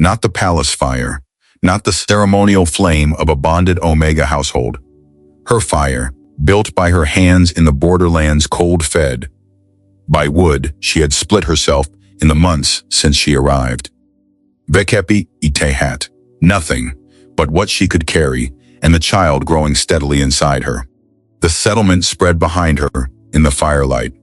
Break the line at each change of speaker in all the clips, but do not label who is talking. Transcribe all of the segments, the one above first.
Not the palace fire, not the ceremonial flame of a bonded Omega household. Her fire, built by her hands in the borderlands cold-fed. By wood she had split herself in the months since she arrived. Vekepi itehat, nothing but what she could carry, and the child growing steadily inside her. The settlement spread behind her in the firelight.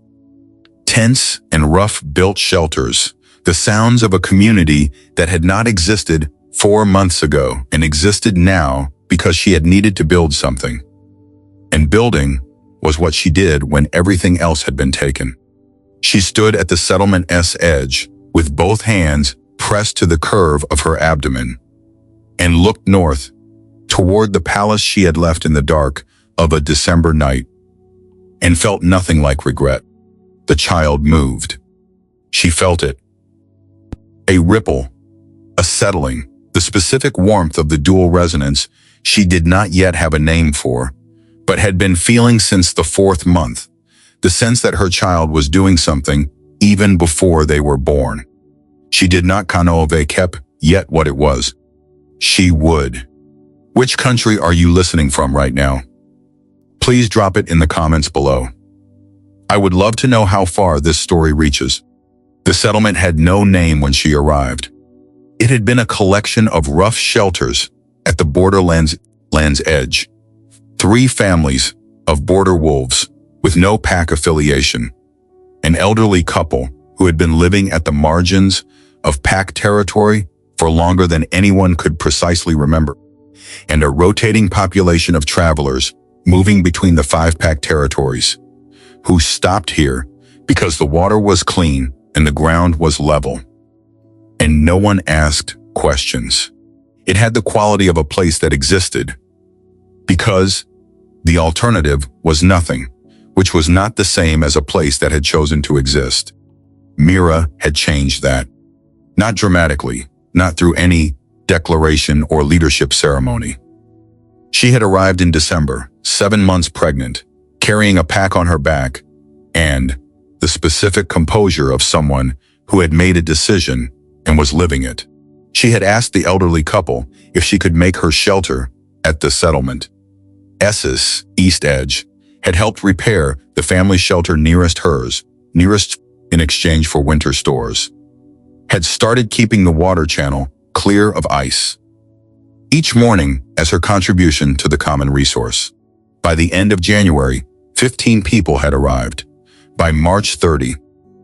Tents and rough-built shelters, the sounds of a community that had not existed 4 months ago and existed now because she had needed to build something. And building was what she did when everything else had been taken. She stood at the settlement's edge with both hands pressed to the curve of her abdomen and looked north toward the palace she had left in the dark of a December night and felt nothing like regret. The child moved. She felt it. A ripple, a settling, the specific warmth of the dual resonance she did not yet have a name for, but had been feeling since the 4th month, the sense that her child was doing something even before they were born. She did not kep yet what it was. She would. Which country are you listening from right now? Please drop it in the comments below. I would love to know how far this story reaches. The settlement had no name when she arrived. It had been a collection of rough shelters at the borderlands edge. 3 families of border wolves with no pack affiliation. An elderly couple who had been living at the margins of pack territory for longer than anyone could precisely remember. And a rotating population of travelers moving between the 5-pack territories, who stopped here because the water was clean and the ground was level. And no one asked questions. It had the quality of a place that existed, because the alternative was nothing, which was not the same as a place that had chosen to exist. Mira had changed that. Not dramatically, not through any declaration or leadership ceremony. She had arrived in December, 7 months pregnant, carrying a pack on her back, and the specific composure of someone who had made a decision and was living it. She had asked the elderly couple if she could make her shelter at the settlement. S's east edge had helped repair the family shelter nearest hers, nearest in exchange for winter stores. Had started keeping the water channel clear of ice each morning as her contribution to the common resource. By the end of January, 15 people had arrived. By March 30,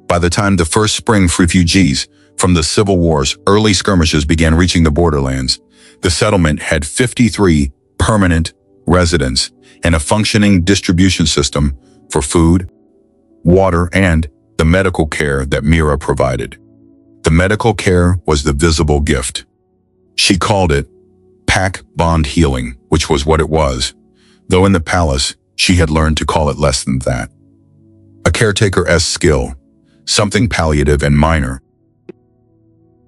by the time the first spring refugees from the Civil War's early skirmishes began reaching the borderlands, the settlement had 53 permanent residents and a functioning distribution system for food, water, and the medical care that Mira provided. The medical care was the visible gift. She called it pack bond healing, which was what it was, though in the palace she had learned to call it less than that. A caretaker's skill, something palliative and minor.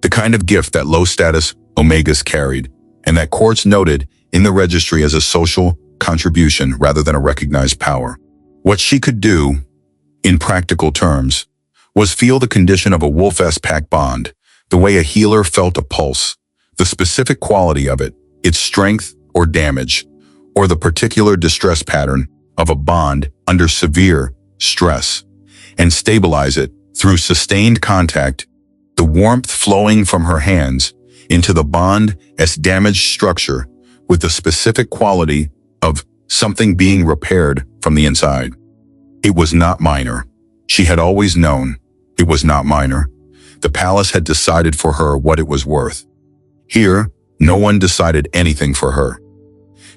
The kind of gift that low-status Omegas carried, and that courts noted in the registry as a social contribution rather than a recognized power. What she could do, in practical terms, was feel the condition of a wolf-esque pack bond, the way a healer felt a pulse, the specific quality of it, its strength or damage, or the particular distress pattern of a bond under severe stress, and stabilize it through sustained contact, the warmth flowing from her hands into the bond's damaged structure with the specific quality of something being repaired from the inside. It was not minor. She had always known it was not minor. The palace had decided for her what it was worth. Here, no one decided anything for her.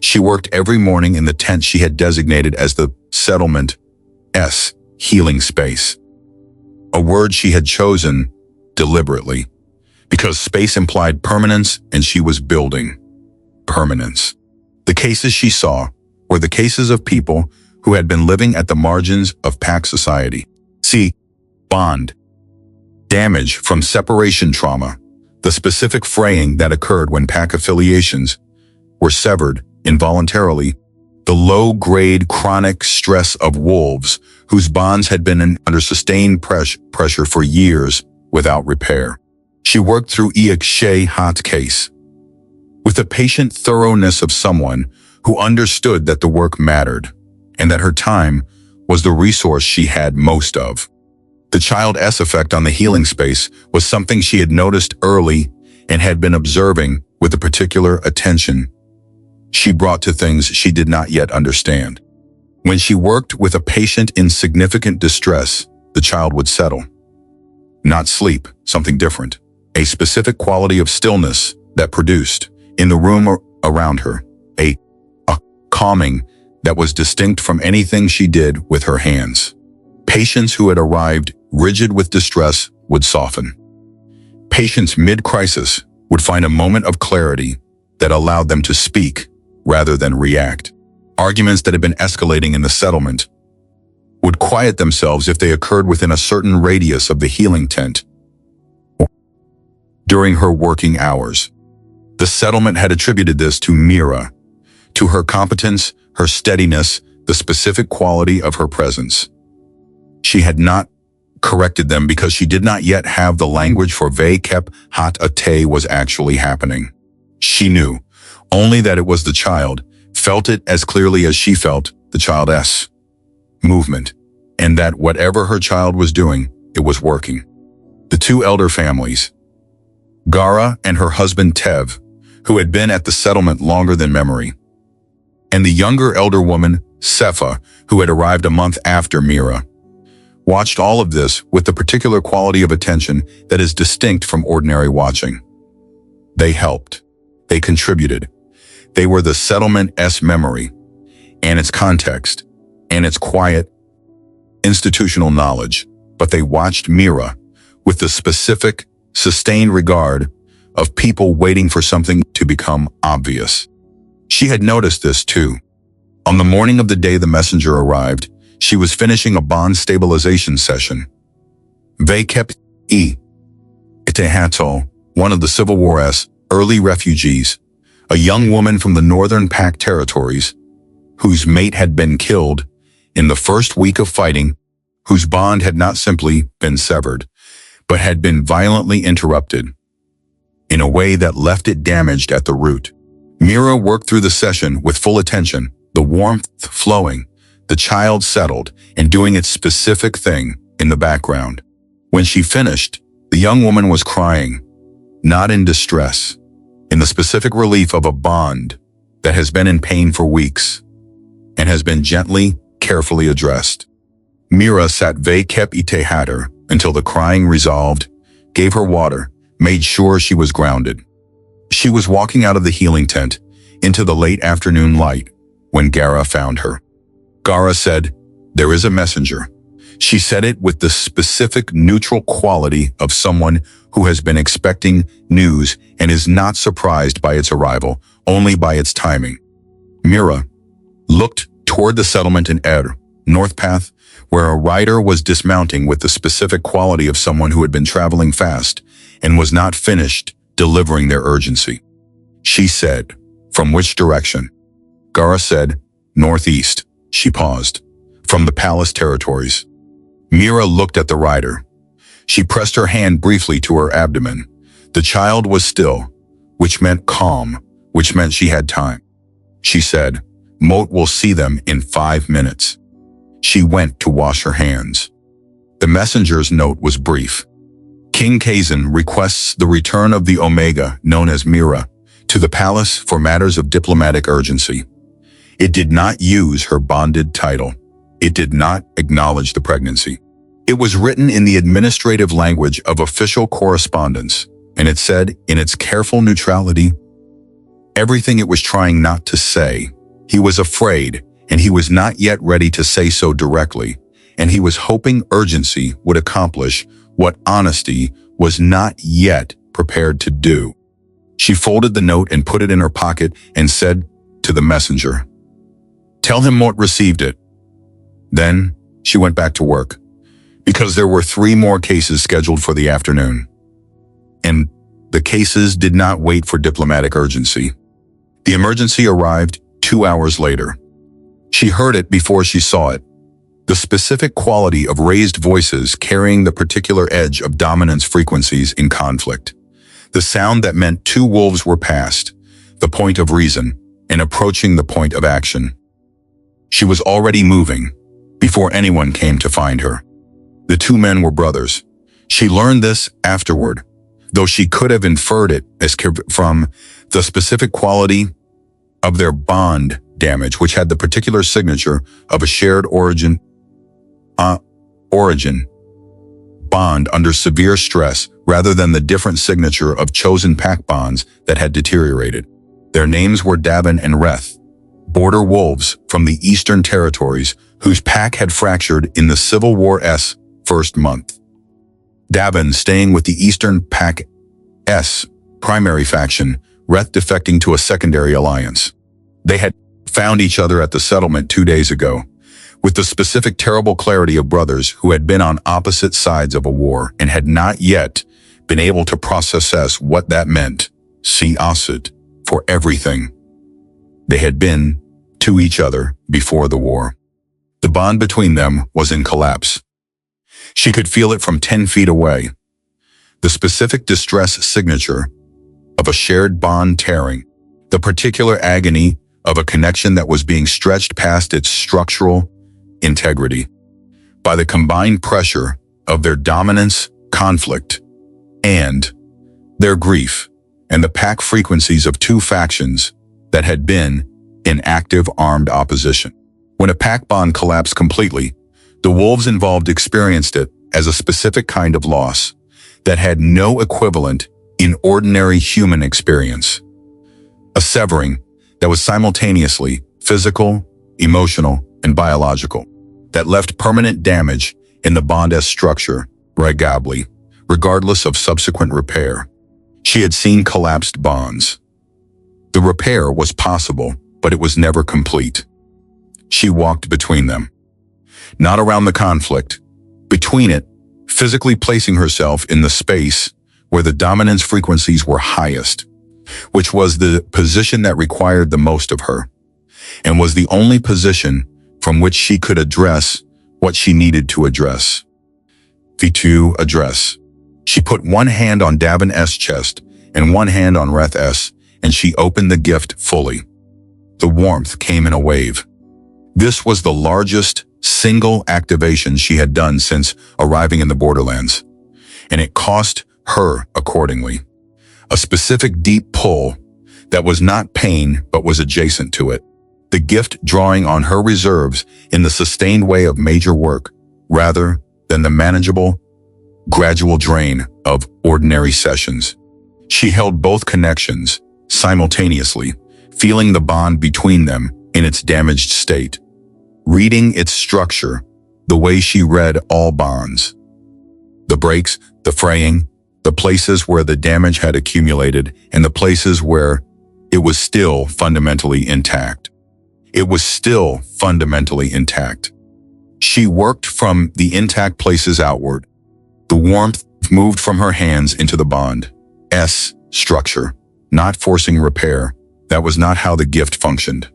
She worked every morning in the tent she had designated as the settlement's healing space. A word she had chosen deliberately, because space implied permanence and she was building permanence. The cases she saw were the cases of people who had been living at the margins of pack society. See, bond. Damage from separation trauma, the specific fraying that occurred when pack affiliations were severed involuntarily, the low-grade chronic stress of wolves whose bonds had been under sustained pressure for years without repair. She worked through King case with the patient thoroughness of someone who understood that the work mattered and that her time was the resource she had most of. The child's effect on the healing space was something she had noticed early and had been observing with a particular attention she brought to things she did not yet understand. When she worked with a patient in significant distress, the child would settle. Not sleep, something different. A specific quality of stillness that produced, in the room around her, a calming that was distinct from anything she did with her hands. Patients who had arrived rigid with distress would soften. Patients mid-crisis would find a moment of clarity that allowed them to speak rather than react. Arguments that had been escalating in the settlement would quiet themselves if they occurred within a certain radius of the healing tent. During her working hours, the settlement had attributed this to Mira, to her competence, her steadiness, the specific quality of her presence. She had not corrected them because she did not yet have the language for what was actually happening. She knew only that it was the child, felt it as clearly as she felt the child's movement, and that whatever her child was doing, it was working. The two elder families, Gara and her husband Tev, who had been at the settlement longer than memory, and the younger elder woman, Sefa, who had arrived a month after Mira, watched all of this with the particular quality of attention that is distinct from ordinary watching. They helped. They contributed. They were the settlement's memory, and its context, and its quiet, institutional knowledge, but they watched Mira with the specific, sustained regard of people waiting for something to become obvious. She had noticed this too. On the morning of the day the messenger arrived, she was finishing a bond stabilization session. Itehato, one of the Civil War's early refugees, a young woman from the Northern Pac territories, whose mate had been killed in the first week of fighting, whose bond had not simply been severed, but had been violently interrupted in a way that left it damaged at the root. Mira worked through the session with full attention, the warmth flowing, the child settled and doing its specific thing in the background. When she finished, the young woman was crying, not in distress, in the specific relief of a bond that has been in pain for weeks and has been gently, carefully addressed. Mira sat Itehater until the crying resolved, gave her water, made sure she was grounded. She was walking out of the healing tent into the late afternoon light when Gara found her. Gara said, "There is a messenger." She said it with the specific neutral quality of someone who has been expecting news and is not surprised by its arrival, only by its timing. Mira looked toward the settlement in North Path, where a rider was dismounting with the specific quality of someone who had been traveling fast and was not finished delivering their urgency. She said, "From which direction?" Gara said, "Northeast." She paused. "From the palace territories." Mira looked at the rider. She pressed her hand briefly to her abdomen. The child was still, which meant calm, which meant she had time. She said, "Moat will see them in 5 minutes." She went to wash her hands. The messenger's note was brief. King Casen requests the return of the Omega, known as Mira, to the palace for matters of diplomatic urgency. It did not use her bonded title. It did not acknowledge the pregnancy. It was written in the administrative language of official correspondence, and it said, in its careful neutrality, everything it was trying not to say. He was afraid, and he was not yet ready to say so directly, and he was hoping urgency would accomplish what honesty was not yet prepared to do. She folded the note and put it in her pocket and said to the messenger, "Tell him Mort received it." Then she went back to work, because there were 3 more cases scheduled for the afternoon. And the cases did not wait for diplomatic urgency. The emergency arrived 2 hours later. She heard it before she saw it. The specific quality of raised voices carrying the particular edge of dominance frequencies in conflict. The sound that meant two wolves were past the point of reason and approaching the point of action. She was already moving before anyone came to find her. The two men were brothers. She learned this afterward, though she could have inferred it from the specific quality of their bond damage, which had the particular signature of a shared origin bond under severe stress rather than the different signature of chosen pack bonds that had deteriorated. Their names were Davin and Reth, border wolves from the Eastern Territories whose pack had fractured in the Civil War's first month. Davin staying with the Eastern Pack's primary faction, Reth defecting to a secondary alliance. They had found each other at the settlement 2 days ago, with the specific terrible clarity of brothers who had been on opposite sides of a war and had not yet been able to process what that meant. See acid for everything they had been to each other before the war. The bond between them was in collapse. She could feel it from 10 feet away. The specific distress signature of a shared bond tearing, the particular agony of a connection that was being stretched past its structural integrity by the combined pressure of their dominance, conflict, and their grief, and the pack frequencies of two factions that had been in active armed opposition. When a pack bond collapsed completely, the wolves involved experienced it as a specific kind of loss that had no equivalent in ordinary human experience. A severing that was simultaneously physical, emotional, and biological, that left permanent damage in the bond's structure, regardless of subsequent repair. She had seen collapsed bonds. The repair was possible, but it was never complete. She walked between them. Not around the conflict, between it, physically placing herself in the space where the dominance frequencies were highest, which was the position that required the most of her, and was the only position from which she could address what she needed to address. She put one hand on Davin's chest and one hand on Reth's, and she opened the gift fully. The warmth came in a wave. This was the largest single activation she had done since arriving in the borderlands, and it cost her accordingly. A specific deep pull that was not pain but was adjacent to it. The gift drawing on her reserves in the sustained way of major work, rather than the manageable, gradual drain of ordinary sessions. She held both connections simultaneously, feeling the bond between them in its damaged state, reading its structure the way she read all bonds. The breaks, the fraying, the places where the damage had accumulated, and the places where it was still fundamentally intact. It was still fundamentally intact. She worked from the intact places outward. The warmth moved from her hands into the bond's structure, not forcing repair. That was not how the gift functioned.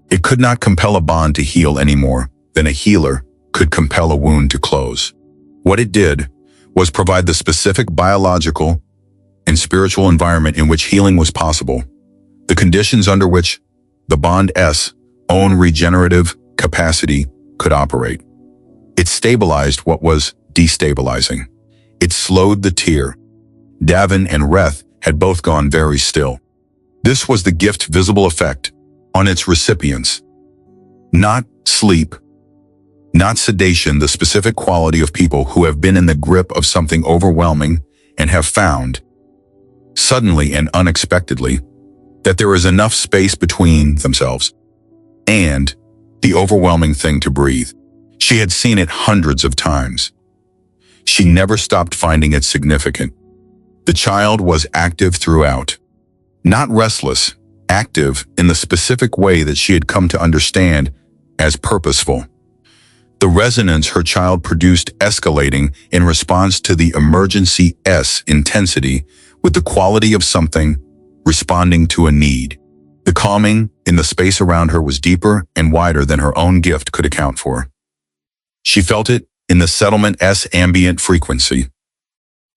It could not compel a bond to heal any more than a healer could compel a wound to close. What it did was provide the specific biological and spiritual environment in which healing was possible, the conditions under which the bond's own regenerative capacity could operate. It stabilized what was destabilizing. It slowed the tear. Davin and Reth had both gone very still. This was the gift's visible effect on its recipients. Not sleep, not sedation, the specific quality of people who have been in the grip of something overwhelming and have found, suddenly and unexpectedly, that there is enough space between themselves and the overwhelming thing to breathe. She had seen it hundreds of times. She never stopped finding it significant. The child was active throughout. Not restless, active in the specific way that she had come to understand as purposeful. The resonance her child produced escalating in response to the emergency's intensity with the quality of something responding to a need. The calming in the space around her was deeper and wider than her own gift could account for. She felt it in the settlement's ambient frequency.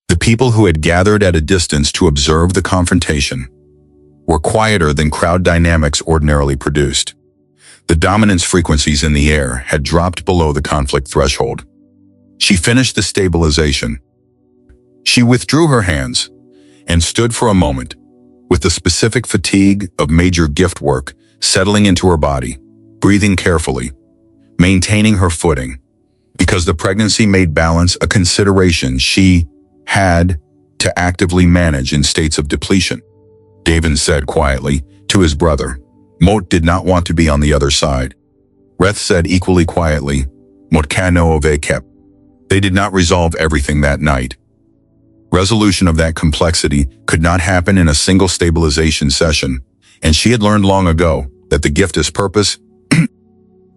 The people who had gathered at a distance to observe the confrontation were quieter than crowd dynamics ordinarily produced. The dominance frequencies in the air had dropped below the conflict threshold. She finished the stabilization. She withdrew her hands and stood for a moment, with the specific fatigue of major gift work settling into her body, breathing carefully, maintaining her footing, because the pregnancy made balance a consideration she had to actively manage in states of depletion. David said quietly to his brother. Mot did not want to be on the other side. Reth said equally quietly, Mot kano ove kep. They did not resolve everything that night. Resolution of that complexity could not happen in a single stabilization session, and she had learned long ago that the gift's purpose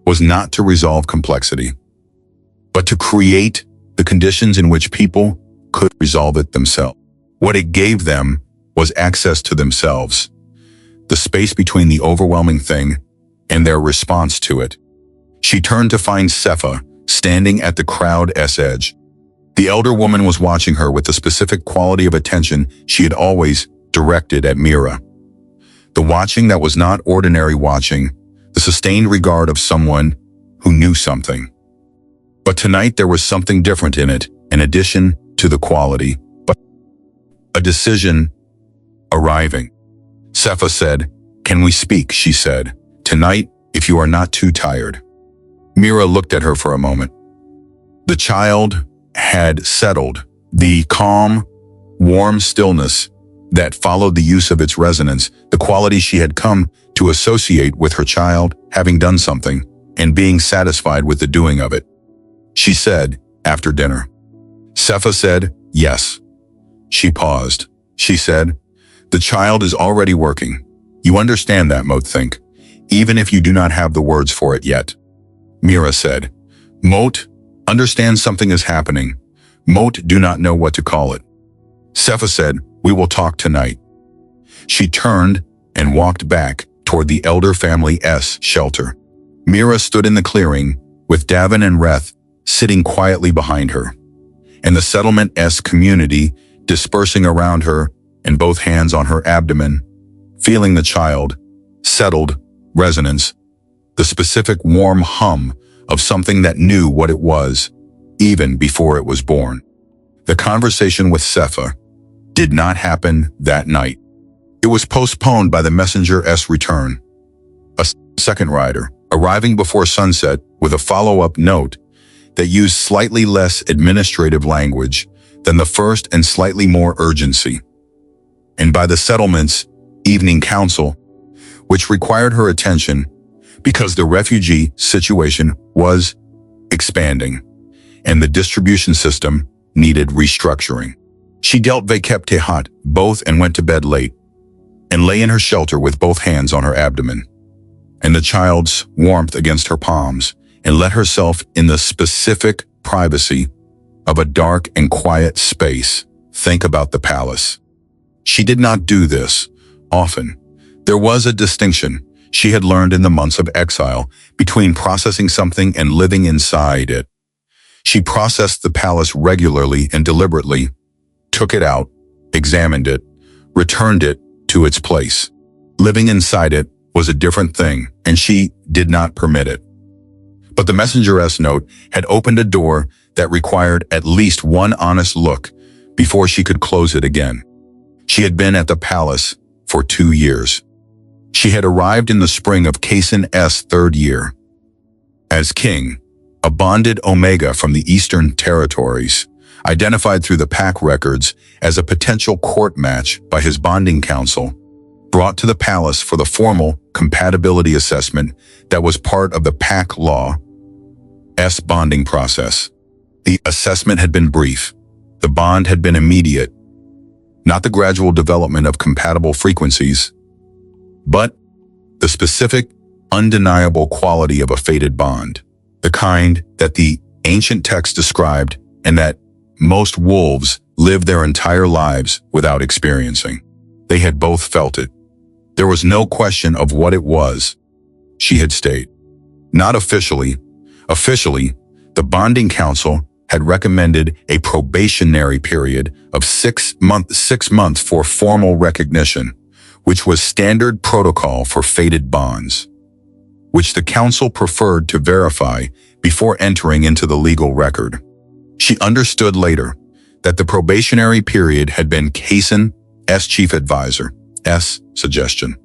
was not to resolve complexity, but to create the conditions in which people could resolve it themselves. What it gave them was access to themselves, the space between the overwhelming thing and their response to it. She turned to find Sepha standing at the crowd's edge. The elder woman was watching her with the specific quality of attention she had always directed at Mira. The watching that was not ordinary watching, the sustained regard of someone who knew something. But tonight there was something different in it, in addition to the quality, but a decision arriving. Sepha said, "Can we speak?" she said. "Tonight, if you are not too tired." Mira looked at her for a moment. The child had settled. The calm, warm stillness that followed the use of its resonance, the quality she had come to associate with her child having done something and being satisfied with the doing of it. She said, after dinner. Sepha said, "Yes." She paused. She said, "The child is already working. You understand that, Mot, think, even if you do not have the words for it yet." Mira said, "Mot, understand something is happening. Mot do not know what to call it." Sepha said, "We will talk tonight." She turned and walked back toward the elder family's shelter. Mira stood in the clearing, with Davin and Reth sitting quietly behind her, and the settlement's community dispersing around her and both hands on her abdomen, feeling the child, settled, resonance, the specific warm hum of something that knew what it was, even before it was born. The conversation with Sepha did not happen that night. It was postponed by the messenger's return, a second rider, arriving before sunset with a follow-up note that used slightly less administrative language than the first and slightly more urgency. And by the settlement's evening council, which required her attention because the refugee situation was expanding and the distribution system needed restructuring. She dealt Vekep Tehat both and went to bed late and lay in her shelter with both hands on her abdomen and the child's warmth against her palms, and let herself in the specific privacy of a dark and quiet space think about the palace. She did not do this often. There was a distinction she had learned in the months of exile between processing something and living inside it. She processed the palace regularly and deliberately, took it out, examined it, returned it to its place. Living inside it was a different thing, and she did not permit it. But the messenger's note had opened a door that required at least one honest look before she could close it again. She had been at the palace for 2 years. She had arrived in the spring of Casen's third year. As king, a bonded Omega from the Eastern Territories, identified through the pack records as a potential court match by his bonding council, brought to the palace for the formal compatibility assessment that was part of the pack law's bonding process. The assessment had been brief. The bond had been immediate, not the gradual development of compatible frequencies, but the specific, undeniable quality of a fated bond, the kind that the ancient text described and that most wolves live their entire lives without experiencing. They had both felt it. There was no question of what it was. She had stayed. Not officially. Officially, the bonding council had recommended a probationary period of 6 months for formal recognition, which was standard protocol for fated bonds, which the council preferred to verify before entering into the legal record. She understood later that the probationary period had been Casen's chief advisor's suggestion.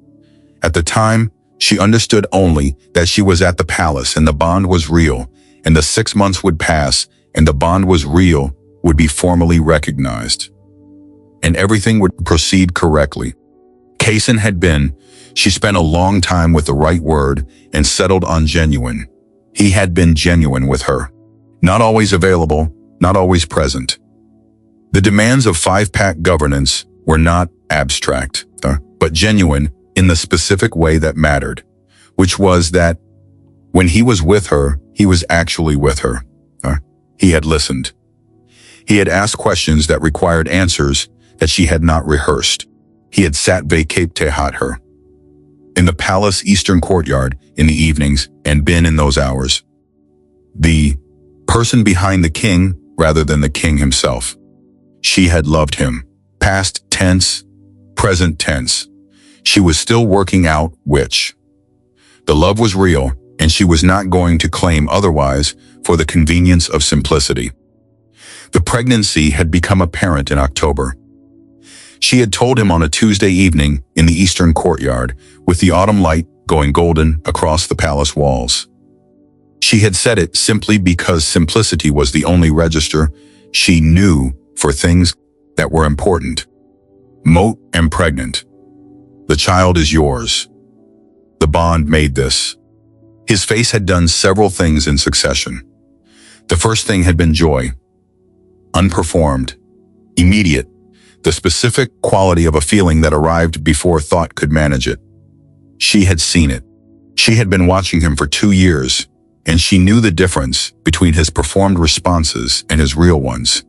At the time, she understood only that she was at the palace and the bond was real, and the 6 months would pass and the bond was real, would be formally recognized, and everything would proceed correctly. Casen she spent a long time with the right word and settled on genuine. He had been genuine with her. Not always available, not always present. The demands of 5-pack governance were not abstract, but genuine in the specific way that mattered, which was that when he was with her, he was actually with her. He had listened. He had asked questions that required answers that she had not rehearsed. He had sat vacate her in the palace eastern courtyard in the evenings and been in those hours the person behind the king rather than the king himself. She had loved him. Past tense, present tense. She was still working out which. The love was real, and she was not going to claim otherwise for the convenience of simplicity. The pregnancy had become apparent in October. She had told him on a Tuesday evening in the eastern courtyard, with the autumn light going golden across the palace walls. She had said it simply because simplicity was the only register she knew for things that were important. Moat and pregnant. The child is yours. The bond made this. His face had done several things in succession. The first thing had been joy. Unperformed. Immediate. The specific quality of a feeling that arrived before thought could manage it. She had seen it. She had been watching him for 2 years, and she knew the difference between his performed responses and his real ones.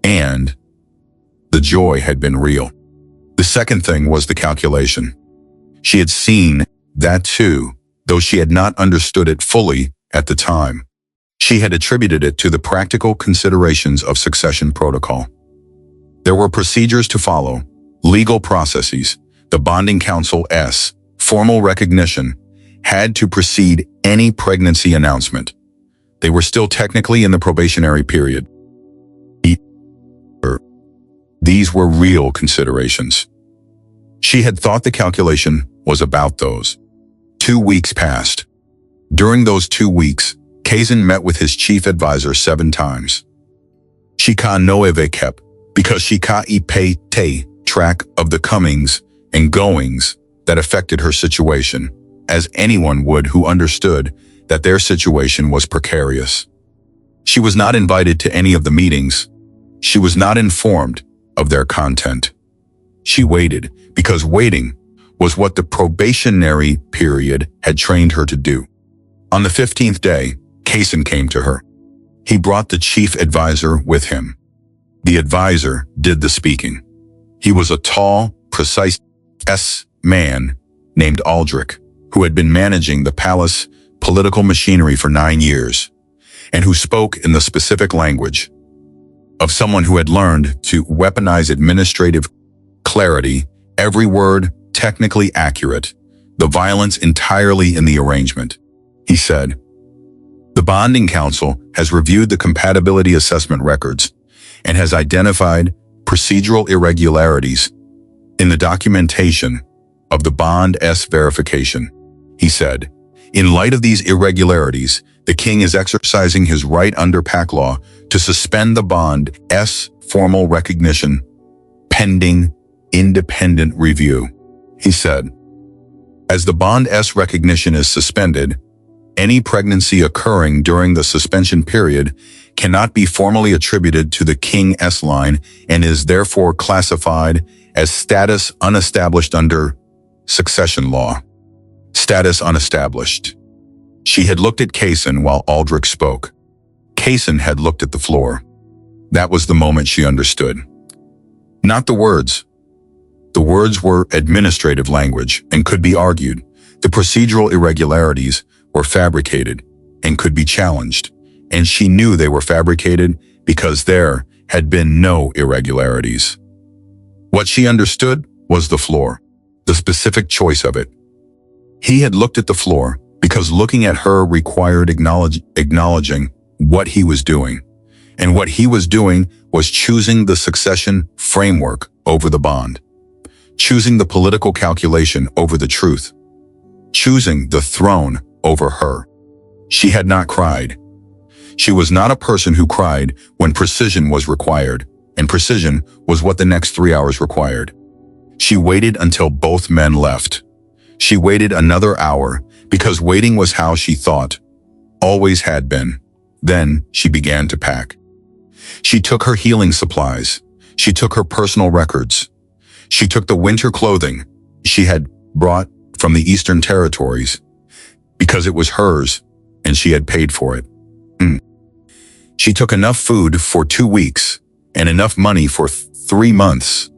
And the joy had been real. The second thing was the calculation. She had seen that too, though she had not understood it fully at the time. She had attributed it to the practical considerations of succession protocol. There were procedures to follow, legal processes. The bonding council's formal recognition had to precede any pregnancy announcement. They were still technically in the probationary period. These were real considerations. She had thought the calculation was about those. 2 weeks passed. During those 2 weeks, Casen met with his chief advisor 7 times. She kept, because she pay track of the comings and goings that affected her situation, as anyone would who understood that their situation was precarious. She was not invited to any of the meetings. She was not informed of their content. She waited because waiting was what the probationary period had trained her to do. On the 15th day, Casen came to her. He brought the chief advisor with him. The advisor did the speaking. He was a tall, precise man named Aldrich, who had been managing the palace political machinery for 9 years, and who spoke in the specific language of someone who had learned to weaponize administrative clarity, every word technically accurate, the violence entirely in the arrangement. He said, "The bonding council has reviewed the compatibility assessment records and has identified procedural irregularities in the documentation of the bond's verification." He said, "In light of these irregularities, the king is exercising his right under PAC law to suspend the bond's formal recognition pending independent review." He said, "As the bond's recognition is suspended, any pregnancy occurring during the suspension period cannot be formally attributed to the king's line and is therefore classified as status unestablished under succession law." Status unestablished. She had looked at Casen while Aldrich spoke. Casen had looked at the floor. That was the moment she understood. Not the words. The words were administrative language and could be argued. The procedural irregularities were fabricated and could be challenged. and she knew they were fabricated because there had been no irregularities. What she understood was the floor, the specific choice of it. He had looked at the floor because looking at her required acknowledging what he was doing. And what he was doing was choosing the succession framework over the bond, choosing the political calculation over the truth, choosing the throne over her. She had not cried. She was not a person who cried when precision was required, and precision was what the next 3 hours required. She waited until both men left. She waited another hour because waiting was how she thought, always had been. Then she began to pack. She took her healing supplies. She took her personal records. She took the winter clothing she had brought from the Eastern Territories because it was hers and she had paid for it. She took enough food for 2 weeks and enough money for 3 months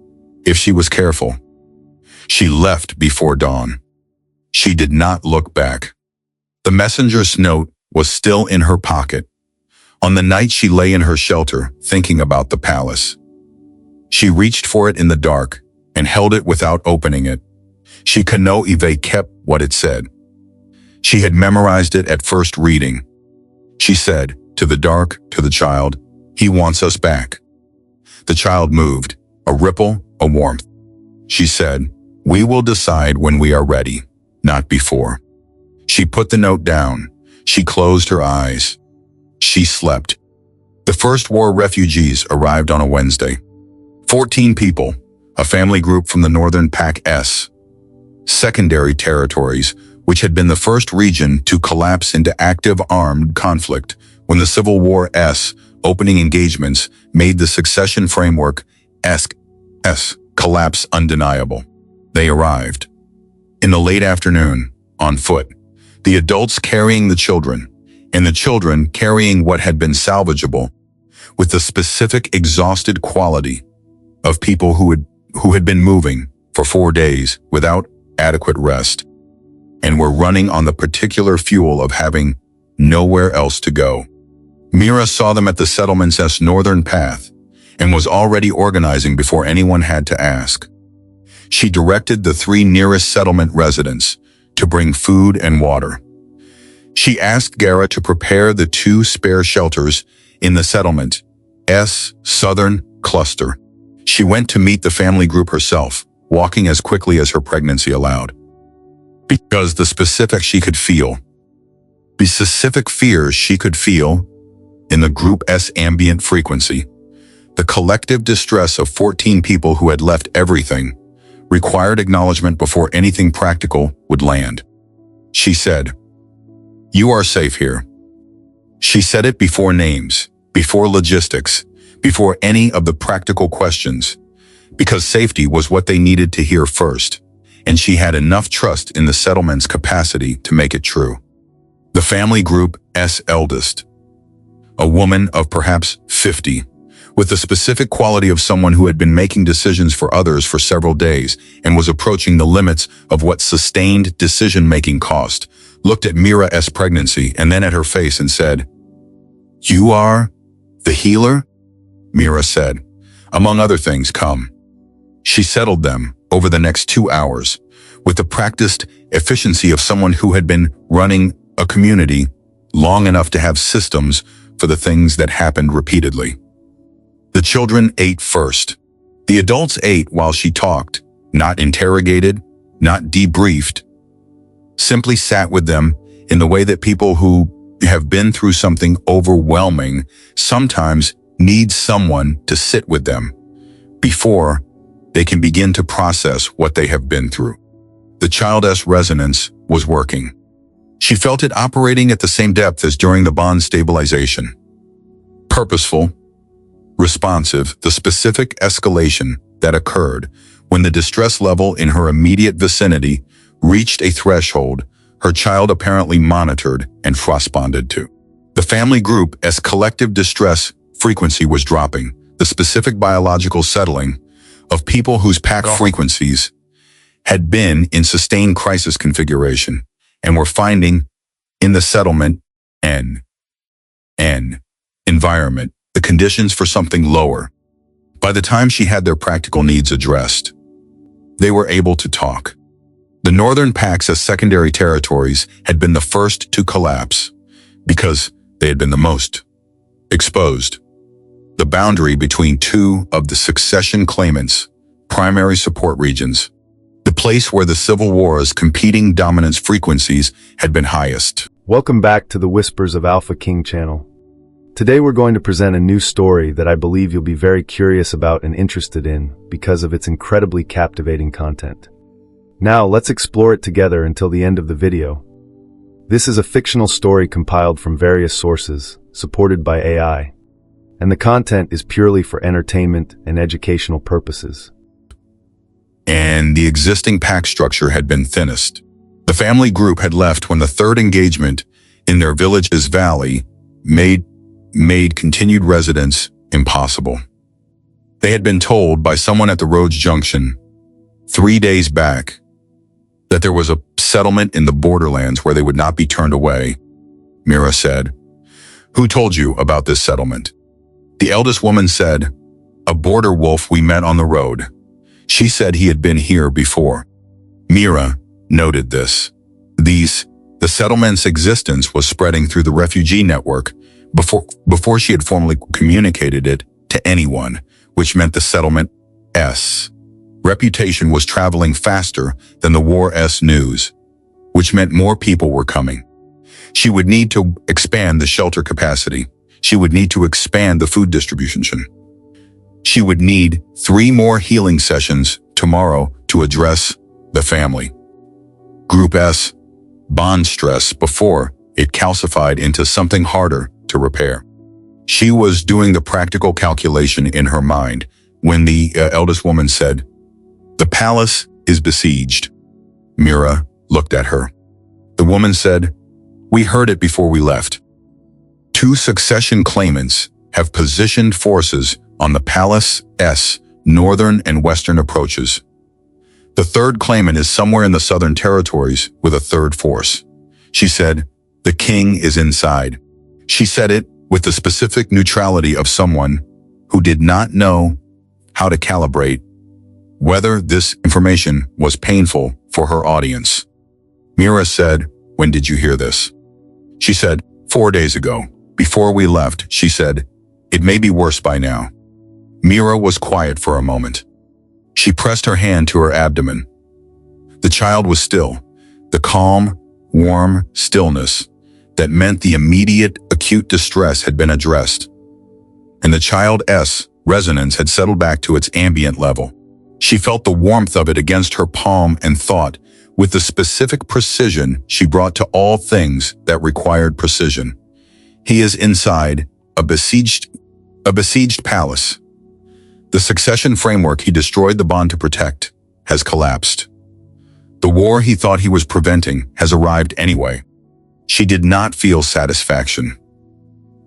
if she was careful. She left before dawn. She did not look back. The messenger's note was still in her pocket. On the night she lay in her shelter, thinking about the palace. She reached for it in the dark and held it without opening it. She could know Eve kept what it said. She had memorized it at first reading. She said, to the dark, to the child, he wants us back. The child moved, a ripple, a warmth. She said, we will decide when we are ready, not before. She put the note down. She closed her eyes. She slept. The first war refugees arrived on a Wednesday. 14 people, a family group from the northern PAC-S, secondary territories, which had been the first region to collapse into active armed conflict when the Civil War S opening engagements made the succession framework S collapse undeniable. They arrived. In the late afternoon, on foot, the adults carrying the children, and the children carrying what had been salvageable, with the specific exhausted quality of people who had been moving for 4 days without adequate rest, and were running on the particular fuel of having nowhere else to go. Mira saw them at the settlement's northern path, and was already organizing before anyone had to ask. She directed the 3 nearest settlement residents to bring food and water. She asked Gara to prepare the 2 spare shelters in the settlement's southern cluster. She went to meet the family group herself, walking as quickly as her pregnancy allowed. Because the specific fears she could feel in the group's ambient frequency, the collective distress of 14 people who had left everything, required acknowledgement before anything practical would land. She said, you are safe here. She said it before names, before logistics, before any of the practical questions, because safety was what they needed to hear first, and she had enough trust in the settlement's capacity to make it true. The family group's eldest, a woman of perhaps 50, with the specific quality of someone who had been making decisions for others for several days and was approaching the limits of what sustained decision-making cost, looked at Mira's pregnancy and then at her face and said, you are the healer? Mira said, among other things, come. She settled them over the next 2 hours with the practiced efficiency of someone who had been running a community long enough to have systems for the things that happened repeatedly. The children ate first. The adults ate while she talked, not interrogated, not debriefed, simply sat with them in the way that people who have been through something overwhelming sometimes need someone to sit with them before they can begin to process what they have been through. The child's resonance was working. She felt it operating at the same depth as during the bond stabilization. Purposeful, responsive, the specific escalation that occurred when the distress level in her immediate vicinity reached a threshold her child apparently monitored and responded to. The family group's collective distress frequency was dropping, the specific biological settling of people whose pack frequencies had been in sustained crisis configuration and were finding in the settlement N. Environment, the conditions for something lower. By the time she had their practical needs addressed, they were able to talk. The northern packs as secondary territories had been the first to collapse because they had been the most exposed. The boundary between two of the succession claimants' primary support regions, the place where the Civil War's competing dominance frequencies had been highest.
Welcome back to the Whispers of Alpha King channel. Today we're going to present a new story that I believe you'll be very curious about and interested in because of its incredibly captivating content. Now let's explore it together until the end of the video. This is a fictional story compiled from various sources, supported by AI, and the content is purely for entertainment and educational purposes.
And the existing pack structure had been thinnest. The family group had left when the third engagement in their village's valley made continued residence impossible. They had been told by someone at the road's junction 3 days back that there was a settlement in the borderlands where they would not be turned away. Mira said, "Who told you about this settlement?" The eldest woman said, "A border wolf we met on the road. She said he had been here before." Mira noted this. The settlement's existence was spreading through the refugee network before she had formally communicated it to anyone, which meant the settlement's reputation was traveling faster than the war's news, which meant more people were coming. She would need to expand the shelter capacity. She would need to expand the food distribution. She would need 3 more healing sessions tomorrow to address the family Group S bond stress before it calcified into something harder to repair. She was doing the practical calculation in her mind when the eldest woman said, "The palace is besieged." Mira looked at her. The woman said, "We heard it before we left. 2 succession claimants have positioned forces on the palace's northern and western approaches. The third claimant is somewhere in the southern territories with a third force." She said, "The king is inside." She said it with the specific neutrality of someone who did not know how to calibrate whether this information was painful for her audience. Mira said, "When did you hear this?" She said, 4 days ago. Before we left, she said, "It may be worse by now." Mira was quiet for a moment. She pressed her hand to her abdomen. The child was still, the calm, warm stillness that meant the immediate, acute distress had been addressed, and the child's resonance had settled back to its ambient level. She felt the warmth of it against her palm and thought, with the specific precision she brought to all things that required precision, "He is inside a besieged palace. The succession framework he destroyed the bond to protect has collapsed. The war he thought he was preventing has arrived anyway." She did not feel satisfaction.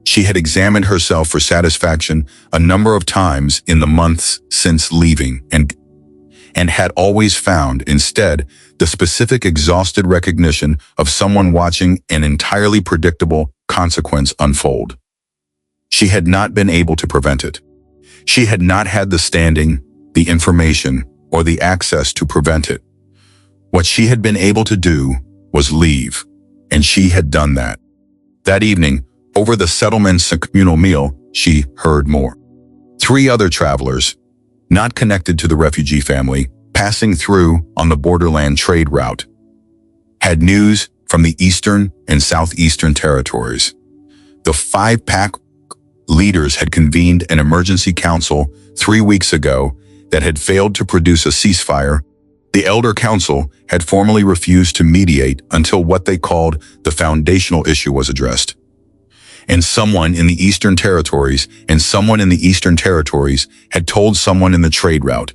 She had examined herself for satisfaction a number of times in the months since leaving and had always found instead the specific exhausted recognition of someone watching an entirely predictable consequence unfold. She had not been able to prevent it. She had not had the standing, the information, or the access to prevent it. What she had been able to do was leave, and she had done that. That evening, over the settlement's communal meal, she heard more. 3 other travelers, not connected to the refugee family, passing through on the borderland trade route, had news from the eastern and southeastern territories. The 5-pack leaders had convened an emergency council 3 weeks ago that had failed to produce a ceasefire. The Elder Council had formally refused to mediate until what they called the foundational issue was addressed. And someone in the Eastern Territories had told someone in the trade route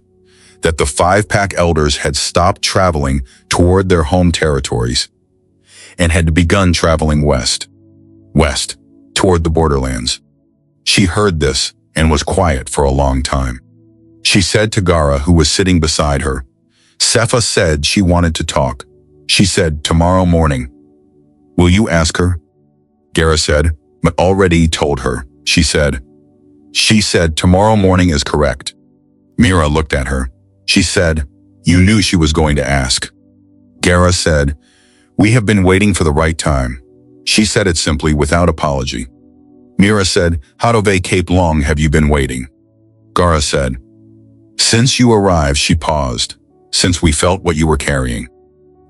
that the 5-pack elders had stopped traveling toward their home territories and had begun traveling west, toward the borderlands. She heard this and was quiet for a long time. She said to Gara, who was sitting beside her, "Sepha said she wanted to talk. She said tomorrow morning. Will you ask her?" Gara said, but already told her, she said. She said, tomorrow morning is correct. Mira looked at her. She said, you knew she was going to ask. Gara said, we have been waiting for the right time. She said it simply without apology. Mira said, how long have you been waiting? Gara said, since you arrived, she paused, since we felt what you were carrying.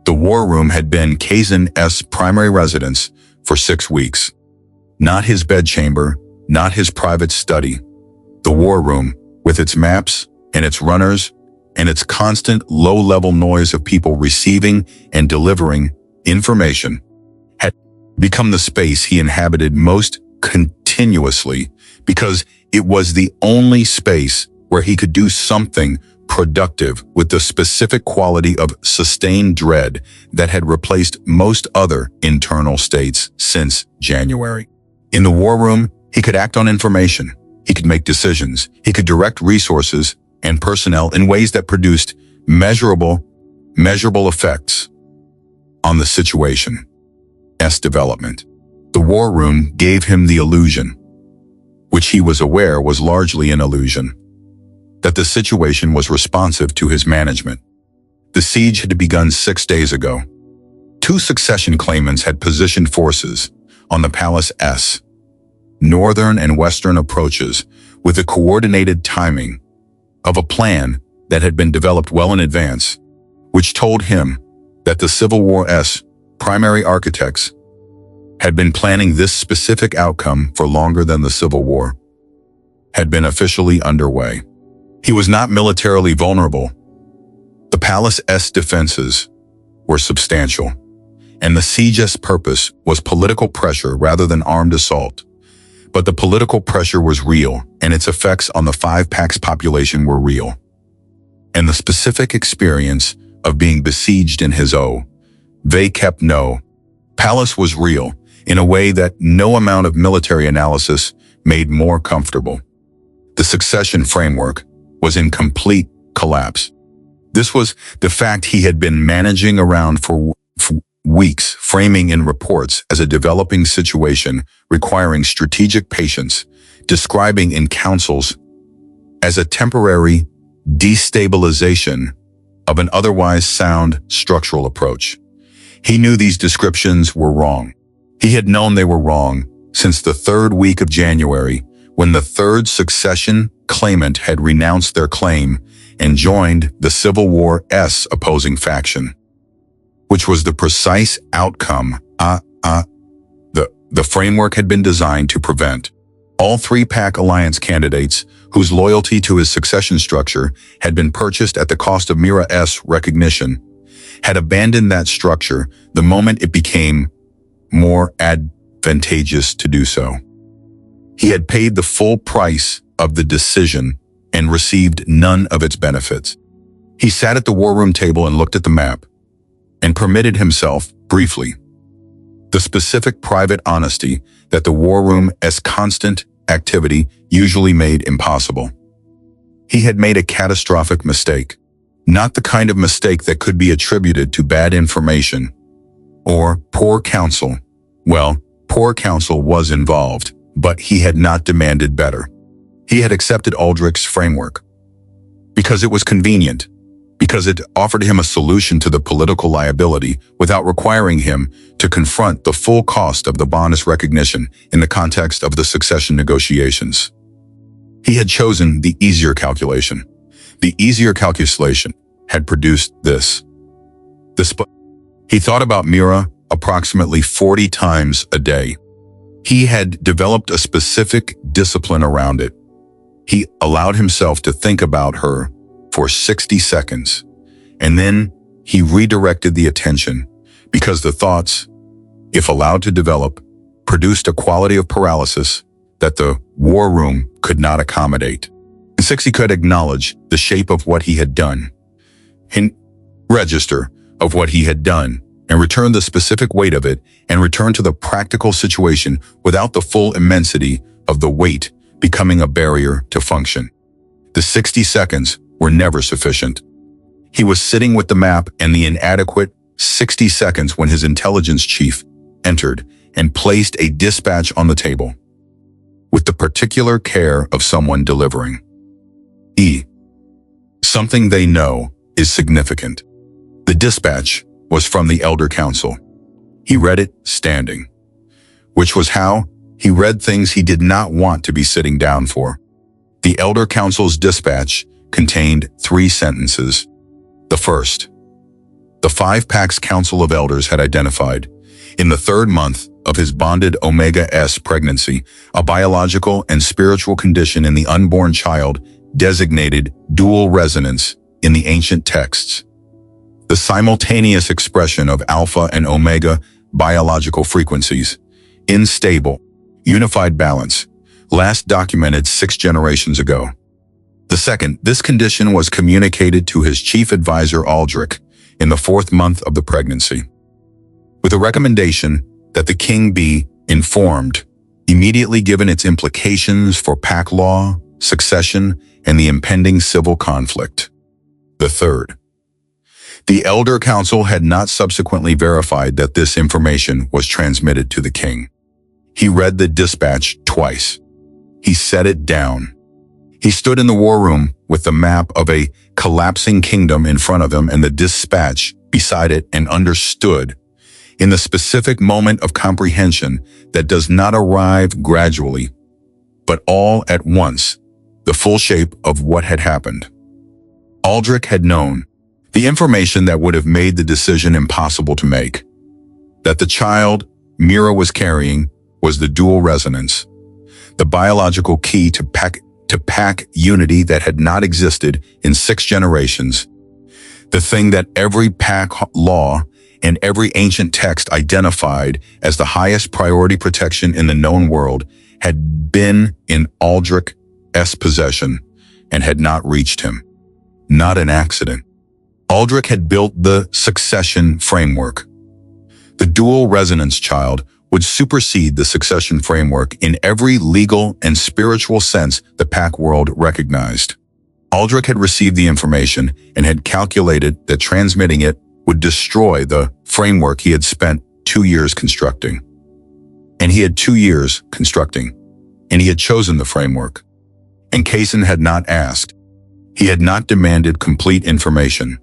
The war room had been Casen's primary residence for 6 weeks. Not his bedchamber, not his private study. The war room, with its maps and its runners and its constant low-level noise of people receiving and delivering information, had become the space he inhabited most continuously because it was the only space where he could do something productive with the specific quality of sustained dread that had replaced most other internal states since January. In the war room, he could act on information, he could make decisions, he could direct resources and personnel in ways that produced measurable effects on the situation's development. The war room gave him the illusion, which he was aware was largely an illusion, that the situation was responsive to his management. The siege had begun 6 days ago. 2 succession claimants had positioned forces on the palace's northern and western approaches with a coordinated timing of a plan that had been developed well in advance, which told him that the Civil War's primary architects had been planning this specific outcome for longer than the Civil War had been officially underway. He was not militarily vulnerable. The palace's defenses were substantial, and the siege's purpose was political pressure rather than armed assault. But the political pressure was real, and its effects on the 5 Pax population were real. And the specific experience of being besieged in his palace was real in a way that no amount of military analysis made more comfortable. The succession framework was in complete collapse. This was the fact he had been managing around for weeks, framing in reports as a developing situation requiring strategic patience, describing in councils as a temporary destabilization of an otherwise sound structural approach. He knew these descriptions were wrong. He had known they were wrong since the 3rd week of January, when the 3rd succession claimant had renounced their claim and joined the Civil War's opposing faction, which was the precise outcome the framework had been designed to prevent. All 3 Pac alliance candidates, whose loyalty to his succession structure had been purchased at the cost of Mira's recognition, had abandoned that structure the moment it became more advantageous to do so. He had paid the full price of the decision and received none of its benefits. He sat at the war room table and looked at the map, and permitted himself, briefly, the specific private honesty that the war room's constant activity usually made impossible. He had made a catastrophic mistake, not the kind of mistake that could be attributed to bad information or poor counsel. Well, poor counsel was involved, but he had not demanded better. He had accepted Aldrich's framework because it was convenient, because it offered him a solution to the political liability without requiring him to confront the full cost of the bonus recognition in the context of the succession negotiations. He had chosen the easier calculation. The easier calculation had produced this. He thought about Mira approximately 40 times a day. He had developed a specific discipline around it. He allowed himself to think about her for 60 seconds, and then he redirected the attention because the thoughts, if allowed to develop, produced a quality of paralysis that the war room could not accommodate. In 6, he could acknowledge the shape of what he had done, and register of what he had done, and return the specific weight of it, and return to the practical situation without the full immensity of the weight becoming a barrier to function. The 60 seconds were never sufficient. He was sitting with the map and the inadequate 60 seconds when his intelligence chief entered and placed a dispatch on the table, with the particular care of someone delivering. Something they know is significant. The dispatch was from the elder council. He read it standing, which was how he read things he did not want to be sitting down for. The elder council's dispatch contained 3 sentences. The first: the 5 Pax Council of Elders had identified, in the 3rd month of his bonded Omega-S pregnancy, a biological and spiritual condition in the unborn child designated dual resonance in the ancient texts. The simultaneous expression of alpha and omega biological frequencies, in stable, unified balance, last documented 6 generations ago. The second, this condition was communicated to his chief advisor Aldrich in the 4th month of the pregnancy, with a recommendation that the king be informed, immediately given its implications for pack law, succession, and the impending civil conflict. The third, the elder council had not subsequently verified that this information was transmitted to the king. He read the dispatch twice. He set it down. He stood in the war room with the map of a collapsing kingdom in front of him and the dispatch beside it, and understood, in the specific moment of comprehension that does not arrive gradually, but all at once, the full shape of what had happened. Aldrich had known the information that would have made the decision impossible to make, that the child Mira was carrying was the dual resonance, the biological key to pack unity that had not existed in 6 generations, the thing that every pack law and every ancient text identified as the highest priority protection in the known world had been in Aldrich's possession and had not reached him. Not an accident. Aldrich had built the succession framework. The dual resonance child would supersede the succession framework in every legal and spiritual sense the pack world recognized. Aldrich had received the information and had calculated that transmitting it would destroy the framework he had spent 2 years constructing. And he had 2 years constructing, and he had chosen the framework. And Casen had not asked. He had not demanded complete information.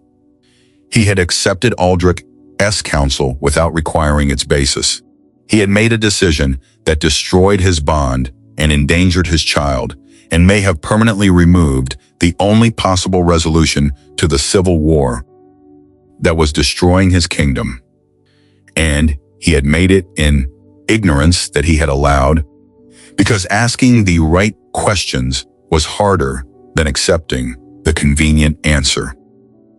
He had accepted Aldrich's counsel without requiring its basis. He had made a decision that destroyed his bond and endangered his child, and may have permanently removed the only possible resolution to the civil war that was destroying his kingdom. And he had made it in ignorance that he had allowed, because asking the right questions was harder than accepting the convenient answer.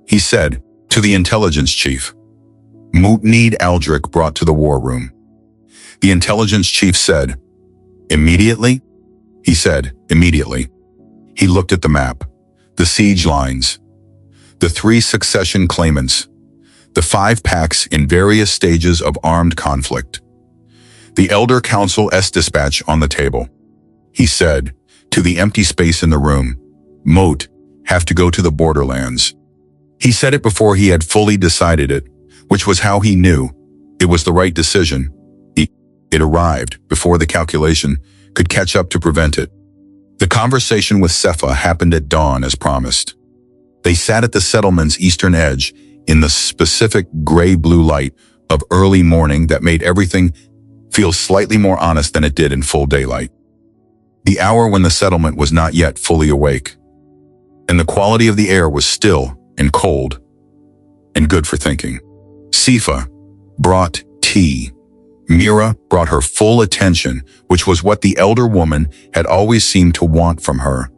He said to the intelligence chief, "Need Aldrich brought to the war room." The intelligence chief said, "Immediately?" He said, "Immediately." He looked at the map, the siege lines, the 3 succession claimants, the 5 packs in various stages of armed conflict, the elder council's dispatch on the table. He said to the empty space in the room, "Moat, have to go to the borderlands." He said it before he had fully decided it, which was how he knew it was the right decision. It arrived before the calculation could catch up to prevent it. The conversation with Cepha happened at dawn as promised. They sat at the settlement's eastern edge in the specific gray-blue light of early morning that made everything feel slightly more honest than it did in full daylight. The hour when the settlement was not yet fully awake, and the quality of the air was still and cold and good for thinking. Cepha brought tea. Mira brought her full attention, which was what the elder woman had always seemed to want from her,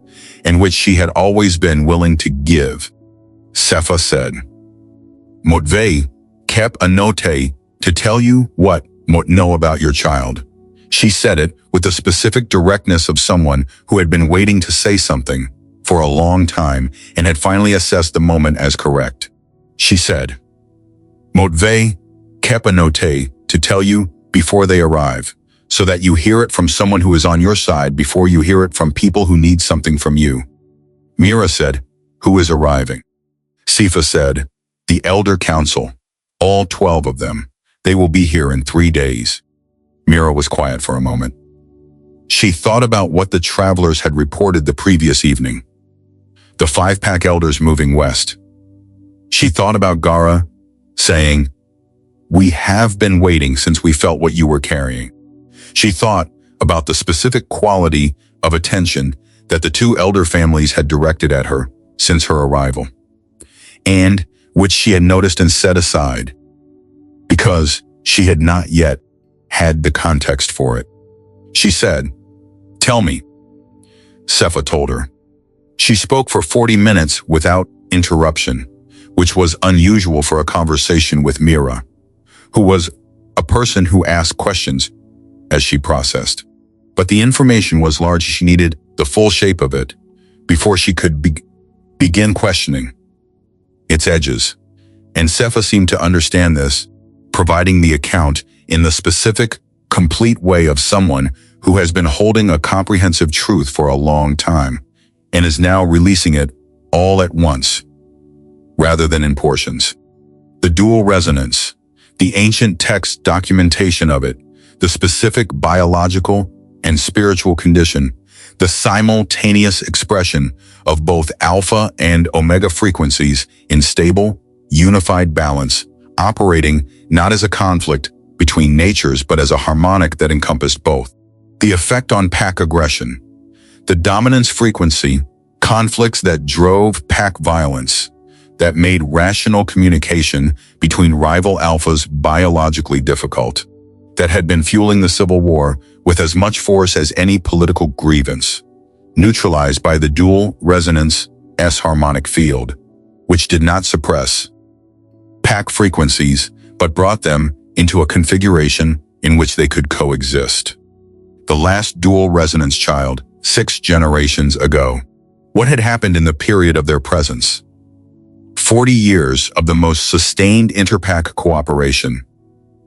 and which she had always been willing to give. Cepha said, "Motvei kept a note to tell you what Mot know about your child." She said it with the specific directness of someone who had been waiting to say something for a long time and had finally assessed the moment as correct. She said, "Motvei kept a note to tell you before they arrive, so that you hear it from someone who is on your side before you hear it from people who need something from you." Mira said, "Who is arriving?" Cepha said, "The elder council, all 12 of them. They will be here in 3 days." Mira was quiet for a moment. She thought about what the travelers had reported the previous evening. The 5-pack elders moving west. She thought about Gara saying, "We have been waiting since we felt what you were carrying." She thought about the specific quality of attention that the 2 elder families had directed at her since her arrival, and which she had noticed and set aside because she had not yet had the context for it. She said, "Tell me," Sepha told her. She spoke for 40 minutes without interruption, which was unusual for a conversation with Mira, who was a person who asked questions as she processed. But the information was large. She needed the full shape of it before she could begin questioning its edges. And Sepha seemed to understand this, providing the account in the specific, complete way of someone who has been holding a comprehensive truth for a long time and is now releasing it all at once, rather than in portions. The dual resonance, the ancient text documentation of it, the specific biological and spiritual condition, the simultaneous expression of both alpha and omega frequencies in stable, unified balance, operating not as a conflict between natures but as a harmonic that encompassed both. The effect on pack aggression, the dominance frequency, conflicts that drove pack violence, that made rational communication between rival alphas biologically difficult, that had been fueling the Civil War with as much force as any political grievance, neutralized by the dual resonance S-harmonic field, which did not suppress pack frequencies, but brought them into a configuration in which they could coexist. The last dual resonance child, 6 generations ago. What had happened in the period of their presence? 40 years of the most sustained interpack cooperation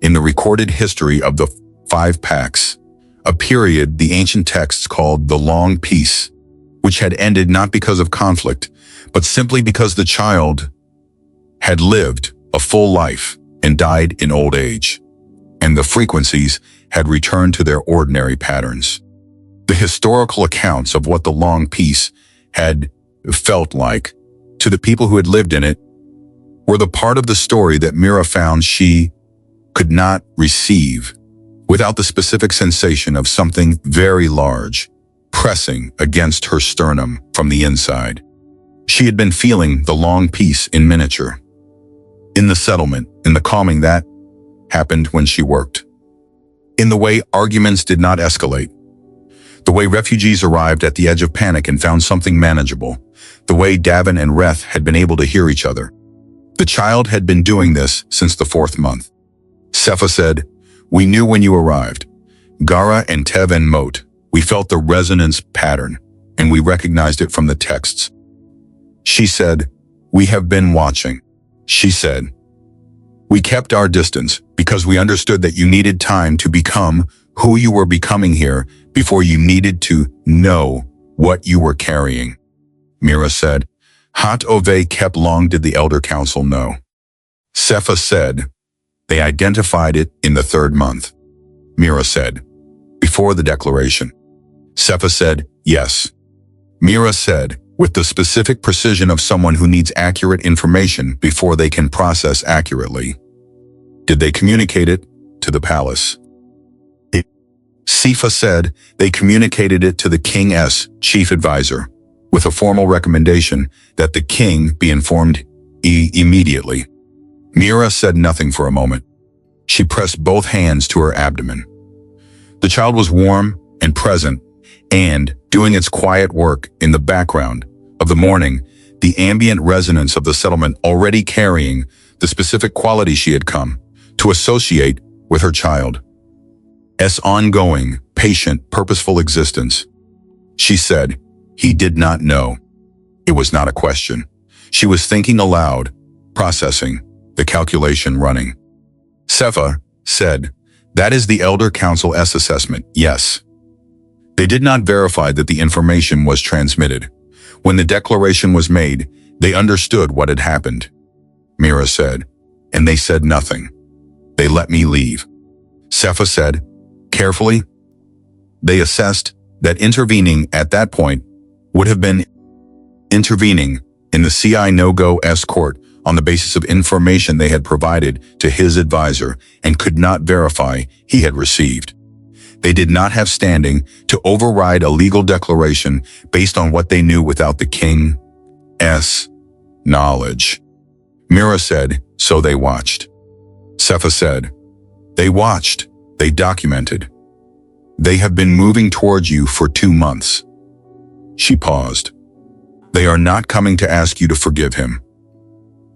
in the recorded history of the 5 packs, a period the ancient texts called the Long Peace, which had ended not because of conflict, but simply because the child had lived a full life and died in old age, and the frequencies had returned to their ordinary patterns. The historical accounts of what the Long Peace had felt like to the people who had lived in it were the part of the story that Mira found she could not receive without the specific sensation of something very large pressing against her sternum from the inside. She had been feeling the Long Peace in miniature, in the settlement, in the calming that happened when she worked, in the way arguments did not escalate, the way refugees arrived at the edge of panic and found something manageable, the way Davin and Reth had been able to hear each other. The child had been doing this since the 4th month. Sepha said, "We knew when you arrived. Gara and Tev and Moat, we felt the resonance pattern, and we recognized it from the texts." She said, "We have been watching." She said, "We kept our distance because we understood that you needed time to become who you were becoming here before you needed to know what you were carrying." Mira said, "Hat Ove kept long did the Elder Council know." Sepha said, "They identified it in the 3rd month." Mira said, "Before the declaration." Sepha said, "Yes." Mira said, with the specific precision of someone who needs accurate information before they can process accurately. "Did they communicate it to the palace?" Sepha said they communicated it to the King's chief advisor, with a formal recommendation that the king be informed immediately. Mira said nothing for a moment. She pressed both hands to her abdomen. The child was warm and present, and doing its quiet work in the background of the morning, the ambient resonance of the settlement already carrying the specific quality she had come to associate with her child's ongoing, patient, purposeful existence. She said, "He did not know." It was not a question. She was thinking aloud, processing, the calculation running. Sepha said, "That is the Elder Council's assessment, yes." They did not verify that the information was transmitted. When the declaration was made, they understood what had happened. Mira said, "And they said nothing. They let me leave." Sepha said, Carefully, they assessed that intervening at that point would have been intervening in the CI no-go escort on the basis of information they had provided to his advisor and could not verify he had received. They did not have standing to override a legal declaration based on what they knew without the King's knowledge. Mira said, so they watched. Sefa said, they watched, they documented. They have been moving towards you for 2 months. She paused. They are not coming to ask you to forgive him.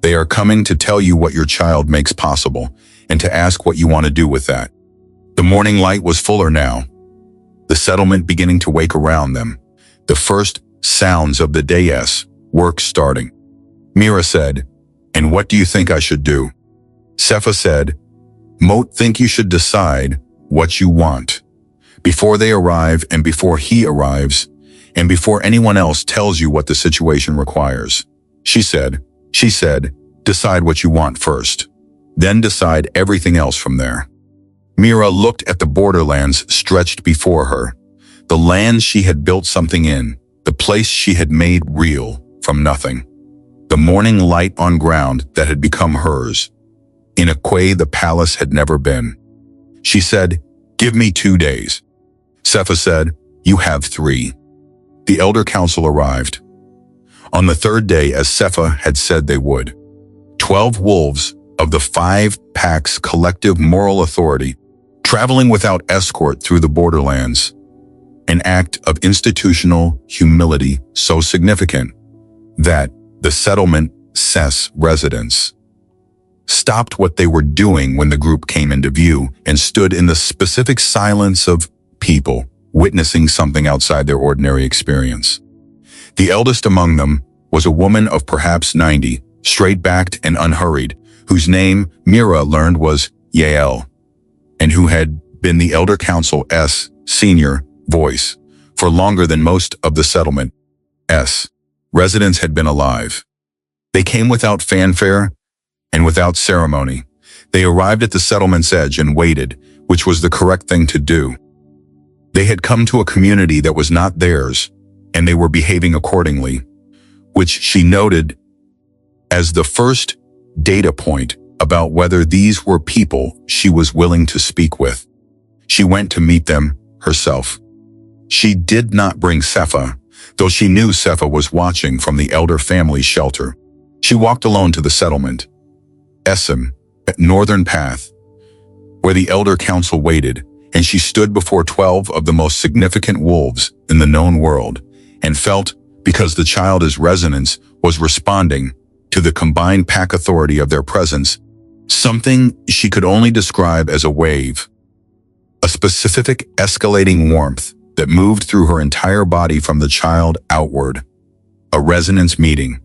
They are coming to tell you what your child makes possible and to ask what you want to do with that. The morning light was fuller now, the settlement beginning to wake around them, the first sounds of the day's work starting. Mira said, and what do you think I should do? Sefa said, Moat think you should decide what you want. Before they arrive and before he arrives, and before anyone else tells you what the situation requires. She said, decide what you want first. Then decide everything else from there. Mira looked at the borderlands stretched before her, the land she had built something in, the place she had made real from nothing, the morning light on ground that had become hers, in a quay the palace had never been. She said, give me 2 days. Sefa said, you have 3. The elder council arrived. On the 3rd day, as Sefa had said they would, 12 wolves of the 5 packs' collective moral authority, traveling without escort through the borderlands, an act of institutional humility so significant that the settlement's residents stopped what they were doing when the group came into view and stood in the specific silence of people witnessing something outside their ordinary experience. The eldest among them was a woman of perhaps 90, straight-backed and unhurried, whose name Mira learned was Yael, and who had been the elder council's senior voice for longer than most of the settlement's residents had been alive. They came without fanfare and without ceremony. They arrived at the settlement's edge and waited, which was the correct thing to do. They had come to a community that was not theirs, and they were behaving accordingly, which she noted as the first data point about whether these were people she was willing to speak with. She went to meet them herself. She did not bring Sefa, though she knew Sefa was watching from the elder family shelter. She walked alone to the settlement, Esem, at Northern Path, where the elder council waited, and she stood before 12 of the most significant wolves in the known world, and felt, because the child's resonance was responding to the combined pack authority of their presence, something she could only describe as a wave, a specific escalating warmth that moved through her entire body from the child outward. A resonance meeting.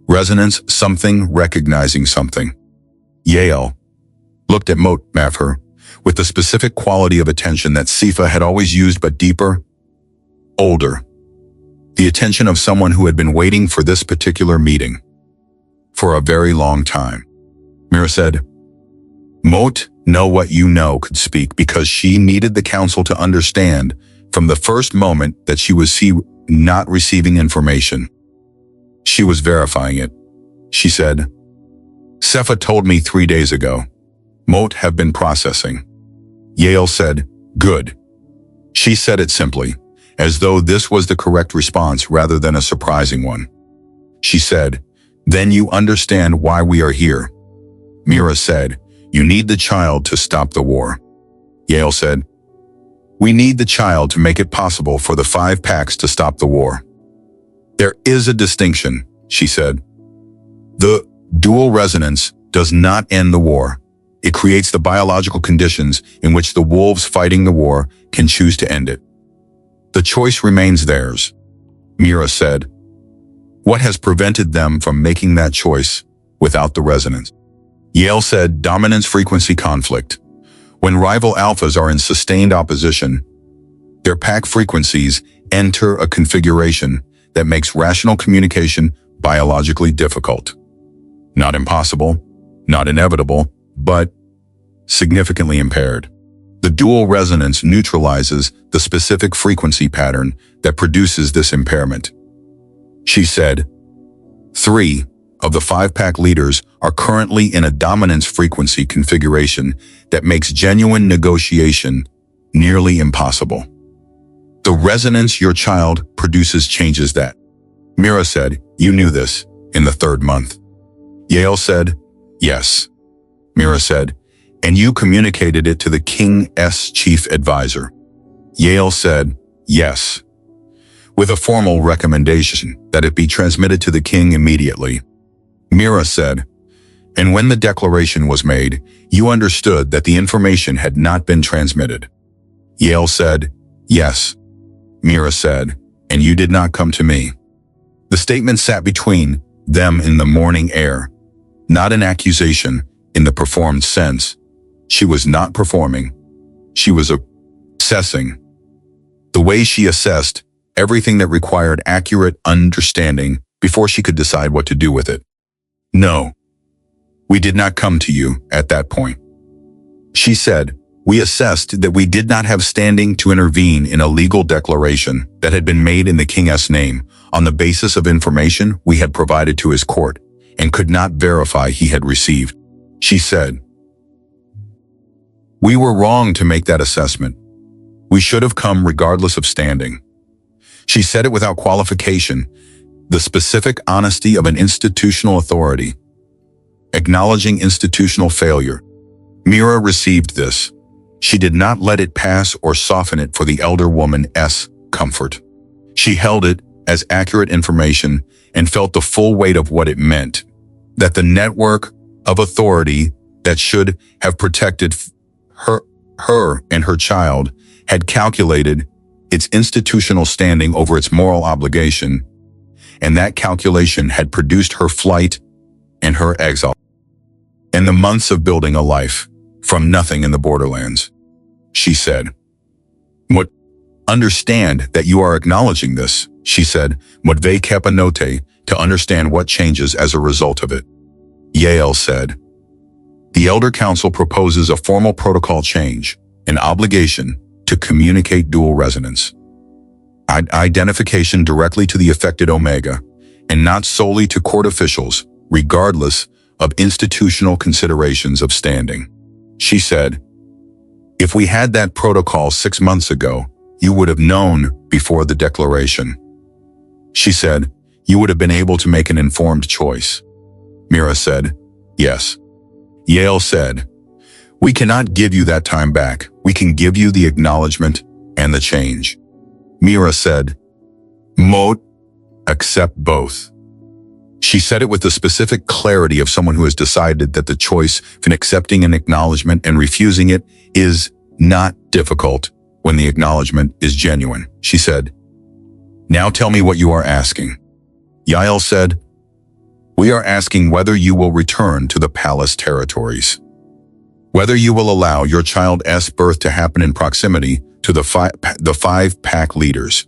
Resonance something recognizing something. Yael looked at Motmafher with the specific quality of attention that Sefa had always used, but deeper, older. The attention of someone who had been waiting for this particular meeting for a very long time. Mira said, Mot know what you know could speak because she needed the council to understand from the first moment that she was not receiving information. She was verifying it. She said, Sefa told me 3 days ago. Mot have been processing. Yael said, good. She said it simply, as though this was the correct response rather than a surprising one. She said, then you understand why we are here. Mira said, you need the child to stop the war. Yael said, we need the child to make it possible for the 5 packs to stop the war. There is a distinction, she said. The dual resonance does not end the war. It creates the biological conditions in which the wolves fighting the war can choose to end it. The choice remains theirs. Mira said, what has prevented them from making that choice without the resonance? Yael said, dominance frequency conflict. When rival alphas are in sustained opposition, their pack frequencies enter a configuration that makes rational communication biologically difficult. Not impossible, not inevitable, but significantly impaired. The dual resonance neutralizes the specific frequency pattern that produces this impairment. She said, 3 of the 5-pack leaders are currently in a dominance frequency configuration that makes genuine negotiation nearly impossible. The resonance your child produces changes that. Mira said, you knew this in the 3rd month. Yael said, yes. Mira said, and you communicated it to the King's chief advisor. Yael said, yes, with a formal recommendation that it be transmitted to the king immediately. Mira said, and when the declaration was made, you understood that the information had not been transmitted. Yael said, yes. Mira said, and you did not come to me. The statement sat between them in the morning air, not an accusation in the performed sense. She was not performing. She was assessing. The way she assessed everything that required accurate understanding before she could decide what to do with it. No, we did not come to you at that point. She said, we assessed that we did not have standing to intervene in a legal declaration that had been made in the king's name on the basis of information we had provided to his court and could not verify he had received. She said, we were wrong to make that assessment. We should have come regardless of standing. She said it without qualification, the specific honesty of an institutional authority, acknowledging institutional failure. Mira received this. She did not let it pass or soften it for the elder woman's comfort. She held it as accurate information and felt the full weight of what it meant, that the network of authority that should have protected her and her child had calculated its institutional standing over its moral obligation, and that calculation had produced her flight and her exile, and the months of building a life from nothing in the borderlands. She said, "What? Understand that you are acknowledging this," she said, "What ve kepa note, to understand what changes as a result of it." Yael said, "The Elder Council proposes a formal protocol change, an obligation to communicate dual resonance. Identification directly to the affected Omega, and not solely to court officials, regardless of institutional considerations of standing." She said, "If we had that protocol 6 months ago, you would have known before the declaration." She said, "You would have been able to make an informed choice." Mira said, "Yes." Yael said, "We cannot give you that time back. We can give you the acknowledgement and the change." Mira said, "Moat, accept both." She said it with the specific clarity of someone who has decided that the choice between accepting an acknowledgement and refusing it is not difficult when the acknowledgement is genuine. She said, "Now tell me what you are asking." Yael said, "We are asking whether you will return to the palace territories, whether you will allow your child's birth to happen in proximity to the five pack leaders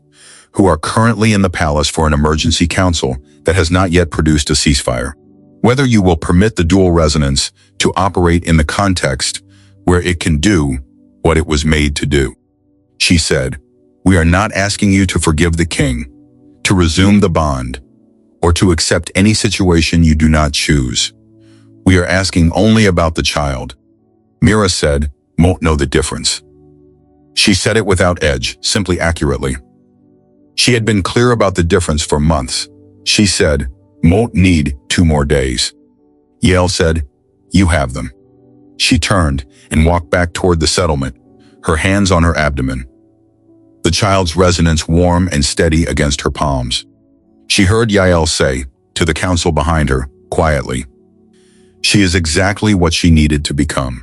who are currently in the palace for an emergency council that has not yet produced a ceasefire, whether you will permit the dual resonance to operate in the context where it can do what it was made to do." She said, "We are not asking you to forgive the king, to resume the bond, or to accept any situation you do not choose. We are asking only about the child." Mira said, "Won't know the difference." She said it without edge, simply accurately. She had been clear about the difference for months. She said, "Won't need 2 more days." Yael said, "You have them." She turned and walked back toward the settlement, her hands on her abdomen, the child's resonance warm and steady against her palms. She heard Yael say, to the council behind her, quietly, "She is exactly what she needed to become."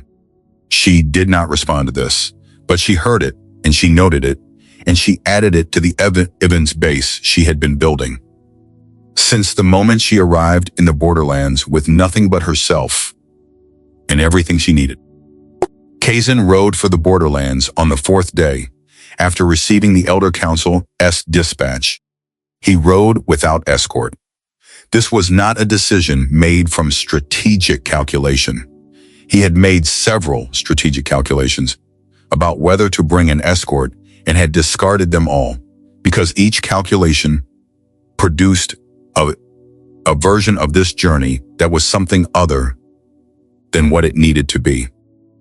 She did not respond to this, but she heard it, and she noted it, and she added it to the evidence base she had been building. Since the moment she arrived in the borderlands with nothing but herself and everything she needed. Casen rode for the borderlands on the 4th day, after receiving the Elder Council's dispatch. He rode without escort. This was not a decision made from strategic calculation. He had made several strategic calculations about whether to bring an escort and had discarded them all because each calculation produced a version of this journey that was something other than what it needed to be.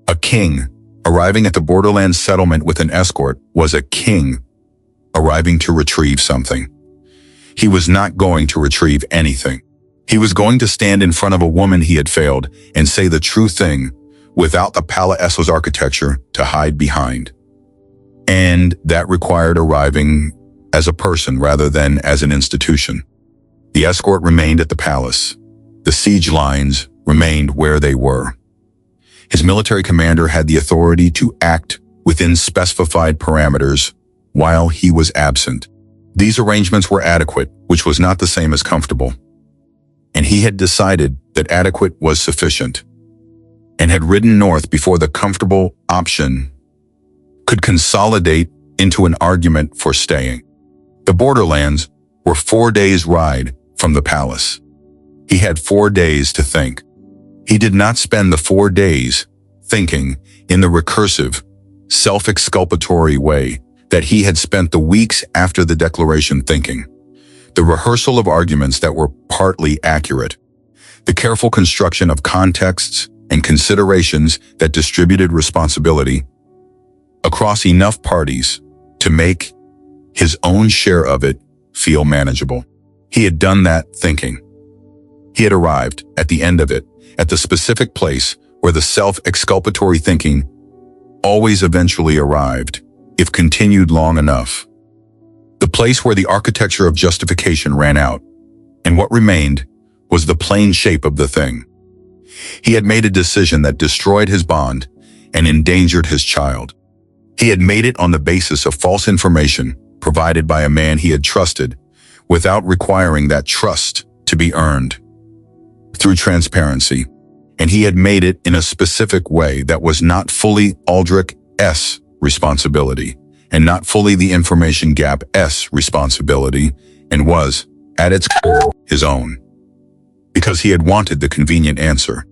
A king arriving at the borderlands settlement with an escort was a king arriving to retrieve something. He was not going to retrieve anything. He was going to stand in front of a woman he had failed and say the true thing without the Pala Esso's architecture to hide behind. And that required arriving as a person rather than as an institution. The escort remained at the palace. The siege lines remained where they were. His military commander had the authority to act within specified parameters while he was absent. These arrangements were adequate, which was not the same as comfortable. And he had decided that adequate was sufficient, and had ridden north before the comfortable option could consolidate into an argument for staying. The borderlands were 4 days' ride from the palace. He had 4 days to think. He did not spend the 4 days thinking in the recursive, self-exculpatory way that he had spent the weeks after the declaration thinking. The rehearsal of arguments that were partly accurate. The careful construction of contexts and considerations that distributed responsibility across enough parties to make his own share of it feel manageable. He had done that thinking. He had arrived at the end of it, at the specific place where the self-exculpatory thinking always eventually arrived, if continued long enough. The place where the architecture of justification ran out, and what remained was the plain shape of the thing. He had made a decision that destroyed his bond and endangered his child. He had made it on the basis of false information provided by a man he had trusted, without requiring that trust to be earned through transparency. And he had made it in a specific way that was not fully Aldrich's responsibility, and not fully the information gap's responsibility, and was, at its core, his own. Because he had wanted the convenient answer.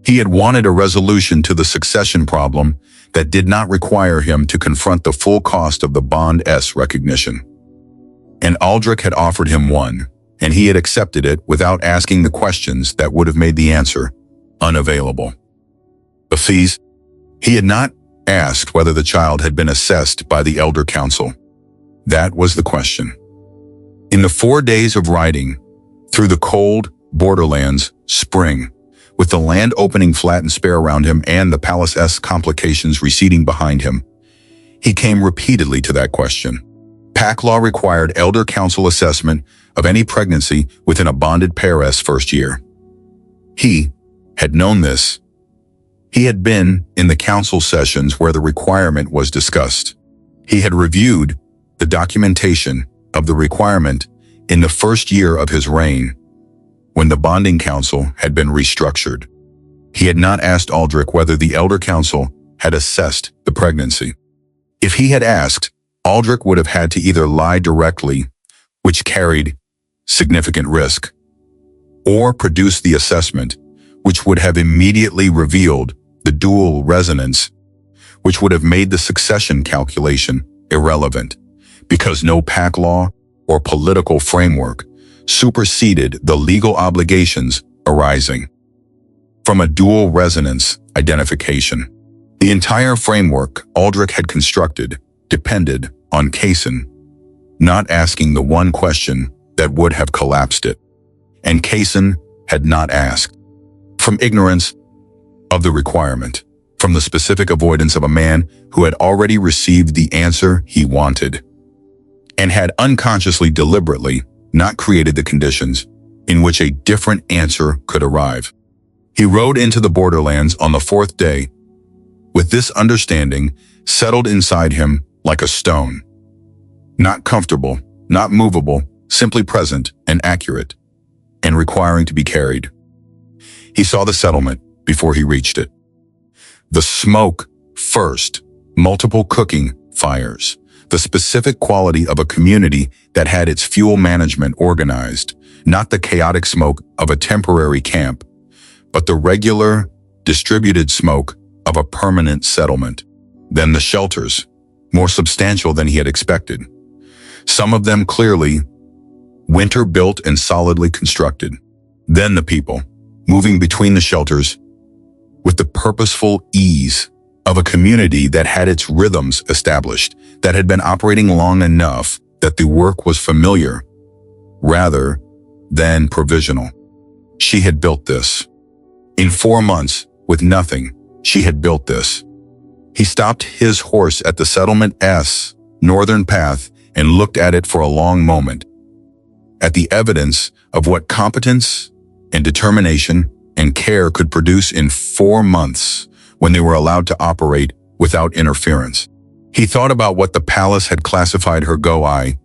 He had wanted a resolution to the succession problem that did not require him to confront the full cost of the bond's recognition. And Aldrich had offered him one, and he had accepted it without asking the questions that would have made the answer unavailable. The fees? He had not asked whether the child had been assessed by the Elder Council. That was the question. In the 4 days of riding through the cold borderlands spring, with the land opening flat and spare around him and the palace's complications receding behind him, he came repeatedly to that question. Pack law required Elder Council assessment of any pregnancy within a bonded pair's first year. He had known this. He had been in the council sessions where the requirement was discussed. He had reviewed the documentation of the requirement in the first year of his reign, when the bonding council had been restructured. He had not asked Aldrich whether the Elder Council had assessed the pregnancy. If he had asked, Aldrich would have had to either lie directly, which carried significant risk, or produce the assessment, which would have immediately revealed the dual resonance, which would have made the succession calculation irrelevant, because no pack law or political framework superseded the legal obligations arising from a dual resonance identification. The entire framework Aldrich had constructed depended on Casen not asking the one question that would have collapsed it. And Casen had not asked. From ignorance of the requirement, from the specific avoidance of a man who had already received the answer he wanted, and had unconsciously, deliberately not created the conditions in which a different answer could arrive. He rode into the borderlands on the 4th day, with this understanding settled inside him like a stone. Not comfortable, not movable, simply present and accurate, and requiring to be carried. He saw the settlement before he reached it. The smoke first, multiple cooking fires, the specific quality of a community that had its fuel management organized, not the chaotic smoke of a temporary camp, but the regular, distributed smoke of a permanent settlement. Then the shelters, more substantial than he had expected. Some of them clearly winter-built and solidly constructed. Then the people, moving between the shelters with the purposeful ease of a community that had its rhythms established, that had been operating long enough that the work was familiar rather than provisional. She had built this. In 4 months, with nothing, she had built this. He stopped his horse at the Settlement S northern path and looked at it for a long moment, at the evidence of what competence and determination and care could produce in 4 months when they were allowed to operate without interference. He thought about what the palace had classified her Go-I,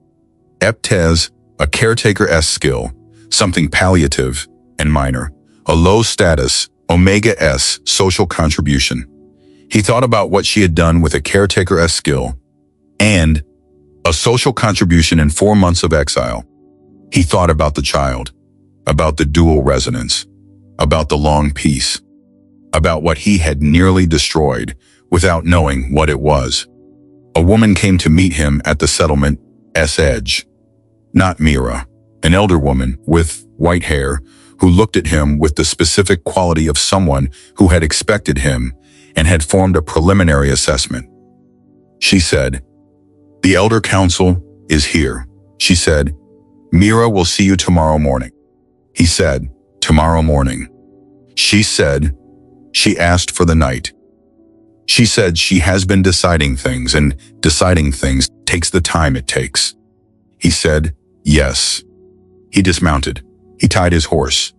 Eptes, a caretaker-S skill, something palliative and minor, a low-status, Omega-S social contribution. He thought about what she had done with a caretaker-S skill and a social contribution in 4 months of exile. He thought about the child, about the dual resonance, about the long peace, about what he had nearly destroyed without knowing what it was. A woman came to meet him at the Settlement S edge. Not Mira, an elder woman with white hair who looked at him with the specific quality of someone who had expected him and had formed a preliminary assessment. She said, "The elder council is here." She said, "Mira will see you tomorrow morning." He said, "Tomorrow morning." She said, she asked for the night. She said she has been deciding things, and deciding things takes the time it takes. He said, yes. He dismounted. He tied his horse.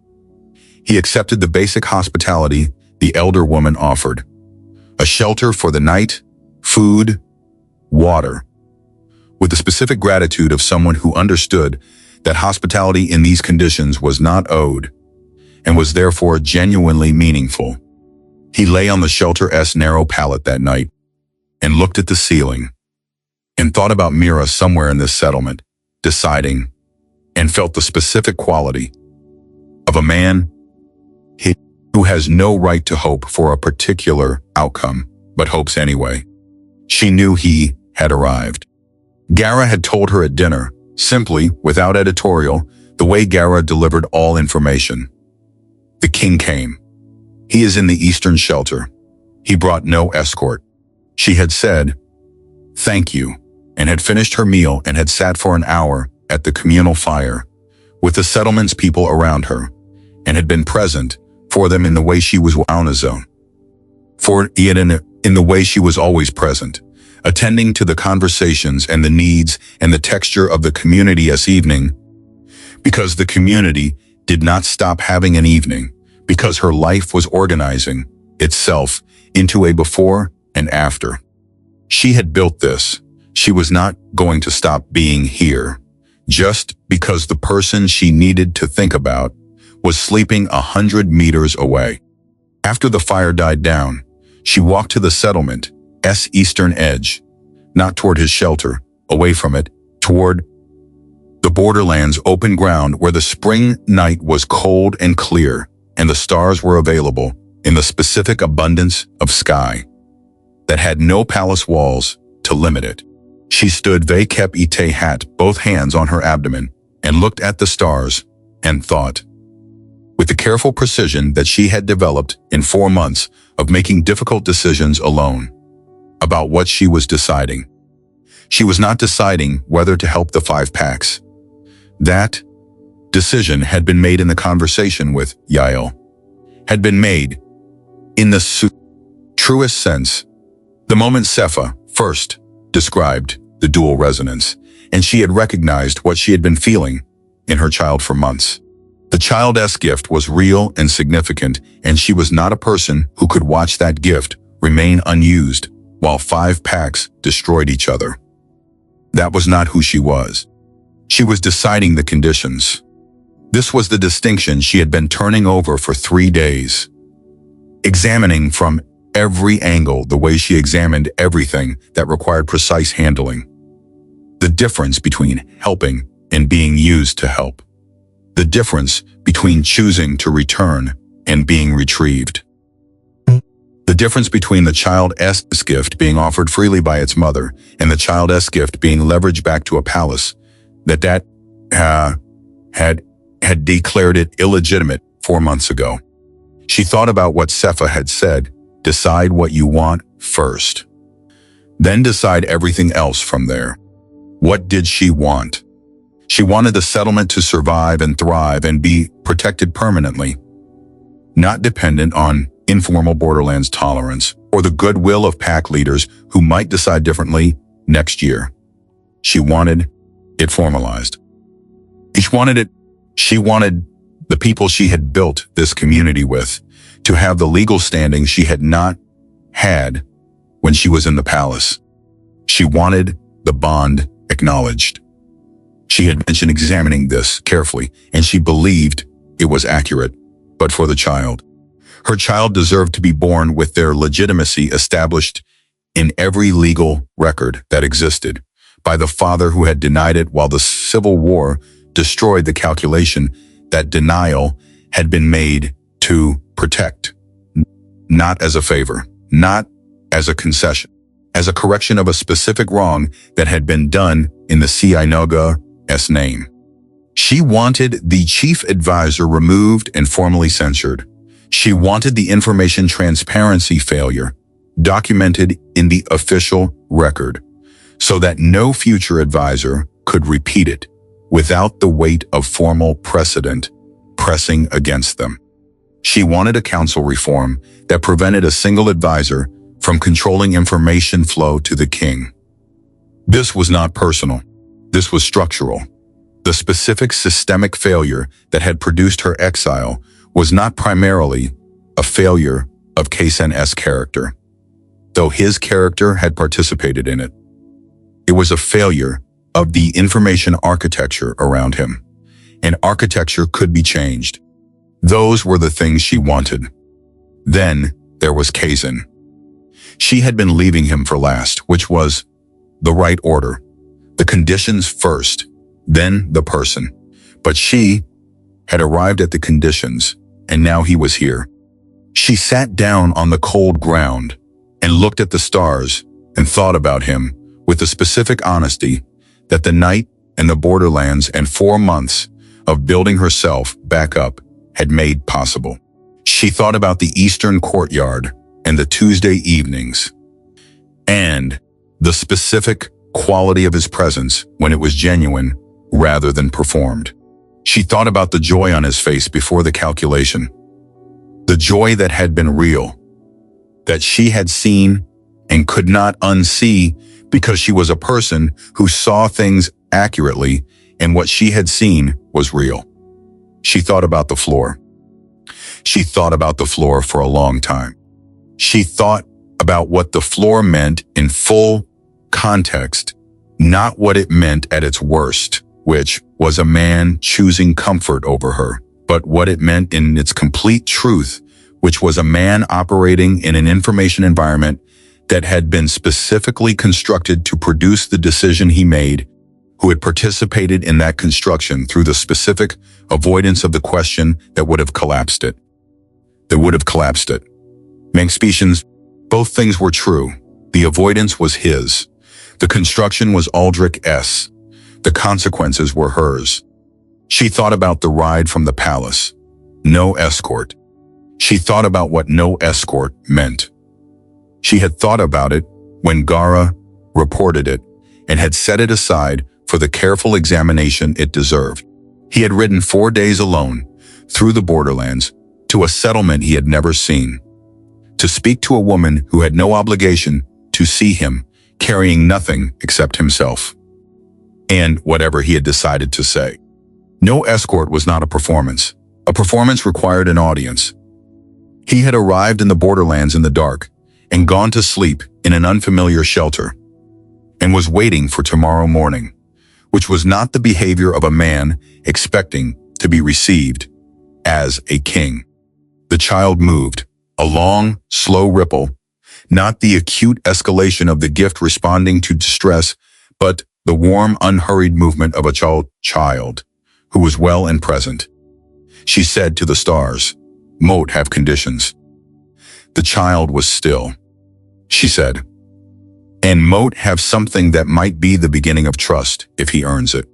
He accepted the basic hospitality the elder woman offered. A shelter for the night, food, water, with the specific gratitude of someone who understood that hospitality in these conditions was not owed and was therefore genuinely meaningful. He lay on the shelter-S narrow pallet that night and looked at the ceiling and thought about Mira somewhere in this settlement, deciding and felt the specific quality of a man who has no right to hope for a particular outcome, but hopes anyway. She knew he had arrived. Gara had told her at dinner, simply, without editorial, the way Gara delivered all information. The king came. He is in the eastern shelter. He brought no escort. She had said, "Thank you," and had finished her meal and had sat for an hour at the communal fire with the settlement's people around her and had been present for them in the way she was zone. For yet in the way she was always present, attending to the conversations and the needs and the texture of the community as evening, because the community did not stop having an evening, because her life was organizing itself into a before and after. She had built this. She was not going to stop being here, just because the person she needed to think about was sleeping 100 meters away. After the fire died down, she walked to the settlement's eastern edge, not toward his shelter, away from it, toward the borderlands open ground where the spring night was cold and clear and the stars were available in the specific abundance of sky that had no palace walls to limit it. She stood vacep ite hat, both hands on her abdomen, and looked at the stars and thought, with the careful precision that she had developed in 4 months of making difficult decisions alone, about what she was deciding. She was not deciding whether to help the 5 packs. That decision had been made in the conversation with Yael, had been made in the truest sense, the moment Sepha first described the dual resonance, and she had recognized what she had been feeling in her child for months. The child's gift was real and significant, and she was not a person who could watch that gift remain unused while 5 packs destroyed each other. That was not who she was. She was deciding the conditions. This was the distinction she had been turning over for 3 days, examining from every angle the way she examined everything that required precise handling. The difference between helping and being used to help. The difference between choosing to return and being retrieved. The difference between the child's gift being offered freely by its mother and the child's gift being leveraged back to a palace that had declared it illegitimate 4 months ago. She thought about what Sepha had said, decide what you want first. Then decide everything else from there. What did she want? She wanted the settlement to survive and thrive and be protected permanently, not dependent on informal borderlands tolerance or the goodwill of pack leaders who might decide differently next year. She wanted it formalized. She wanted the people she had built this community with to have the legal standing she had not had when she was in the palace. She wanted the bond acknowledged. She had mentioned examining this carefully, and she believed it was accurate, but for the child. Her child deserved to be born with their legitimacy established in every legal record that existed by the father who had denied it while the Civil War destroyed the calculation that denial had been made to protect, not as a favor, not as a concession, as a correction of a specific wrong that had been done in the Cianoga's name. She wanted the chief advisor removed and formally censured. She wanted the information transparency failure documented in the official record so that no future advisor could repeat it without the weight of formal precedent pressing against them. She wanted a council reform that prevented a single advisor from controlling information flow to the king. This was not personal. This was structural. The specific systemic failure that had produced her exile was not primarily a failure of Casen's character, though his character had participated in it. It was a failure of the information architecture around him, and architecture could be changed. Those were the things she wanted. Then there was Casen. She had been leaving him for last, which was the right order. The conditions first, then the person. But she had arrived at the conditions, and now he was here. She sat down on the cold ground and looked at the stars and thought about him with the specific honesty that the night and the borderlands and 4 months of building herself back up had made possible. She thought about the Eastern courtyard and the Tuesday evenings, and the specific quality of his presence when it was genuine rather than performed. She thought about the joy on his face before the calculation, the joy that had been real, that she had seen and could not unsee because she was a person who saw things accurately, and what she had seen was real. She thought about the floor. She thought about the floor for a long time. She thought about what the floor meant in full context, not what it meant at its worst, which was a man choosing comfort over her, but what it meant in its complete truth, which was a man operating in an information environment that had been specifically constructed to produce the decision he made, who had participated in that construction through the specific avoidance of the question that would have collapsed it. Manx both things were true. The avoidance was his. The construction was Aldrich's. The consequences were hers. She thought about the ride from the palace. No escort. She thought about what no escort meant. She had thought about it when Gara reported it and had set it aside for the careful examination it deserved. He had ridden 4 days alone through the borderlands to a settlement he had never seen, to speak to a woman who had no obligation to see him, carrying nothing except himself, and whatever he had decided to say. No escort was not a performance. A performance required an audience. He had arrived in the borderlands in the dark and gone to sleep in an unfamiliar shelter, and was waiting for tomorrow morning, which was not the behavior of a man expecting to be received as a king. The child moved, a long, slow ripple, not the acute escalation of the gift responding to distress, but the warm, unhurried movement of a child who was well and present. She said to the stars, "Moat have conditions." The child was still. She said, "And Moat have something that might be the beginning of trust if he earns it."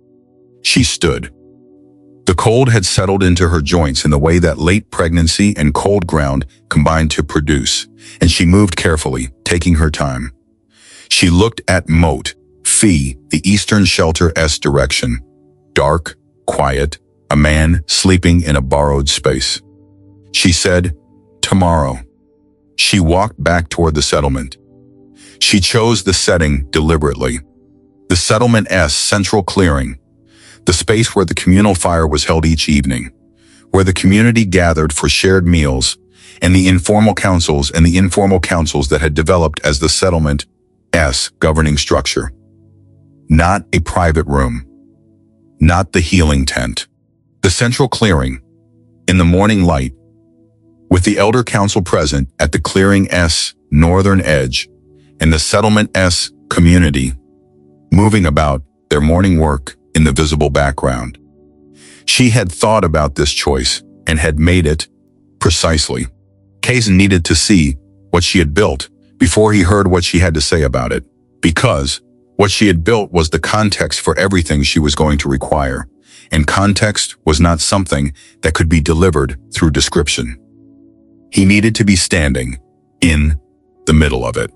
She stood. The cold had settled into her joints in the way that late pregnancy and cold ground combined to produce, and she moved carefully, taking her time. She looked at Moat, Fee, the eastern shelter's direction. Dark, quiet, a man sleeping in a borrowed space. She said, "Tomorrow." She walked back toward the settlement. She chose the setting deliberately. The settlement's central clearing, the space where the communal fire was held each evening, where the community gathered for shared meals, and the informal councils that had developed as the settlement's governing structure. Not a private room. Not the healing tent. The central clearing, in the morning light, with the elder council present at the clearing's northern edge, and the settlement's community, moving about their morning work in the visible background. She had thought about this choice and had made it precisely. Casen needed to see what she had built before he heard what she had to say about it, because what she had built was the context for everything she was going to require, and context was not something that could be delivered through description. He needed to be standing in the middle of it.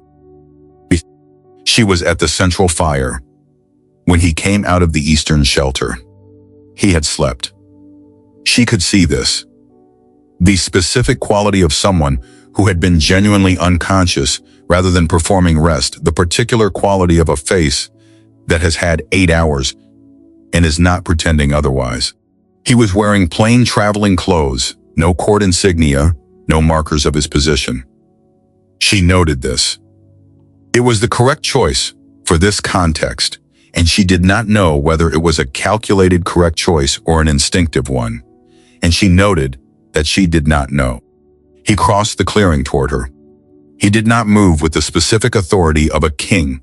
She was at the central fire when he came out of the eastern shelter. He had slept. She could see this. The specific quality of someone who had been genuinely unconscious rather than performing rest, the particular quality of a face that has had 8 hours and is not pretending otherwise. He was wearing plain traveling clothes, no court insignia, no markers of his position. She noted this. It was the correct choice for this context, and she did not know whether it was a calculated correct choice or an instinctive one, and she noted that she did not know. He crossed the clearing toward her. He did not move with the specific authority of a king.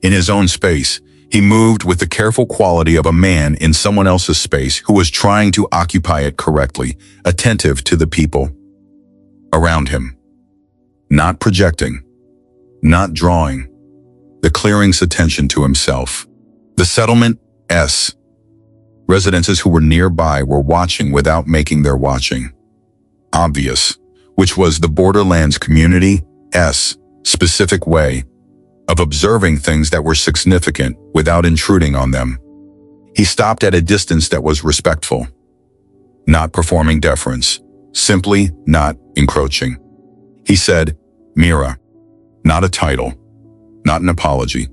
In his own space, he moved with the careful quality of a man in someone else's space who was trying to occupy it correctly, attentive to the people around him. Not projecting, not drawing, the clearing's attention to himself. The settlement's residences who were nearby were watching without making their watching obvious, which was the borderlands community's specific way of observing things that were significant without intruding on them. He stopped at a distance that was respectful, not performing deference, simply not encroaching. He said, "Mira," not a title, not an apology.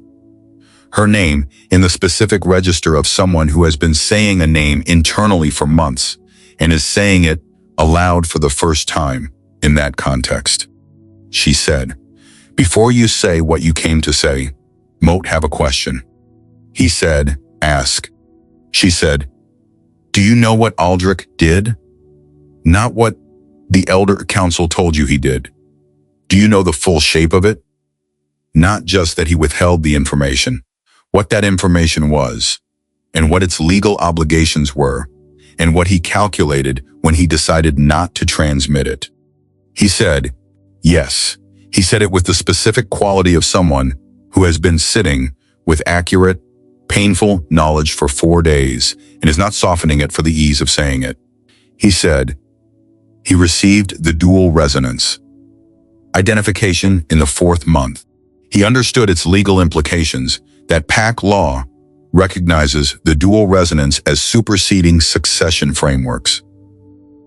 Her name in the specific register of someone who has been saying a name internally for months and is saying it aloud for the first time in that context. She said, "Before you say what you came to say, Moat have a question." He said, "Ask." She said, "Do you know what Aldrich did? Not what the elder council told you he did. Do you know the full shape of it? Not just that he withheld the information, what that information was, and what its legal obligations were, and what he calculated when he decided not to transmit it." He said, "Yes." He said it with the specific quality of someone who has been sitting with accurate, painful knowledge for 4 days and is not softening it for the ease of saying it. He said, he received the dual resonance identification in the 4th month. He understood its legal implications, that Pack law recognizes the dual resonance as superseding succession frameworks.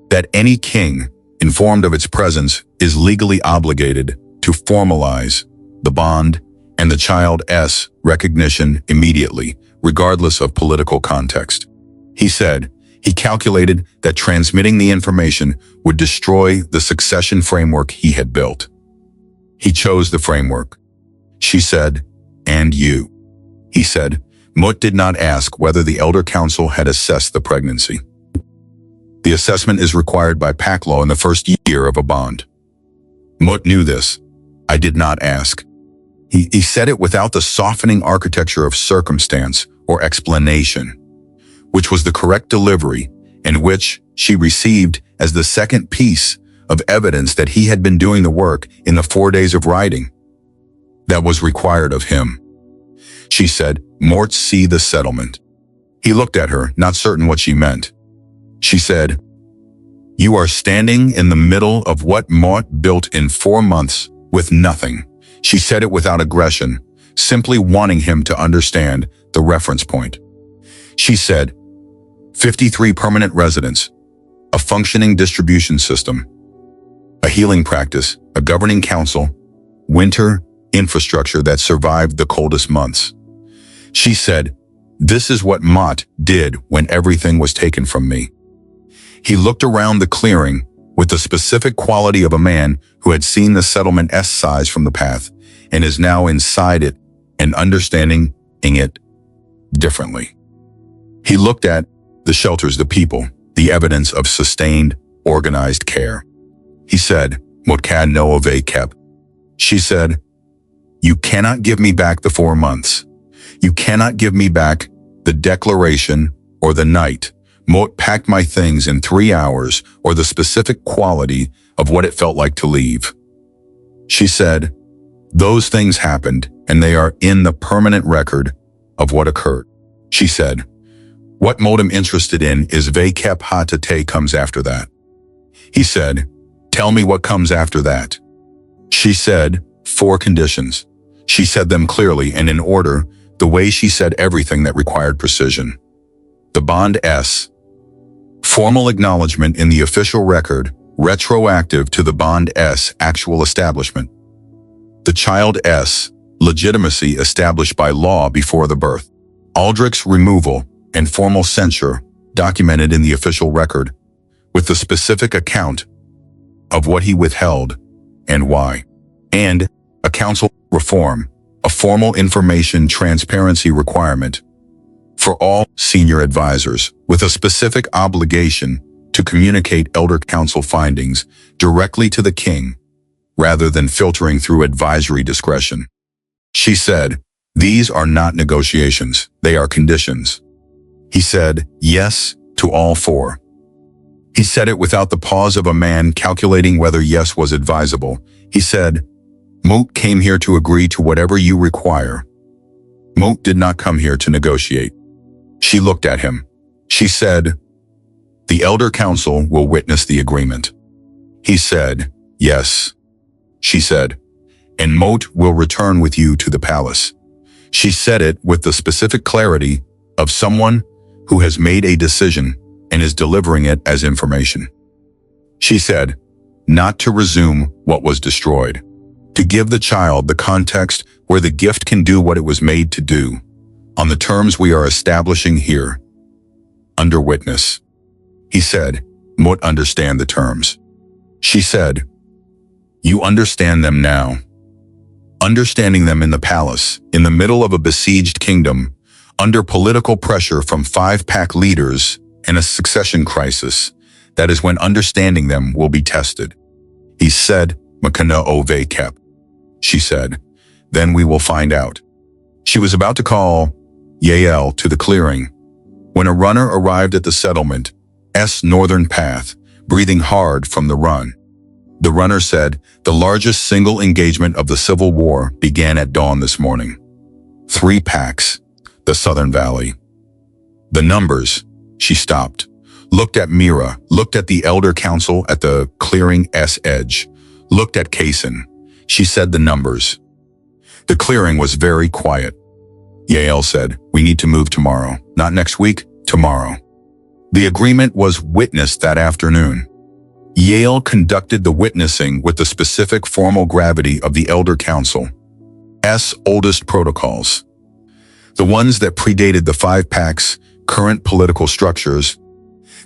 That any king, informed of its presence, is legally obligated to formalize the bond and the child's recognition immediately, regardless of political context. He said he calculated that transmitting the information would destroy the succession framework he had built. He chose the framework. She said, "And you." He said, Moat did not ask whether the elder council had assessed the pregnancy. The assessment is required by Pack law in the 1st year of a bond. Moat knew this. I did not ask. He said it without the softening architecture of circumstance or explanation, which was the correct delivery and which she received as the second piece of evidence that he had been doing the work in the 4 days of writing that was required of him. She said, "Mort, see the settlement." He looked at her, not certain what she meant. She said, "You are standing in the middle of what Mort built in 4 months with nothing." She said it without aggression, simply wanting him to understand the reference point. She said, 53 permanent residents, a functioning distribution system, a healing practice, a governing council, winter infrastructure that survived the coldest months. She said, "This is what Mott did when everything was taken from me." He looked around the clearing with the specific quality of a man who had seen the settlement S size from the path and is now inside it and understanding it differently. He looked at the shelters, the people, the evidence of sustained, organized care. He said, "Motkad no ove kep." She said, "You cannot give me back the 4 months. You cannot give me back the declaration or the night. Mot packed my things in 3 hours or the specific quality of what it felt like to leave." She said, "Those things happened and they are in the permanent record of what occurred." She said, "What Mot am interested in is Vekep Hatate comes after that." He said, "Tell me what comes after that." She said, 4 conditions. She said them clearly and in order, the way she said everything that required precision. The Bond S. Formal acknowledgement in the official record, retroactive to the Bond S actual establishment. The Child S. Legitimacy established by law before the birth. Aldrich's removal and formal censure documented in the official record, with the specific account of what he withheld and why. And a council reform, a formal information transparency requirement for all senior advisors, with a specific obligation to communicate elder council findings directly to the king, rather than filtering through advisory discretion. She said, "These are not negotiations, they are conditions." He said, "Yes" to all 4. He said it without the pause of a man calculating whether yes was advisable. He said, "Moot came here to agree to whatever you require. Moot did not come here to negotiate." She looked at him. She said, "The elder council will witness the agreement." He said, "Yes." She said, "And Moat will return with you to the palace." She said it with the specific clarity of someone who has made a decision and is delivering it as information. She said, "Not to resume what was destroyed. To give the child the context where the gift can do what it was made to do, on the terms we are establishing here, under witness." He said, "Moat understand the terms." She said, "You understand them now." Understanding them in the palace, in the middle of a besieged kingdom, under political pressure from 5-pack leaders and a succession crisis, that is when understanding them will be tested. He said, "Makana ove kep." She said, "Then we will find out." She was about to call Yael to the clearing, when a runner arrived at the settlement, S northern path, breathing hard from the run. The runner said, "The largest single engagement of the Civil War began at dawn this morning. 3 packs, the Southern Valley." The numbers, she stopped, looked at Mira, looked at the elder council at the clearing S edge, looked at Casen. She said the numbers. The clearing was very quiet. Yael said, "We need to move tomorrow. Not next week, tomorrow." The agreement was witnessed that afternoon. Yael conducted the witnessing with the specific formal gravity of the elder council. S oldest protocols. The ones that predated the 5-pack's current political structures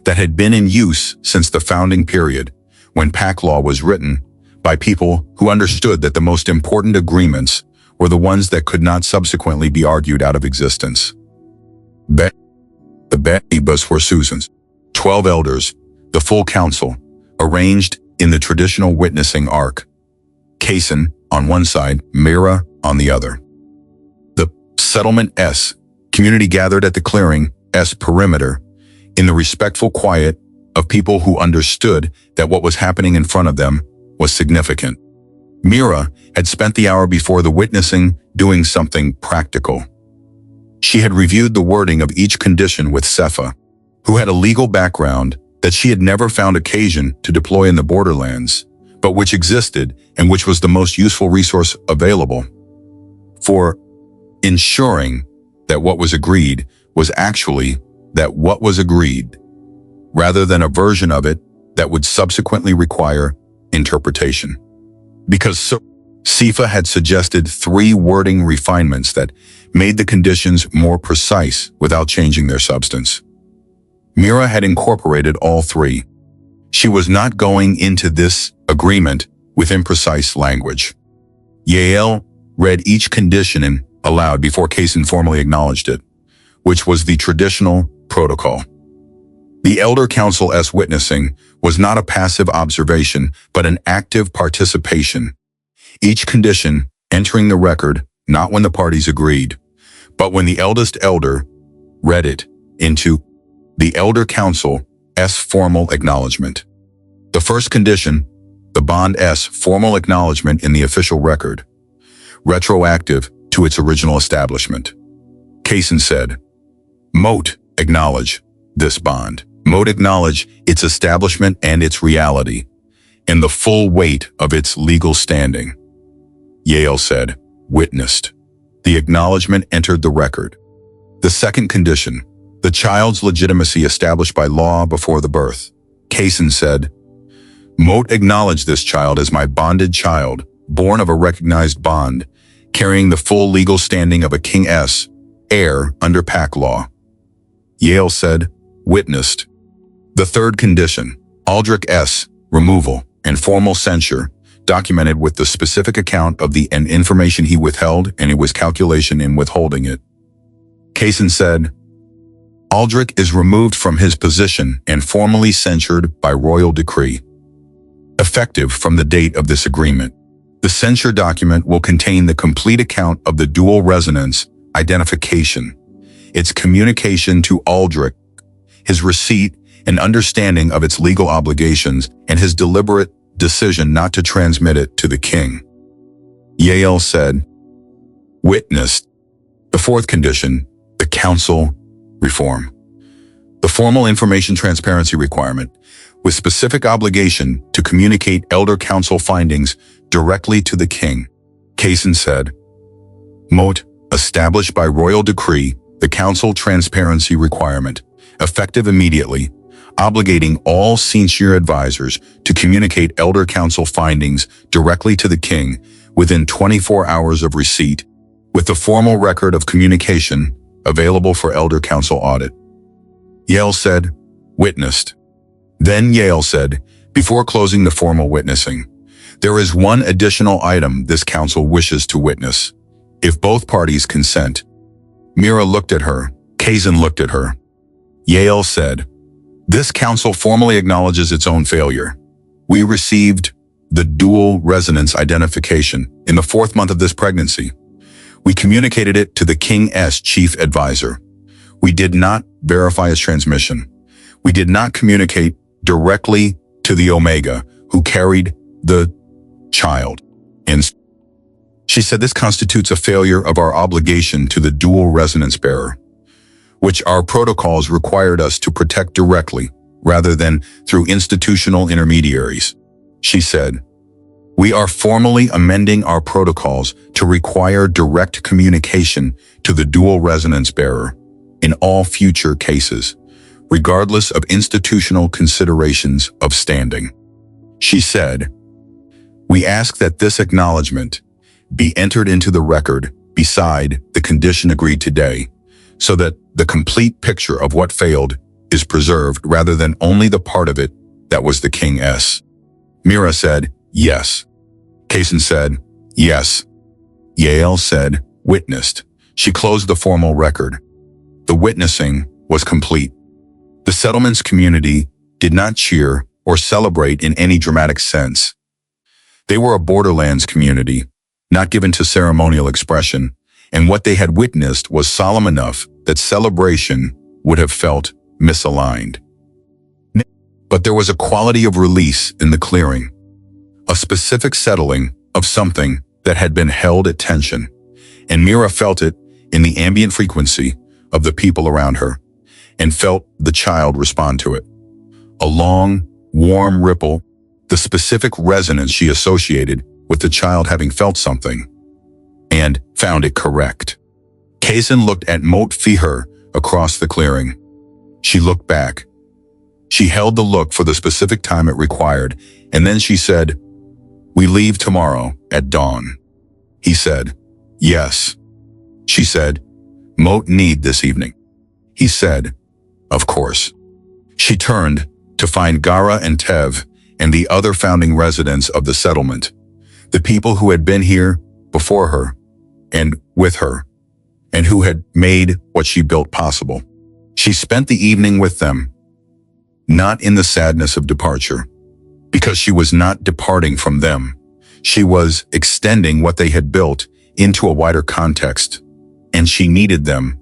that had been in use since the founding period, when pack law was written by people who understood that the most important agreements were the ones that could not subsequently be argued out of existence. The Betibus were Susan's. 12 elders, the full council, arranged in the traditional witnessing arc. Casen on one side, Mira on the other. The settlement S, community gathered at the clearing S perimeter, in the respectful quiet of people who understood that what was happening in front of them was significant. Mira had spent the hour before the witnessing doing something practical. She had reviewed the wording of each condition with Sefa, who had a legal background that she had never found occasion to deploy in the borderlands, but which existed and which was the most useful resource available for ensuring that what was agreed was actually that what was agreed, rather than a version of it that would subsequently require interpretation. Because Sefa had suggested 3 wording refinements that made the conditions more precise without changing their substance. Mira had incorporated all 3. She was not going into this agreement with imprecise language. Yael read each condition in aloud before Casen formally acknowledged it, which was the traditional protocol. The Elder Council's witnessing was not a passive observation, but an active participation. Each condition entering the record, not when the parties agreed, but when the eldest elder read it into the Elder Council's formal acknowledgement. The first condition, the Bond's formal acknowledgement in the official record, retroactive to its original establishment. Casen said, "Moat acknowledge this bond. Moat acknowledge its establishment and its reality, and the full weight of its legal standing." Yael said, "Witnessed." The acknowledgement entered the record. The second condition, the child's legitimacy established by law before the birth. Casen said, "Moat acknowledge this child as my bonded child, born of a recognized bond, carrying the full legal standing of a King's heir under pack law." Yael said, "Witnessed." The third condition, Aldrich's removal and formal censure, documented with the specific account of the information he withheld and it was calculation in withholding it. Casen said, "Aldrich is removed from his position and formally censured by royal decree, effective from the date of this agreement. The censure document will contain the complete account of the dual resonance identification, its communication to Aldrich, his receipt and understanding of its legal obligations, and his deliberate decision not to transmit it to the king." Yael said, "Witnessed." The fourth condition, the council reform. The formal information transparency requirement, with specific obligation to communicate Elder Council findings directly to the king. Casen said, "Moat, established by royal decree, the council transparency requirement, effective immediately, obligating all senior advisors to communicate Elder Council findings directly to the king within 24 hours of receipt, with the formal record of communication available for Elder Council audit." Yael said, "Witnessed." Then Yael said, before closing the formal witnessing, "There is one additional item this council wishes to witness, if both parties consent." Mira looked at her. Casen looked at her. Yael said, "This council formally acknowledges its own failure. We received the dual resonance identification in the 4th month of this pregnancy. We communicated it to the King's chief advisor. We did not verify its transmission. We did not communicate directly to the Omega, who carried the child." And she said this constitutes a failure of our obligation to the dual resonance bearer, which our protocols required us to protect directly, rather than through institutional intermediaries. She said, "We are formally amending our protocols to require direct communication to the dual resonance bearer in all future cases, regardless of institutional considerations of standing." She said, "We ask that this acknowledgement be entered into the record beside the condition agreed today, so that the complete picture of what failed is preserved rather than only the part of it that was the King's." Mira said, "Yes." Casen said, "Yes." Yael said, "Witnessed." She closed the formal record. The witnessing was complete. The settlement's community did not cheer or celebrate in any dramatic sense. They were a borderlands community, not given to ceremonial expression, and what they had witnessed was solemn enough that celebration would have felt misaligned. But there was a quality of release in the clearing, a specific settling of something that had been held at tension, and Mira felt it in the ambient frequency of the people around her, and felt the child respond to it. A long, warm ripple, the specific resonance she associated with the child having felt something, and found it correct. Casen looked at Mot Fiher across the clearing. She looked back. She held the look for the specific time it required, and then she said, "We leave tomorrow at dawn." He said, "Yes." She said, "Mot need this evening." He said, "Of course." She turned to find Gara and Tev and the other founding residents of the settlement, the people who had been here before her and with her, and who had made what she built possible. She spent the evening with them, not in the sadness of departure, because she was not departing from them. She was extending what they had built into a wider context, and she needed them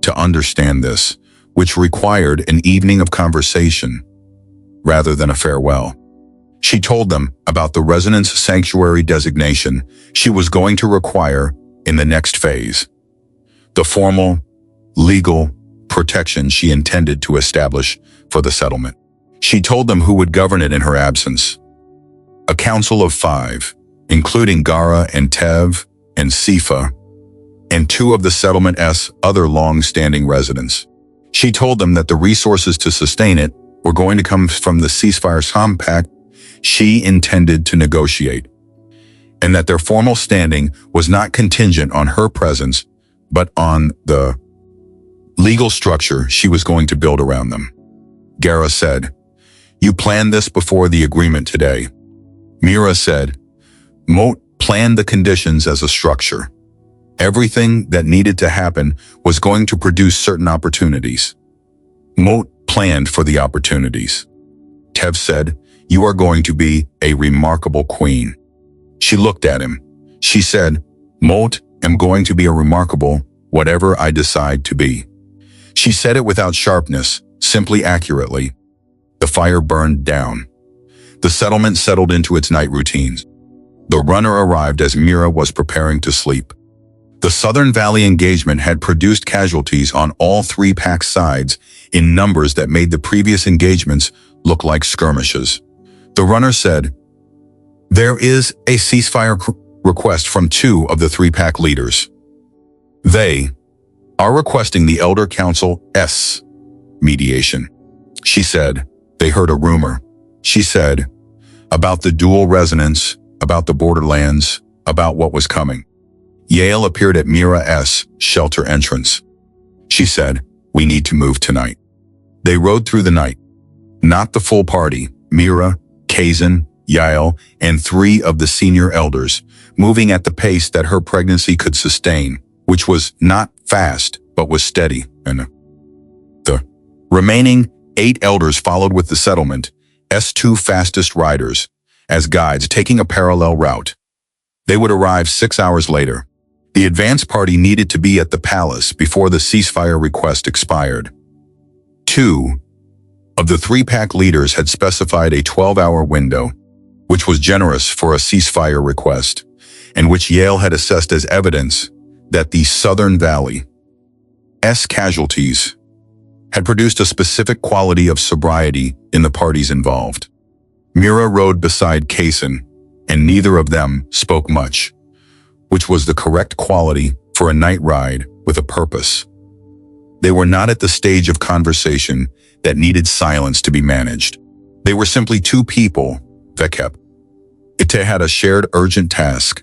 to understand this, which required an evening of conversation rather than a farewell. She told them about the Resonance Sanctuary designation she was going to require in the next phase, the formal, legal protection she intended to establish for the settlement. She told them who would govern it in her absence. A council of 5, including Gara and Tev and Sifa, and 2 of the settlement's other long-standing residents. She told them that the resources to sustain it were going to come from the ceasefire compact she intended to negotiate, and that their formal standing was not contingent on her presence, but on the legal structure she was going to build around them. Gara said, "You planned this before the agreement today." Mira said, "Mot planned the conditions as a structure. Everything that needed to happen was going to produce certain opportunities. Mot planned for the opportunities." Tev said, "You are going to be a remarkable queen." She looked at him. She said, "Mot am going to be a remarkable whatever I decide to be." She said it without sharpness, simply accurately. The fire burned down. The settlement settled into its night routines. The runner arrived as Mira was preparing to sleep. The Southern Valley engagement had produced casualties on all 3 pack sides in numbers that made the previous engagements look like skirmishes. The runner said, "There is a ceasefire request from 2 of the 3 pack leaders. They are requesting the Elder Council's mediation." She said, "They heard a rumor." She said, "About the dual resonance, about the borderlands, about what was coming." Yale appeared at Mira's shelter entrance. She said, "We need to move tonight." They rode through the night. Not the full party, Mira, Casen, Yael, and 3 of the senior elders, moving at the pace that her pregnancy could sustain, which was not fast, but was steady. And the remaining 8 elders followed with the settlement's 2 fastest riders, as guides taking a parallel route. They would arrive 6 hours later. The advance party needed to be at the palace before the ceasefire request expired. 2 of the 3 pack leaders had specified a 12-hour window, which was generous for a ceasefire request, and which Yale had assessed as evidence that the Southern Valley's casualties had produced a specific quality of sobriety in the parties involved. Mira rode beside Casen, and neither of them spoke much, which was the correct quality for a night ride with a purpose. They were not at the stage of conversation that needed silence to be managed. They were simply 2 people that had a shared urgent task,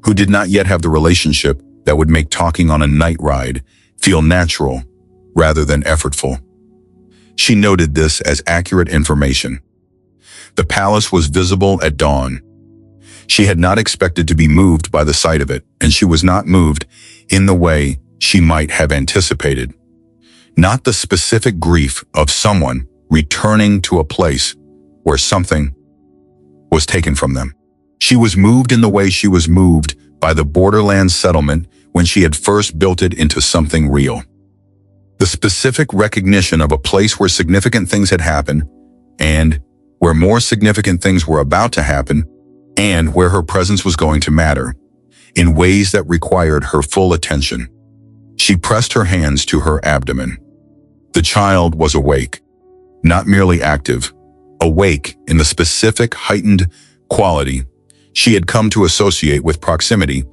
who did not yet have the relationship that would make talking on a night ride feel natural rather than effortful. She noted this as accurate information. The palace was visible at dawn. She had not expected to be moved by the sight of it, and she was not moved in the way she might have anticipated. Not the specific grief of someone returning to a place where something was taken from them. She was moved in the way she was moved by the borderlands settlement when she had first built it into something real. The specific recognition of a place where significant things had happened and where more significant things were about to happen, and where her presence was going to matter, in ways that required her full attention. She pressed her hands to her abdomen. The child was awake, not merely active, awake in the specific heightened quality she had come to associate with proximity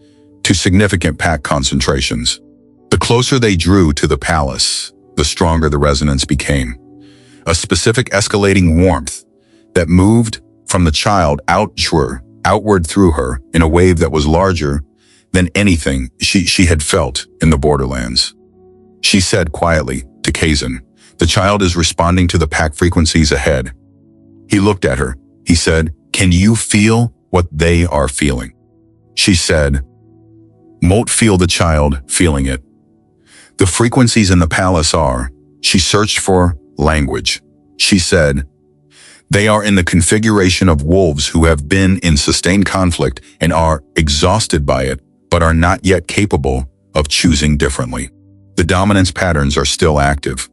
to significant pack concentrations. The closer they drew to the palace, the stronger the resonance became. A specific escalating warmth that moved from the child outward through her in a wave that was larger than anything she had felt in the borderlands. She said quietly to Casen, "The child is responding to the pack frequencies ahead." He looked at her. He said, "Can you feel what they are feeling?" She said, "Mote feel the child feeling it." The frequencies in the palace are, she searched for language. She said, "They are in the configuration of wolves who have been in sustained conflict and are exhausted by it, but are not yet capable of choosing differently. The dominance patterns are still active.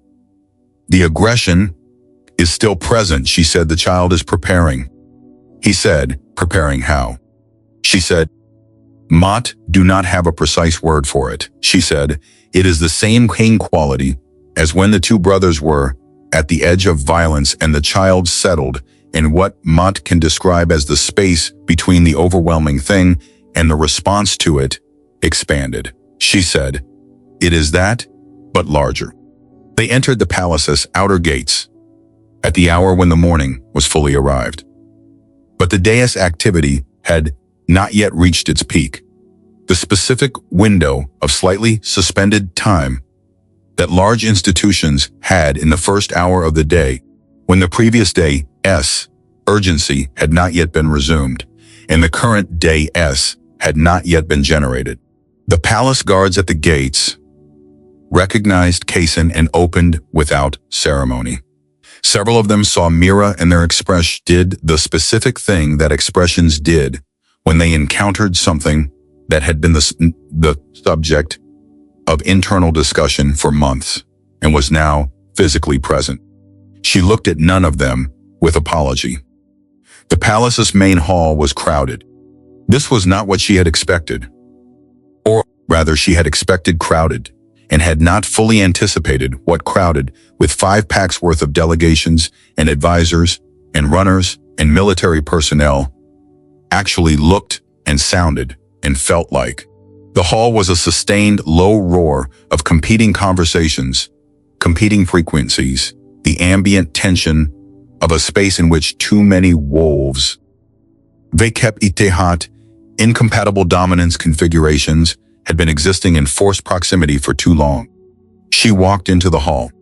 The aggression is still present." She said, "The child is preparing." He said, "Preparing how?" She said, "Mott do not have a precise word for it." She said, "It is the same king quality as when the two brothers were at the edge of violence and the child settled in what Mott can describe as the space between the overwhelming thing and the response to it expanded." She said, "It is that, but larger." They entered the palace's outer gates at the hour when the morning was fully arrived. But the day's activity had not yet reached its peak. The specific window of slightly suspended time that large institutions had in the first hour of the day, when the previous day's urgency had not yet been resumed, and the current day's had not yet been generated. The palace guards at the gates recognized Casen and opened without ceremony. Several of them saw Mira, and their expression did the specific thing that expressions did when they encountered something that had been the subject of internal discussion for months and was now physically present. She looked at none of them with apology. The palace's main hall was crowded. This was not what she had expected. Or rather, she had expected crowded and had not fully anticipated what crowded, with 5 packs worth of delegations and advisors and runners and military personnel, actually looked and sounded and felt like. The hall was a sustained low roar of competing conversations, competing frequencies, the ambient tension of a space in which too many wolves. They kept itehat, incompatible dominance configurations, had been existing in forced proximity for too long. She walked into the hall.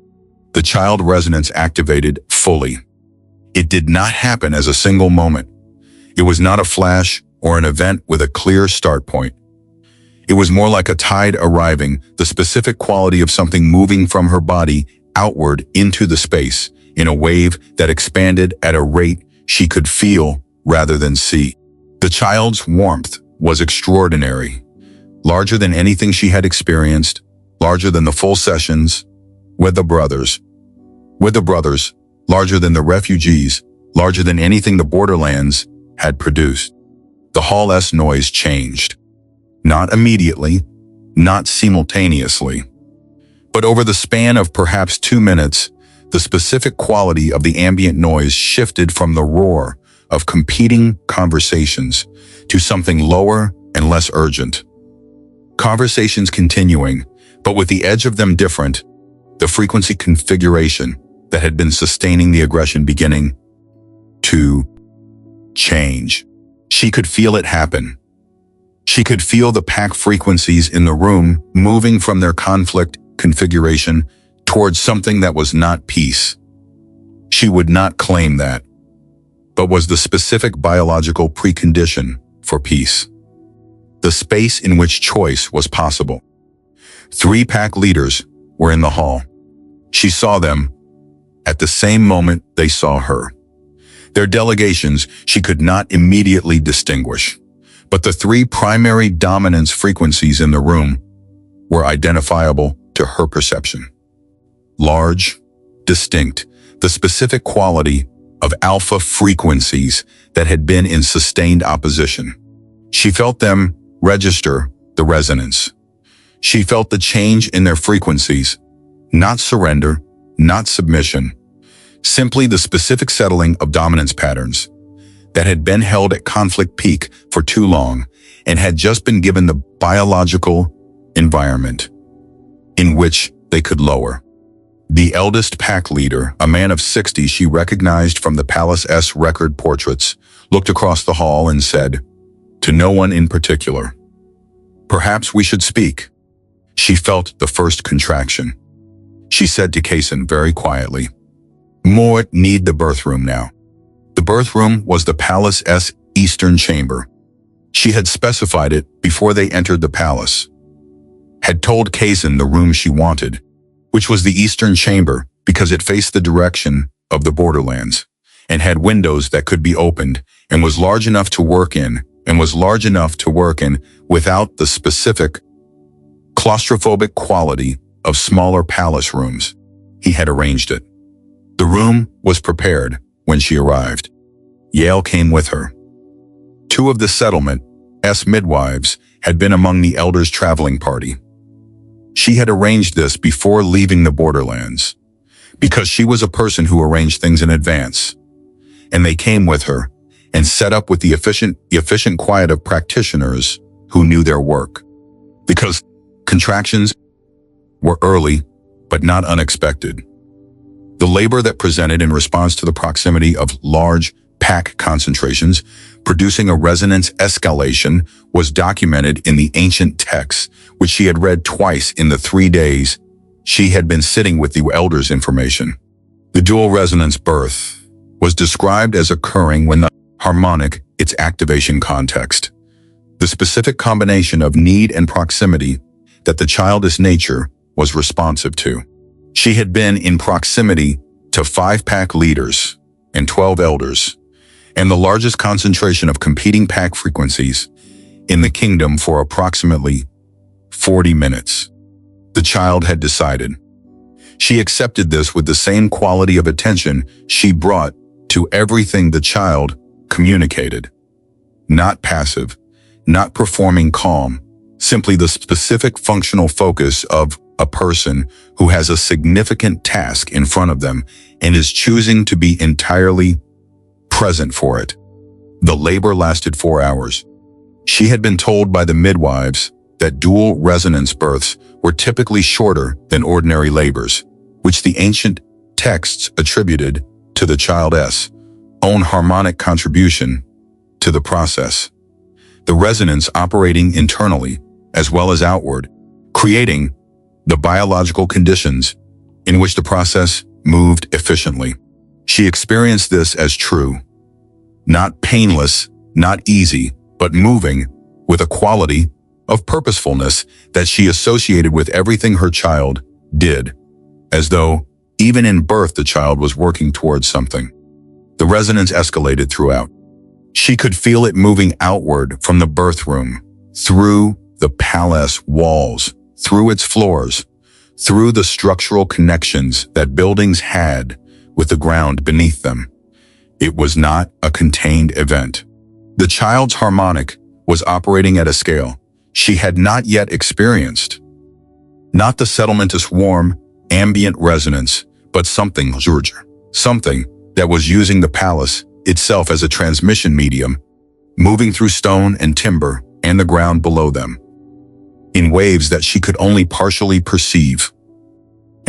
The child resonance activated fully. It did not happen as a single moment. It was not a flash or an event with a clear start point. It was more like a tide arriving, the specific quality of something moving from her body outward into the space in a wave that expanded at a rate she could feel rather than see. The child's warmth was extraordinary, larger than anything she had experienced, larger than the full sessions with the brothers, larger than the refugees, larger than anything the borderlands had produced. The hall's noise changed. Not immediately, not simultaneously, but over the span of perhaps 2 minutes, the specific quality of the ambient noise shifted from the roar of competing conversations to something lower and less urgent. Conversations continuing, but with the edge of them different, the frequency configuration that had been sustaining the aggression beginning to change. She could feel it happen. She could feel the pack frequencies in the room moving from their conflict configuration towards something that was not peace. She would not claim that, but was the specific biological precondition for peace. The space in which choice was possible. 3 pack leaders were in the hall. She saw them at the same moment they saw her. Their delegations she could not immediately distinguish, but the 3 primary dominance frequencies in the room were identifiable to her perception. Large, distinct, the specific quality of alpha frequencies that had been in sustained opposition. She felt them register the resonance. She felt the change in their frequencies, not surrender, not submission, simply the specific settling of dominance patterns that had been held at conflict peak for too long and had just been given the biological environment in which they could lower. The eldest pack leader, a man of 60 she recognized from the Palace's record portraits, looked across the hall and said, to no one in particular, "Perhaps we should speak." She felt the first contraction. She said to Casen very quietly, "More need the birth room now." The birth room was the Palace's eastern chamber. She had specified it before they entered the palace, had told Casen the room she wanted, which was the eastern chamber because it faced the direction of the borderlands and had windows that could be opened and was large enough to work in without the specific claustrophobic quality of smaller palace rooms. He had arranged it. The room was prepared when she arrived. Yale came with her. 2 of the settlement's midwives had been among the elders' traveling party. She had arranged this before leaving the borderlands, because she was a person who arranged things in advance. And they came with her and set up with the efficient quiet of practitioners who knew their work. Because contractions were early, but not unexpected. The labor that presented in response to the proximity of large pack concentrations, producing a resonance escalation, was documented in the ancient texts, which she had read twice in the 3 days she had been sitting with the elders' information. The dual resonance birth was described as occurring when the harmonic, its activation context, the specific combination of need and proximity that the childish nature was responsive to. She had been in proximity to 5 pack leaders and 12 elders, and the largest concentration of competing pack frequencies in the kingdom for approximately 40 minutes. The child had decided. She accepted this with the same quality of attention she brought to everything the child communicated. Not passive, not performing calm, simply the specific functional focus of a person who has a significant task in front of them and is choosing to be entirely present for it. The labor lasted 4 hours. She had been told by the midwives that dual resonance births were typically shorter than ordinary labors, which the ancient texts attributed to the child's own harmonic contribution to the process. The resonance operating internally as well as outward, creating the biological conditions in which the process moved efficiently. She experienced this as true, not painless, not easy, but moving with a quality of purposefulness that she associated with everything her child did, as though even in birth the child was working towards something. The resonance escalated throughout. She could feel it moving outward from the birth room, through the palace walls, through its floors, through the structural connections that buildings had with the ground beneath them. It was not a contained event. The child's harmonic was operating at a scale she had not yet experienced. Not the settlement's warm, ambient resonance, but something larger, something that was using the palace itself as a transmission medium, moving through stone and timber and the ground below them, in waves that she could only partially perceive,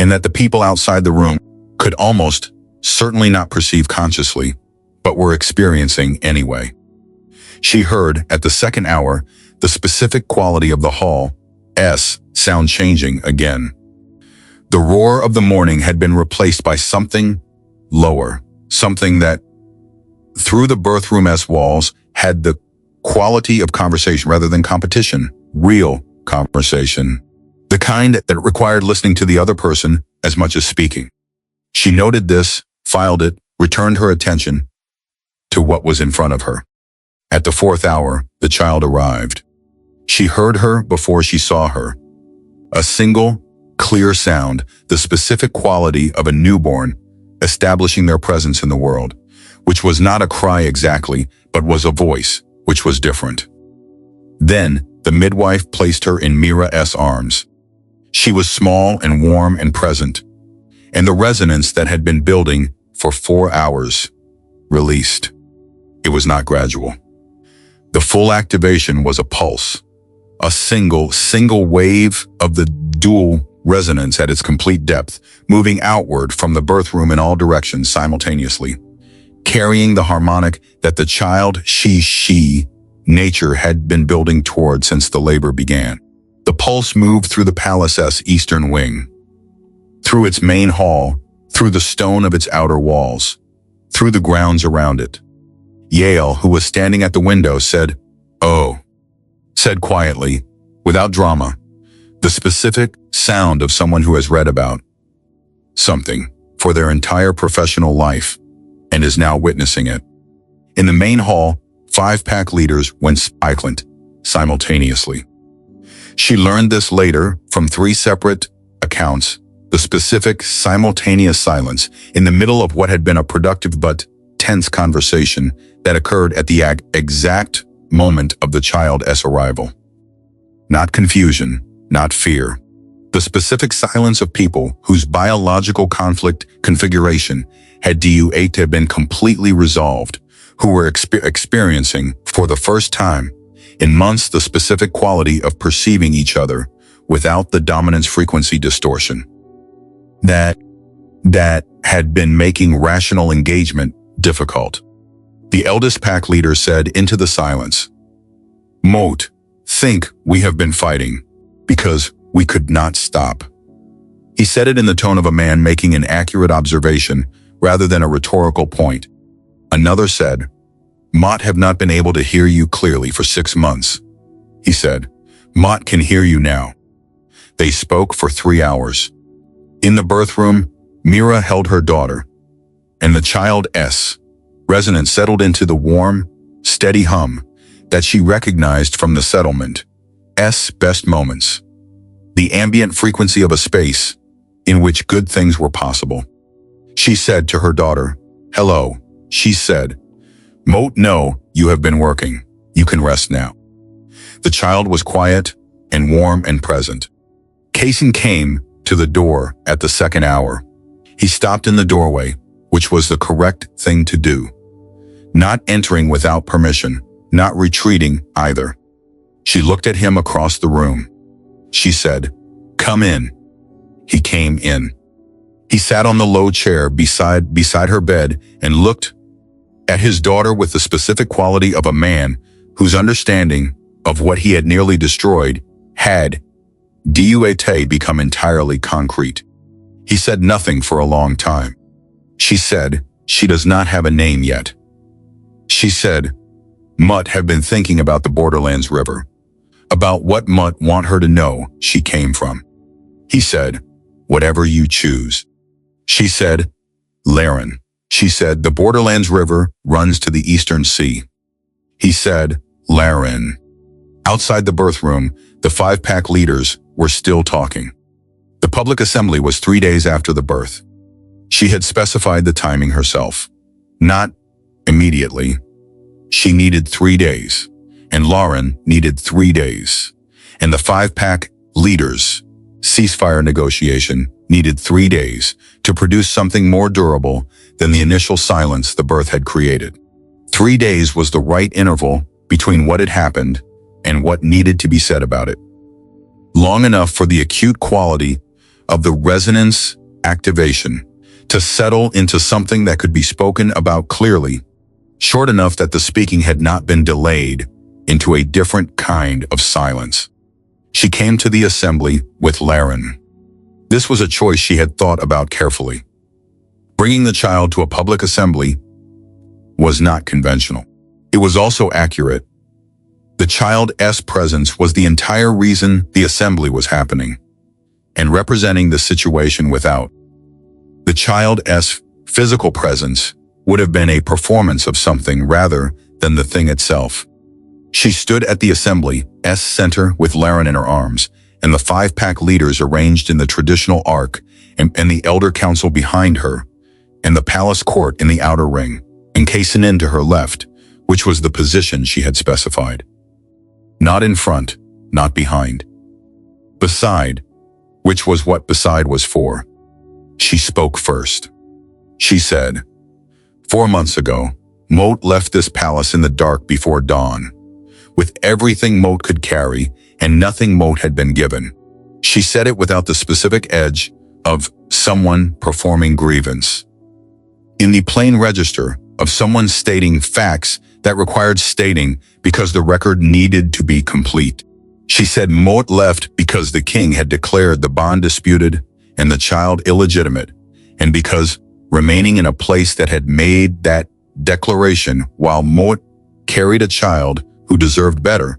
and that the people outside the room could almost certainly not perceive consciously, but were experiencing anyway. She heard, at the second hour, the specific quality of the hall's sound changing again. The roar of the morning had been replaced by something lower, something that, through the birth room's walls, had the quality of conversation rather than competition, real conversation, the kind that required listening to the other person as much as speaking. She noted this, filed it, returned her attention to what was in front of her. At the 4th hour, the child arrived. She heard her before she saw her. A single, clear sound, the specific quality of a newborn, establishing their presence in the world. which was not a cry exactly, but was a voice, which was different. Then, the midwife placed her in Mira's arms. She was small and warm and present, and the resonance that had been building for 4 hours released. It was not gradual. The full activation was a pulse, a single wave of the dual resonance at its complete depth, moving outward from the birth room in all directions simultaneously, carrying the harmonic that the child she nature had been building toward since the labor began. The pulse moved through the palace's eastern wing, through its main hall, through the stone of its outer walls, through the grounds around it. Yale, who was standing at the window, said, "Oh," said quietly, without drama, the specific sound of someone who has read about something for their entire professional life and is now witnessing it. In the main hall, 5-pack leaders went silent simultaneously. She learned this later from 3 separate accounts, the specific simultaneous silence in the middle of what had been a productive but tense conversation that occurred at the exact moment of the child's arrival. Not confusion, not fear. The specific silence of people whose biological conflict configuration had been completely resolved, who were experiencing, for the first time in months, the specific quality of perceiving each other without the dominance frequency distortion that had been making rational engagement difficult. The eldest pack leader said into the silence, "Moat, think we have been fighting because we could not stop." He said it in the tone of a man making an accurate observation rather than a rhetorical point. Another said, "Mott have not been able to hear you clearly for 6 months." He said, "Mott can hear you now." They spoke for 3 hours. In the birth room, Mira held her daughter, and the child's resonance settled into the warm, steady hum that she recognized from the settlement's best moments, the ambient frequency of a space in which good things were possible. She said to her daughter, "Hello," she said. "Moat, no, you have been working. You can rest now." The child was quiet and warm and present. Casen came to the door at the 2nd hour. He stopped in the doorway, which was the correct thing to do. Not entering without permission, not retreating either. She looked at him across the room. She said, "Come in." He came in. He sat on the low chair beside her bed and looked at his daughter with the specific quality of a man whose understanding of what he had nearly destroyed had become entirely concrete. He said nothing for a long time. She said, "She does not have a name yet." She said, "Mutt have been thinking about the Borderlands River, about what Mutt want her to know she came from." He said, "Whatever you choose." She said, "Laren." She said, "The Borderlands River runs to the Eastern Sea." He said, "Laren." Outside the birth room, the 5-pack leaders were still talking. The public assembly was 3 days after the birth. She had specified the timing herself. Not immediately. She needed 3 days, and Lauren needed 3 days. And the 5-pack leaders' ceasefire negotiation needed 3 days to produce something more durable than the initial silence the birth had created. 3 days was the right interval between what had happened and what needed to be said about it. Long enough for the acute quality of the resonance activation to settle into something that could be spoken about clearly, short enough that the speaking had not been delayed into a different kind of silence. She came to the assembly with Laren. This was a choice she had thought about carefully. Bringing the child to a public assembly was not conventional. It was also accurate. The child's presence was the entire reason the assembly was happening, and representing the situation without. The child's physical presence would have been a performance of something rather than the thing itself. She stood at the assembly's center with Laren in her arms, and the 5-pack leaders arranged in the traditional arc, and the elder council behind her, and the palace court in the outer ring, and Casen to her left, which was the position she had specified. Not in front, not behind. Beside, which was what beside was for. She spoke first. She said, 4 months ago, Moat left this palace in the dark before dawn, with everything Moat could carry and nothing Moat had been given. She said it without the specific edge of someone performing grievance. In the plain register of someone stating facts that required stating because the record needed to be complete. She said Moat left because the king had declared the bond disputed and the child illegitimate, and because remaining in a place that had made that declaration while Moat carried a child who deserved better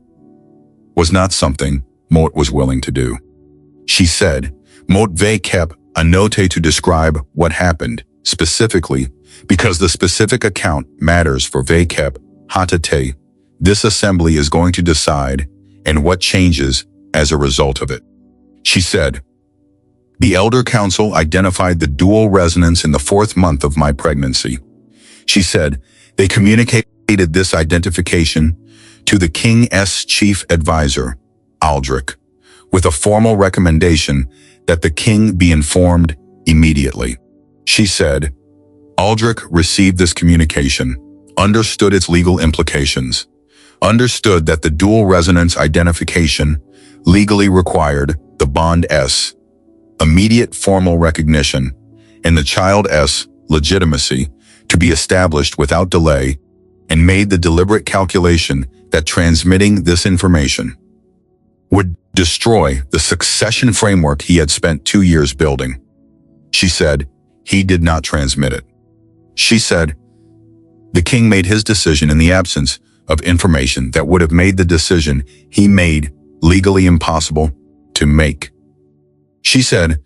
was not something Moat was willing to do. She said Moat kept a note to describe what happened, specifically because the specific account matters for kept hatate. This assembly is going to decide and what changes as a result of it. She said, the Elder Council identified the dual resonance in the 4th month of my pregnancy. She said, they communicated this identification to the King's chief advisor, Aldrich, with a formal recommendation that the king be informed immediately. She said, Aldrich received this communication, understood its legal implications, understood that the dual resonance identification legally required the bond's immediate formal recognition and the child's legitimacy to be established without delay, and made the deliberate calculation that transmitting this information would destroy the succession framework he had spent 2 years building. She said he did not transmit it. She said the king made his decision in the absence of information that would have made the decision he made legally impossible to make. She said,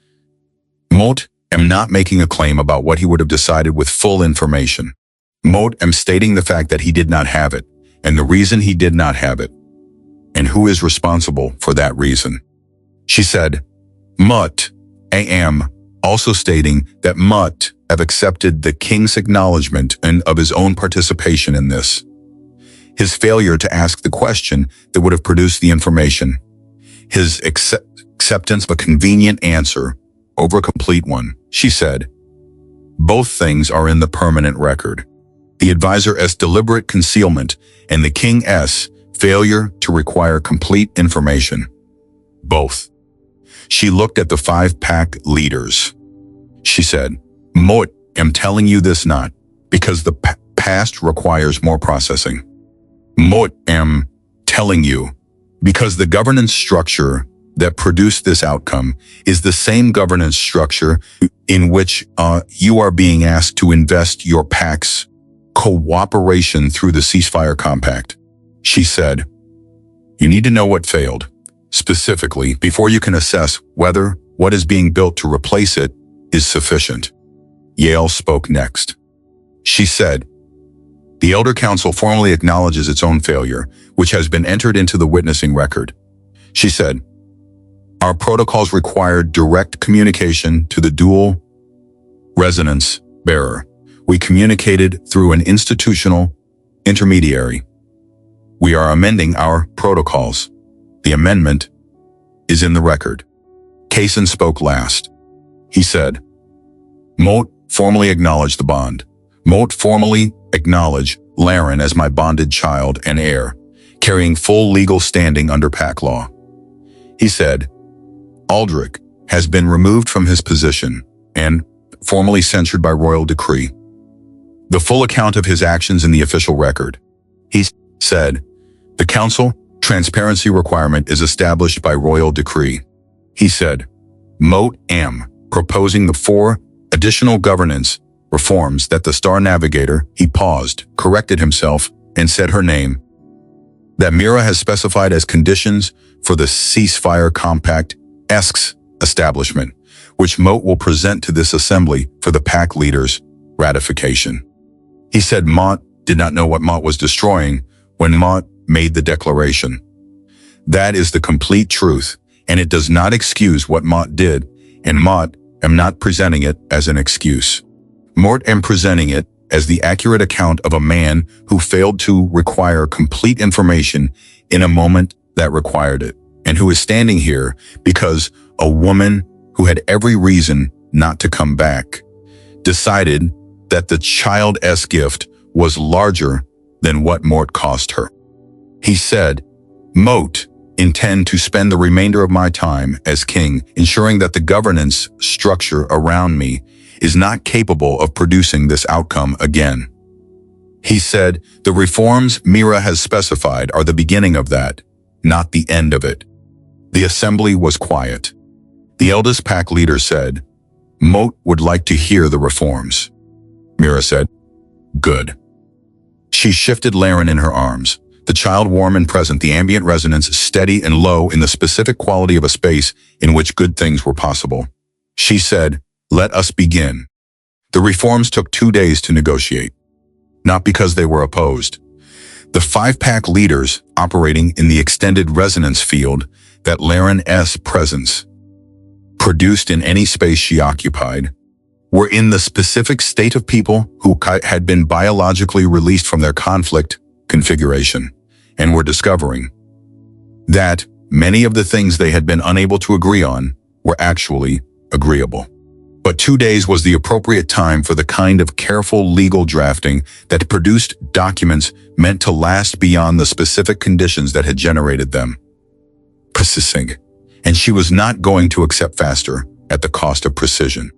Moat am not making a claim about what he would have decided with full information. Moat am stating the fact that he did not have it, and the reason he did not have it, and who is responsible for that reason. She said, Moat am also stating that Moat have accepted the king's acknowledgement and of his own participation in this. His failure to ask the question that would have produced the information. His acceptance of a convenient answer over a complete one. She said, both things are in the permanent record. The advisor's deliberate concealment and the king's failure to require complete information. Both. She looked at the 5-pack leaders. She said, Moat am telling you this not because the past requires more processing. Moat am telling you because the governance structure that produced this outcome is the same governance structure in which you are being asked to invest your pack's cooperation through the ceasefire compact. She said, you need to know what failed, specifically, before you can assess whether what is being built to replace it is sufficient. Yale spoke next. She said, the Elder Council formally acknowledges its own failure, which has been entered into the witnessing record. She said, our protocols required direct communication to the dual resonance bearer. We communicated through an institutional intermediary. We are amending our protocols. The amendment is in the record. Casen spoke last. He said, Moat formally acknowledged the bond. Moat formally acknowledge Laren as my bonded child and heir, carrying full legal standing under pack law. He said, Aldrich has been removed from his position and formally censured by royal decree. The full account of his actions in the official record. He said, the council transparency requirement is established by royal decree. He said, Moat am proposing the 4 additional governance reforms that the Star Navigator, he paused, corrected himself, and said her name, that Mira has specified as conditions for the ceasefire compact establishment, which Moat will present to this assembly for the pack leaders' ratification. He said Moat did not know what Moat was destroying when Moat made the declaration. That is the complete truth, and it does not excuse what Moat did, and Moat am not presenting it as an excuse. Moat am presenting it as the accurate account of a man who failed to require complete information in a moment that required it, and who is standing here because a woman who had every reason not to come back decided that the child's gift was larger than what Mort cost her. He said, "Mort intend to spend the remainder of my time as king ensuring that the governance structure around me is not capable of producing this outcome again." He said, "The reforms Mira has specified are the beginning of that, not the end of it." The assembly was quiet. The eldest pack leader said, "Mort would like to hear the reforms." Mira said, "Good." She shifted Laren in her arms, the child warm and present, the ambient resonance steady and low in the specific quality of a space in which good things were possible. She said, "Let us begin." The reforms took 2 days to negotiate, not because they were opposed. The 5-pack leaders operating in the extended resonance field that Laren's presence produced in any space she occupied were in the specific state of people who had been biologically released from their conflict configuration and were discovering that many of the things they had been unable to agree on were actually agreeable. But 2 days was the appropriate time for the kind of careful legal drafting that produced documents meant to last beyond the specific conditions that had generated them. Persisting, and she was not going to accept faster at the cost of precision.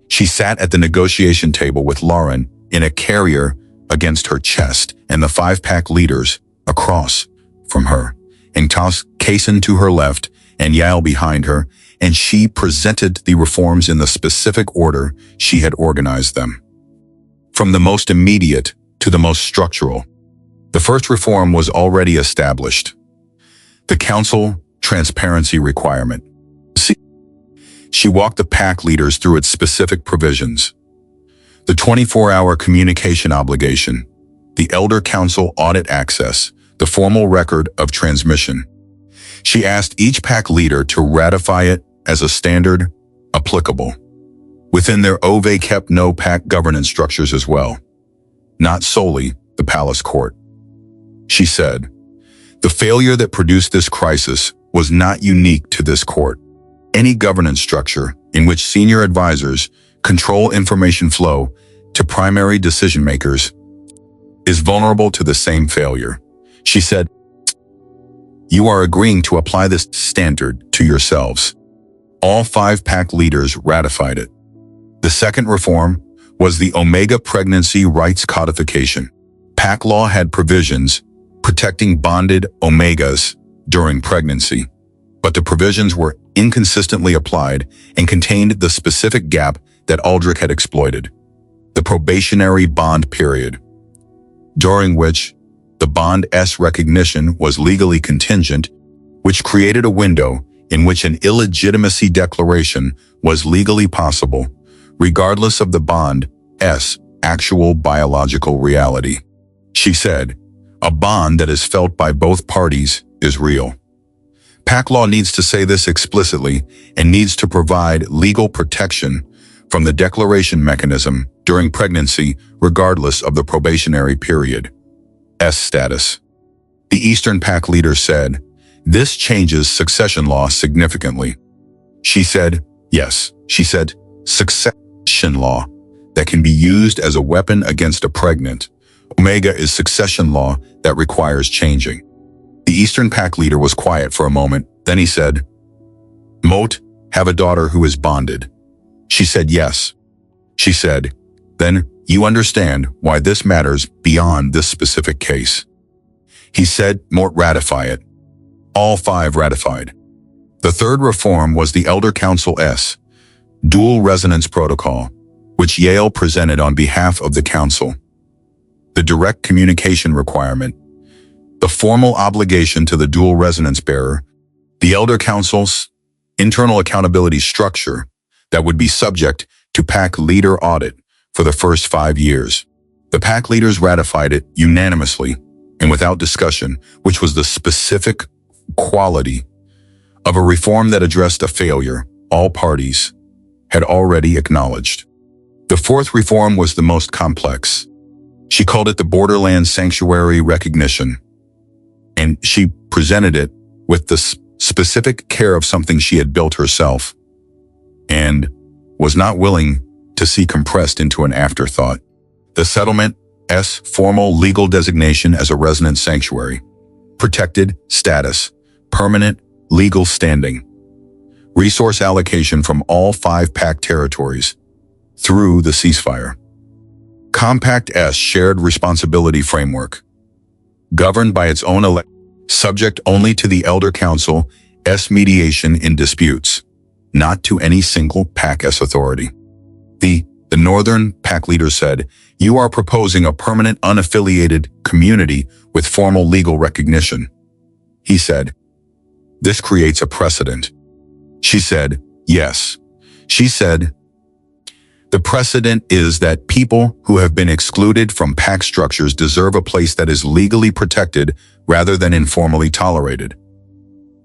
She sat at the negotiation table with Laren in a carrier against her chest and the 5-pack leaders across from her, and King Casen to her left and Yael behind her, and she presented the reforms in the specific order she had organized them. From the most immediate to the most structural, the first reform was already established. The council transparency requirement. She walked the pack leaders through its specific provisions. The 24-hour communication obligation, the Elder Council audit access, the formal record of transmission. She asked each pack leader to ratify it as a standard applicable within their kept no pack governance structures as well, not solely the palace court. She said, "The failure that produced this crisis was not unique to this court. Any governance structure in which senior advisors control information flow to primary decision makers is vulnerable to the same failure." She said, "You are agreeing to apply this standard to yourselves." All 5-pack leaders ratified it. The second reform was the Omega Pregnancy Rights Codification. Pack law had provisions protecting bonded Omegas during pregnancy, but the provisions were inconsistently applied and contained the specific gap that Aldrich had exploited, the probationary bond period, during which the bond's recognition was legally contingent, which created a window in which an illegitimacy declaration was legally possible, regardless of the bond's actual biological reality. She said, "A bond that is felt by both parties is real." Pack law needs to say this explicitly and needs to provide legal protection from the declaration mechanism during pregnancy, regardless of the probationary period's status. The Eastern Pack leader said, "This changes succession law significantly." She said, "Yes," she said, "succession law that can be used as a weapon against a pregnant Omega is succession law that requires changing." The Eastern Pack leader was quiet for a moment. Then he said, "Mort have a daughter who is bonded?" She said, "Yes." She said, "Then you understand why this matters beyond this specific case." He said, "Mort ratify it." All 5 ratified. The third reform was the Elder Council's dual resonance protocol, which Yael presented on behalf of the council. The direct communication requirement, the formal obligation to the dual resonance bearer, the Elder Council's internal accountability structure that would be subject to pack leader audit for the first 5 years. The pack leaders ratified it unanimously and without discussion, which was the specific quality of a reform that addressed a failure all parties had already acknowledged. The fourth reform was the most complex. She called it the Borderlands Sanctuary Recognition, and she presented it with the specific care of something she had built herself and was not willing to see compressed into an afterthought. The settlement's formal legal designation as a resident sanctuary, protected status, permanent legal standing, resource allocation from all 5 pact territories through the ceasefire. Compact S shared responsibility framework, governed by its own subject only to the Elder Council's mediation in disputes, not to any single PAC-S authority. The Northern PAC leader said, "You are proposing a permanent unaffiliated community with formal legal recognition." He said, "This creates a precedent." She said, "Yes." She said, "The precedent is that people who have been excluded from PAC structures deserve a place that is legally protected rather than informally tolerated."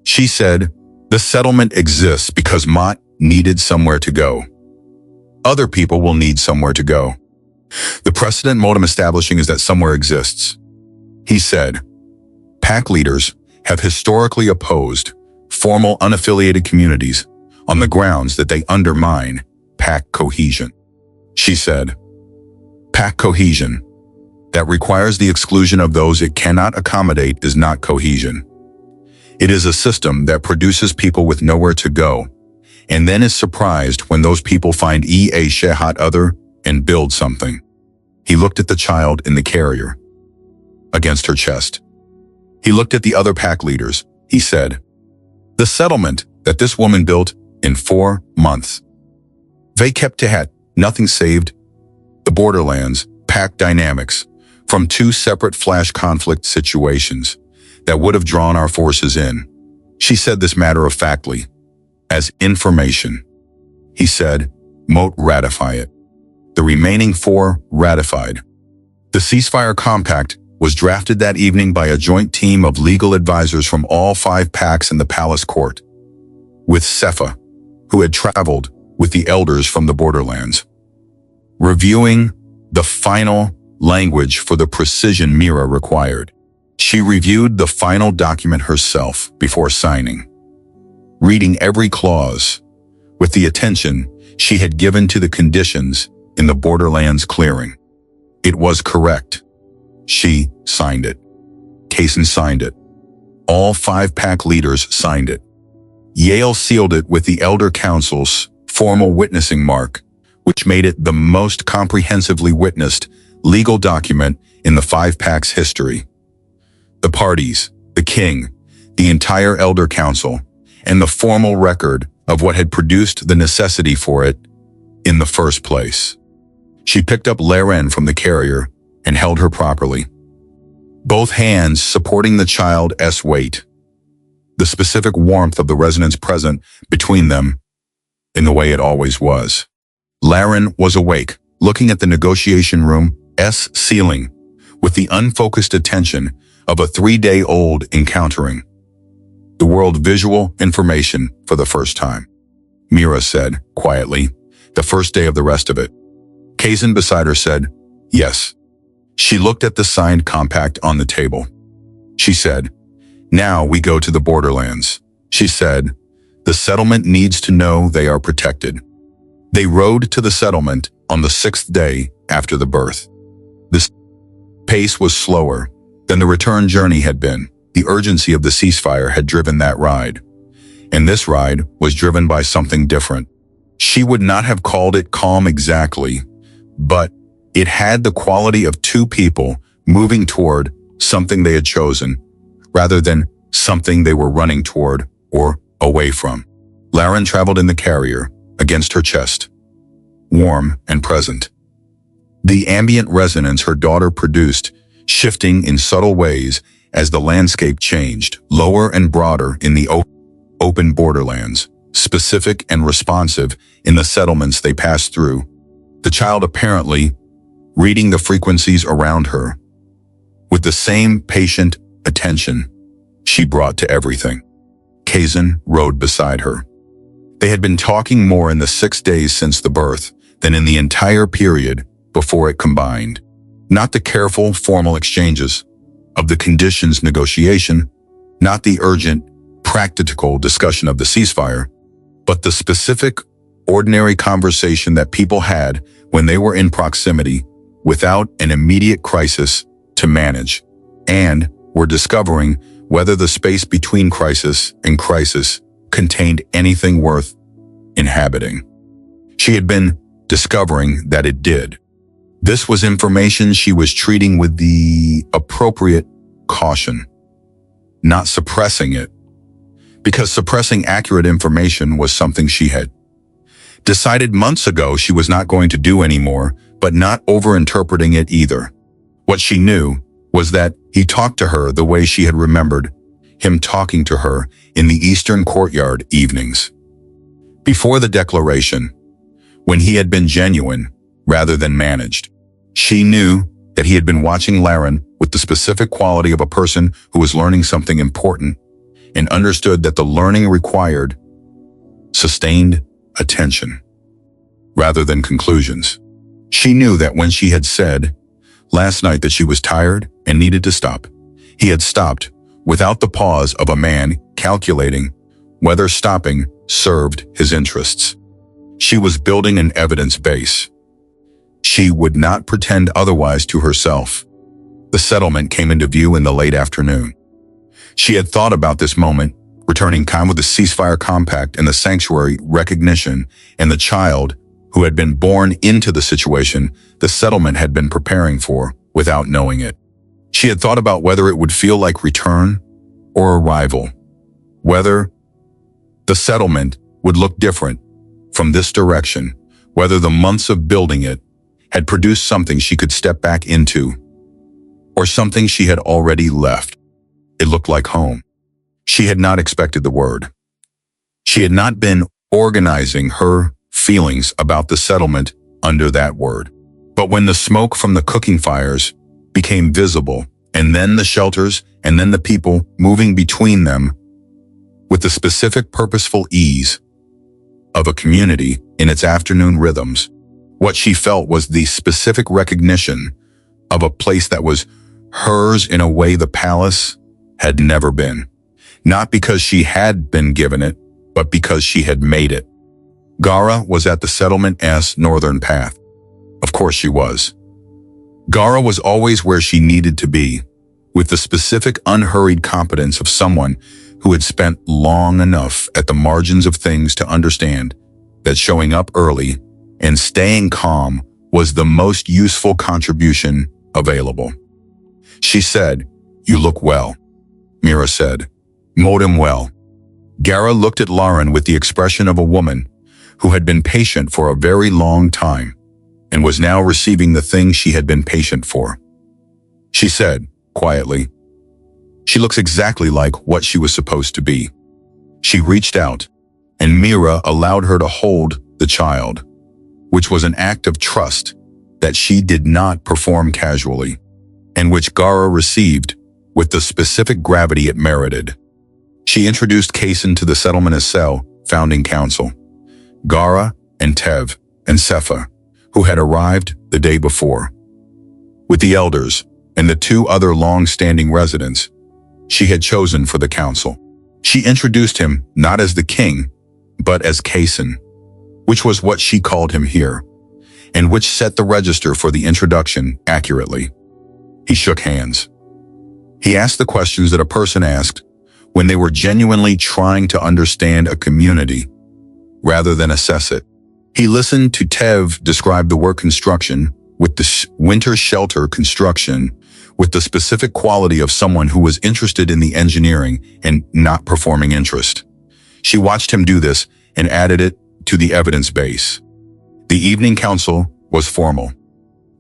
She said, "The settlement exists because Mott needed somewhere to go. Other people will need somewhere to go. The precedent modem establishing is that somewhere exists." He said, "PAC leaders have historically opposed formal unaffiliated communities on the grounds that they undermine PAC cohesion." She said, "PAC cohesion that requires the exclusion of those it cannot accommodate is not cohesion. It is a system that produces people with nowhere to go, and then is surprised when those people find a shehat other and build something." He looked at the child in the carrier against her chest. He looked at the other PAC leaders. He said, "The settlement that this woman built in 4 months. They kept to hat, nothing saved the Borderlands PAC dynamics from 2 separate flash conflict situations that would have drawn our forces in." She said this matter-of-factly, as information. He said, "Moat ratify it." The remaining 4 ratified. The ceasefire compact was drafted that evening by a joint team of legal advisors from all 5 PACs in the palace court, with Sepha, who had traveled with the elders from the Borderlands, reviewing the final language for the precision Mira required. She reviewed the final document herself before signing, reading every clause with the attention she had given to the conditions in the Borderlands clearing. It was correct. She signed it. Casen signed it. All 5 PAC leaders signed it. Yale sealed it with the Elder Council's formal witnessing mark, which made it the most comprehensively witnessed legal document in the 5 PAC's history. The parties, the king, the entire Elder Council, and the formal record of what had produced the necessity for it in the first place. She picked up Laren from the carrier and held her properly, both hands supporting the child's weight, the specific warmth of the resonance present between them in the way it always was. Laren was awake, looking at the negotiation room's ceiling with the unfocused attention of a 3-day-old encountering the world visual information for the first time. Mira said, quietly, the first day of the rest of it. Casen beside her said, "Yes." She looked at the signed compact on the table. She said, "Now we go to the Borderlands." She said, "The settlement needs to know they are protected." They rode to the settlement on the 6th day after the birth. This pace was slower than the return journey had been. The urgency of the ceasefire had driven that ride, and this ride was driven by something different. She would not have called it calm exactly, but it had the quality of 2 people moving toward something they had chosen, rather than something they were running toward or away from. Laren traveled in the carrier, against her chest, warm and present. The ambient resonance her daughter produced, shifting in subtle ways as the landscape changed, lower and broader in the open borderlands, specific and responsive in the settlements they passed through. The child apparently reading the frequencies around her with the same patient attention she brought to everything. Casen rode beside her. They had been talking more in the 6 days since the birth than in the entire period before it combined. Not the careful, formal exchanges of the conditions negotiation, not the urgent, practical discussion of the ceasefire, but the specific, ordinary conversation that people had when they were in proximity without an immediate crisis to manage, and were discovering whether the space between crisis and crisis contained anything worth inhabiting. She had been discovering that it did. This was information she was treating with the appropriate caution, not suppressing it, because suppressing accurate information was something she had decided months ago she was not going to do anymore, but not overinterpreting it either. What she knew was that he talked to her the way she had remembered him talking to her in the Eastern Courtyard evenings. Before the declaration, when he had been genuine rather than managed. She knew that he had been watching Laren with the specific quality of a person who was learning something important and understood that the learning required sustained attention rather than conclusions. She knew that when she had said last night that she was tired and needed to stop, he had stopped without the pause of a man calculating whether stopping served his interests. She was building an evidence base. She would not pretend otherwise to herself. The settlement came into view in the late afternoon. She had thought about this moment, returning time with the ceasefire compact and the sanctuary recognition and the child who had been born into the situation the settlement had been preparing for without knowing it. She had thought about whether it would feel like return or arrival, whether the settlement would look different from this direction, whether the months of building it had produced something she could step back into, or something she had already left. It looked like home. She had not expected the word. She had not been organizing her feelings about the settlement under that word. But when the smoke from the cooking fires became visible, and then the shelters, and then the people moving between them with the specific purposeful ease of a community in its afternoon rhythms, what she felt was the specific recognition of a place that was hers in a way the palace had never been. Not because she had been given it, but because she had made it. Gara was at the settlement's northern path. Of course she was. Gara was always where she needed to be, with the specific unhurried competence of someone who had spent long enough at the margins of things to understand that showing up early and staying calm was the most useful contribution available. She said, "You look well." Mira said, "Modem well." Gara looked at Laren with the expression of a woman who had been patient for a very long time and was now receiving the thing she had been patient for. She said, quietly, "She looks exactly like what she was supposed to be." She reached out, and Mira allowed her to hold the child, which was an act of trust that she did not perform casually, and which Gara received with the specific gravity it merited. She introduced Casen to the settlement cell founding council, Gara and Tev and Sepha, who had arrived the day before. With the elders and the two other long-standing residents she had chosen for the council. She introduced him not as the king, but as Casen, which was what she called him here, and which set the register for the introduction accurately. He shook hands. He asked the questions that a person asked when they were genuinely trying to understand a community rather than assess it. He listened to Tev describe the work construction with the winter shelter construction with the specific quality of someone who was interested in the engineering and not performing interest. She watched him do this and added it to the evidence base. The evening council was formal.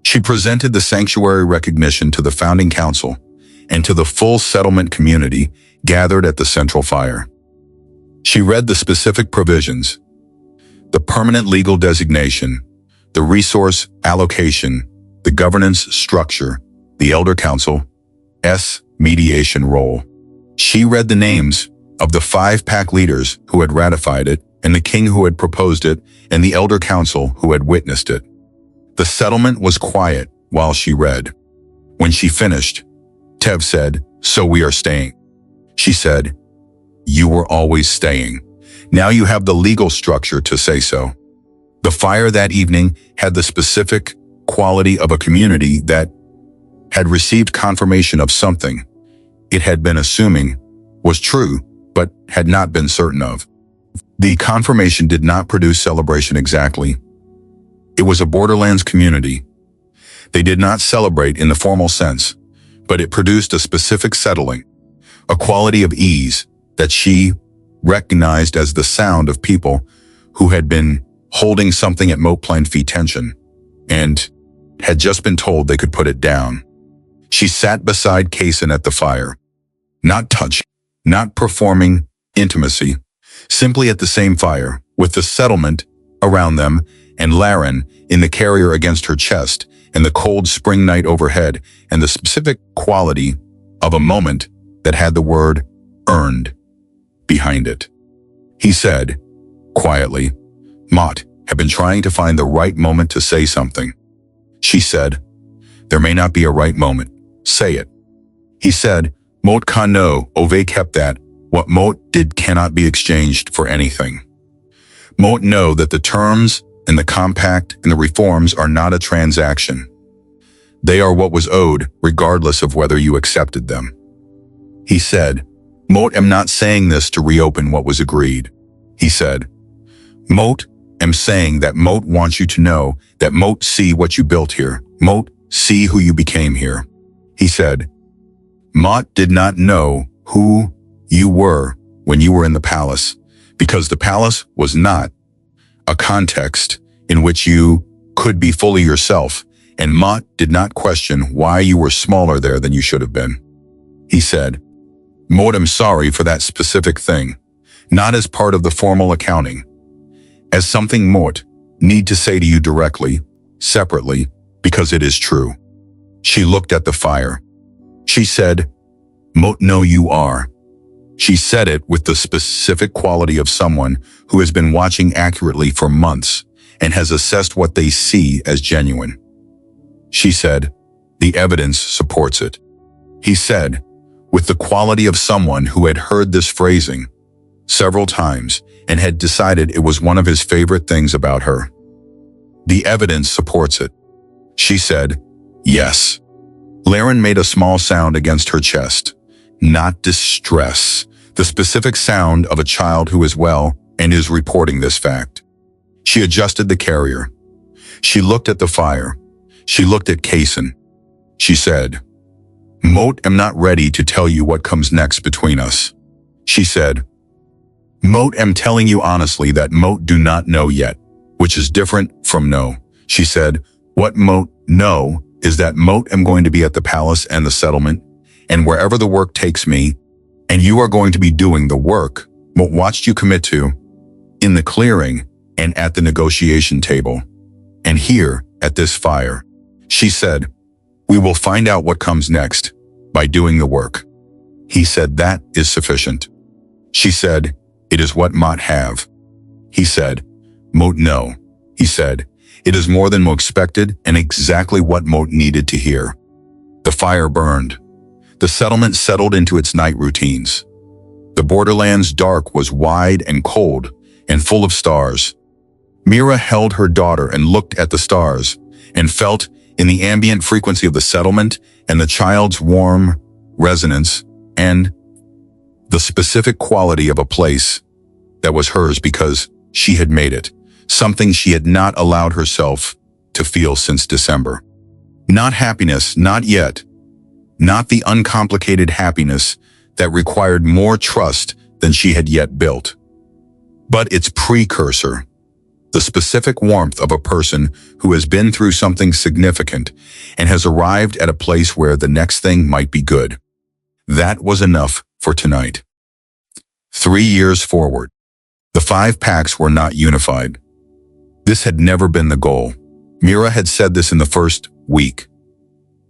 She presented the sanctuary recognition to the founding council and to the full settlement community gathered at the central fire. She read the specific provisions, the permanent legal designation, the resource allocation, the governance structure, the elder council's mediation role. She read the names of the 5 pack leaders who had ratified it, and the king who had proposed it, and the elder council who had witnessed it. The settlement was quiet while she read. When she finished, Tev said, "So we are staying." She said, "You were always staying. Now you have the legal structure to say so." The fire that evening had the specific quality of a community that had received confirmation of something it had been assuming was true, but had not been certain of. The confirmation did not produce celebration exactly. It was a borderlands community. They did not celebrate in the formal sense, but it produced a specific settling, a quality of ease that she recognized as the sound of people who had been holding something at Moat feet tension and had just been told they could put it down. She sat beside Casen at the fire, not touching, not performing intimacy, simply at the same fire, with the settlement around them and Laren in the carrier against her chest and the cold spring night overhead and the specific quality of a moment that had the word earned behind it. He said, quietly, "Mott have been trying to find the right moment to say something." She said, "There may not be a right moment. Say it." He said, "Mot can no, Ove kept that. What Mot did cannot be exchanged for anything. Mot know that the terms and the compact and the reforms are not a transaction. They are what was owed, regardless of whether you accepted them." He said, "Mot am not saying this to reopen what was agreed." He said, "Mot am saying that Mot wants you to know that Mot see what you built here. Mot see who you became here." He said, "Mot did not know who you were when you were in the palace, because the palace was not a context in which you could be fully yourself, and Mott did not question why you were smaller there than you should have been." He said, "Mot am sorry for that specific thing, not as part of the formal accounting, as something Mot need to say to you directly, separately, because it is true." She looked at the fire. She said, "Mot know you are." She said it with the specific quality of someone who has been watching accurately for months and has assessed what they see as genuine. She said, "The evidence supports it." He said, with the quality of someone who had heard this phrasing several times and had decided it was one of his favorite things about her. "The evidence supports it." She said, "Yes." Laren made a small sound against her chest. Not distress, the specific sound of a child who is well and is reporting this fact. She adjusted the carrier. She looked at the fire. She looked at Casen. She said, "Mot am not ready to tell you what comes next between us." She said, "Mot am telling you honestly that Mot do not know yet, which is different from no." She said, "What Mot know is that Mot am going to be at the palace and the settlement, and wherever the work takes me, and you are going to be doing the work Mot watched you commit to, in the clearing and at the negotiation table, and here at this fire." She said, "We will find out what comes next by doing the work." He said, "That is sufficient." She said, "It is what Mot have." He said, "Mot no." He said, "It is more than Mot expected and exactly what Mot needed to hear." The fire burned. The settlement settled into its night routines. The borderlands dark was wide and cold and full of stars. Mira held her daughter and looked at the stars and felt in the ambient frequency of the settlement and the child's warm resonance and the specific quality of a place that was hers because she had made it, something she had not allowed herself to feel since December. Not happiness, not yet. Not the uncomplicated happiness that required more trust than she had yet built, but its precursor, the specific warmth of a person who has been through something significant and has arrived at a place where the next thing might be good. That was enough for tonight. 3 years forward, the 5 packs were not unified. This had never been the goal. Mira had said this in the first week,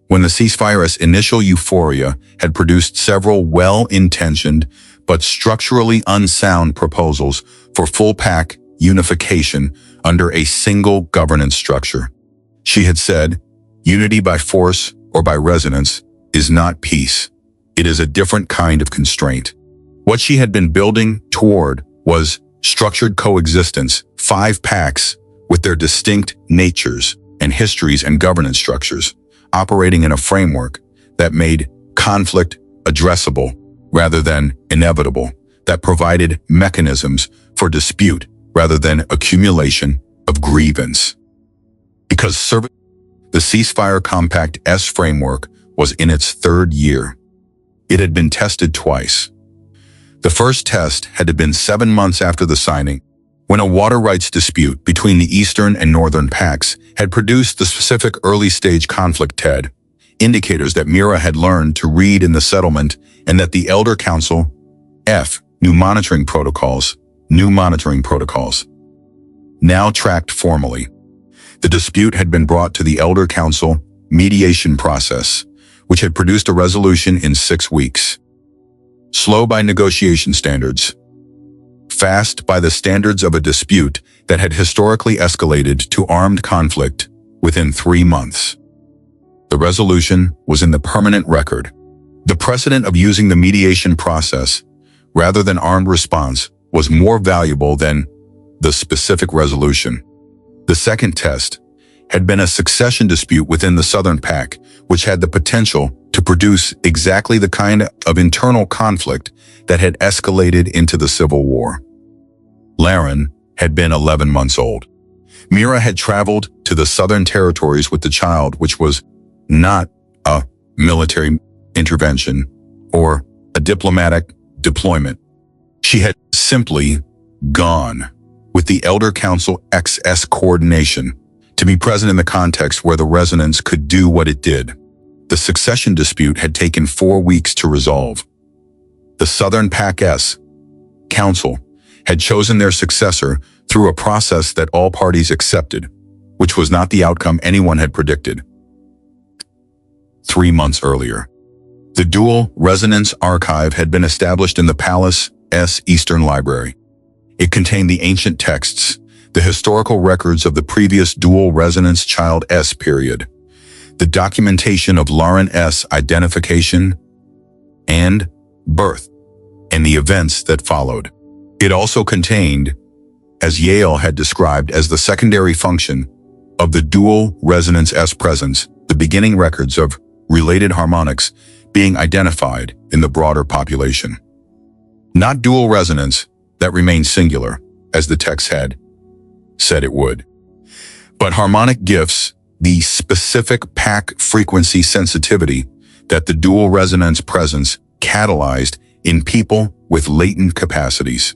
when the ceasefire's initial euphoria had produced several well-intentioned but structurally unsound proposals for full-pack unification under a single governance structure. She had said, Unity by force or by resonance is not peace. It is a different kind of constraint. What she had been building toward was structured coexistence, 5 packs with their distinct natures and histories and governance structures, operating in a framework that made conflict addressable rather than inevitable, that provided mechanisms for dispute rather than accumulation of grievance. Because the Ceasefire Compact S framework was in its 3rd year. It had been tested twice. The first test had been 7 months after the signing, when a water rights dispute between the eastern and northern packs had produced the specific early-stage conflict TED, indicators that Mira had learned to read in the settlement and that the Elder Council, new monitoring protocols, now tracked formally. The dispute had been brought to the Elder Council mediation process, which had produced a resolution in 6 weeks. Slow by negotiation standards. Fast by the standards of a dispute that had historically escalated to armed conflict within 3 months. The resolution was in the permanent record. The precedent of using the mediation process rather than armed response was more valuable than the specific resolution. The second test had been a succession dispute within the Southern Pac, which had the potential to produce exactly the kind of internal conflict that had escalated into the Civil War. Laren had been 11 months old. Mira had traveled to the Southern Territories with the child, which was not a military intervention or a diplomatic deployment. She had simply gone with the Elder Council XS coordination to be present in the context where the resonance could do what it did. The succession dispute had taken 4 weeks to resolve. The Southern Pac S Council had chosen their successor through a process that all parties accepted, which was not the outcome anyone had predicted. 3 months earlier, the Dual Resonance Archive had been established in the Palace S Eastern Library. It contained the ancient texts, the historical records of the previous Dual Resonance Child S period, the documentation of Lauren S. identification and birth, and the events that followed. It also contained, as Yale had described as the secondary function of the Dual Resonance S presence, the beginning records of related harmonics being identified in the broader population. Not dual resonance that remained singular, as the text had said it would, but harmonic gifts, the specific Pac frequency sensitivity that the dual resonance presence catalyzed in people with latent capacities.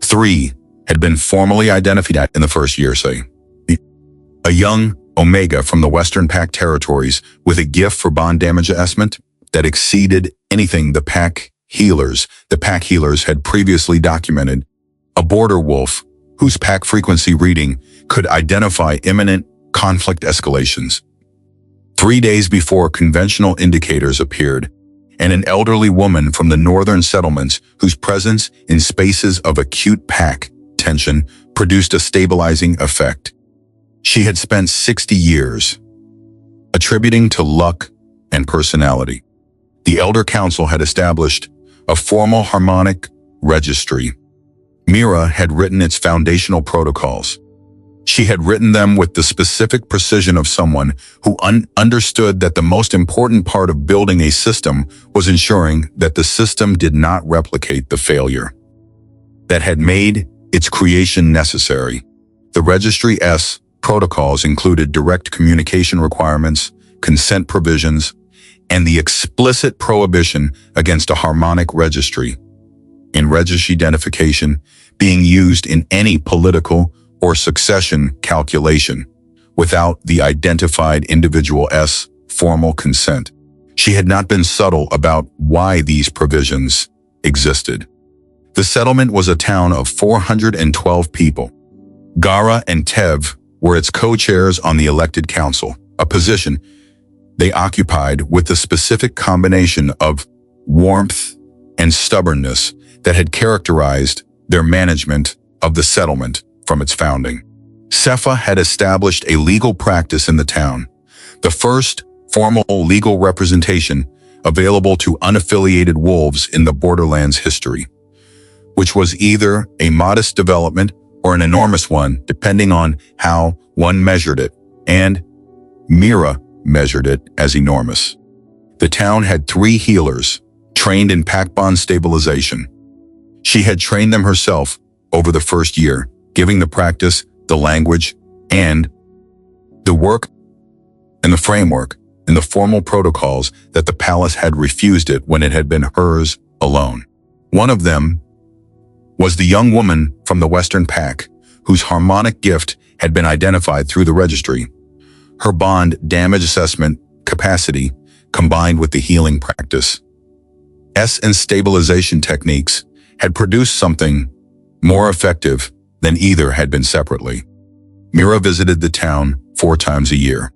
3 had been formally identified in the first year, say. A young Omega from the Western Pac territories with a gift for bond damage assessment that exceeded anything the Pac healers had previously documented. A border wolf whose Pac frequency reading could identify imminent conflict escalations. 3 days before conventional indicators appeared, and an elderly woman from the northern settlements whose presence in spaces of acute Pac tension produced a stabilizing effect. She had spent 60 years attributing to luck and personality. The Elder Council had established a formal harmonic registry. Mira had written its foundational protocols. She had written them with the specific precision of someone who understood that the most important part of building a system was ensuring that the system did not replicate the failure that had made its creation necessary. The Registry S protocols included direct communication requirements, consent provisions, and the explicit prohibition against a harmonic registry in registry identification being used in any political or succession calculation without the identified individual S formal consent. She had not been subtle about why these provisions existed. The settlement was a town of 412 people. Gara and Tev were its co-chairs on the elected council, a position they occupied with the specific combination of warmth and stubbornness that had characterized their management of the settlement from its founding. Sepha had established a legal practice in the town, the first formal legal representation available to unaffiliated wolves in the borderlands history, which was either a modest development or an enormous one, depending on how one measured it, and Mira measured it as enormous. The town had 3 healers, trained in pack bond stabilization. She had trained them herself over the first year, giving the practice, the language, and the work and the framework and the formal protocols that the palace had refused it when it had been hers alone. One of them was the young woman from the Western Pack, whose harmonic gift had been identified through the registry. Her bond damage assessment capacity, combined with the healing practice and stabilization techniques, had produced something more effective than either had been separately. Mira visited the town 4 times a year.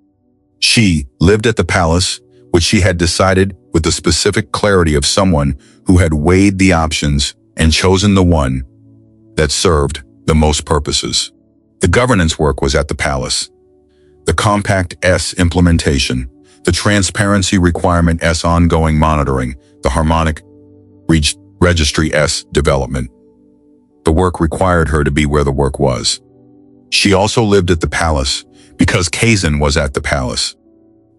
She lived at the palace, which she had decided with the specific clarity of someone who had weighed the options and chosen the one that served the most purposes. The governance work was at the palace. The Compact S implementation, the transparency requirement S ongoing monitoring, the harmonic registry S development. The work required her to be where the work was. She also lived at the palace because Casen was at the palace.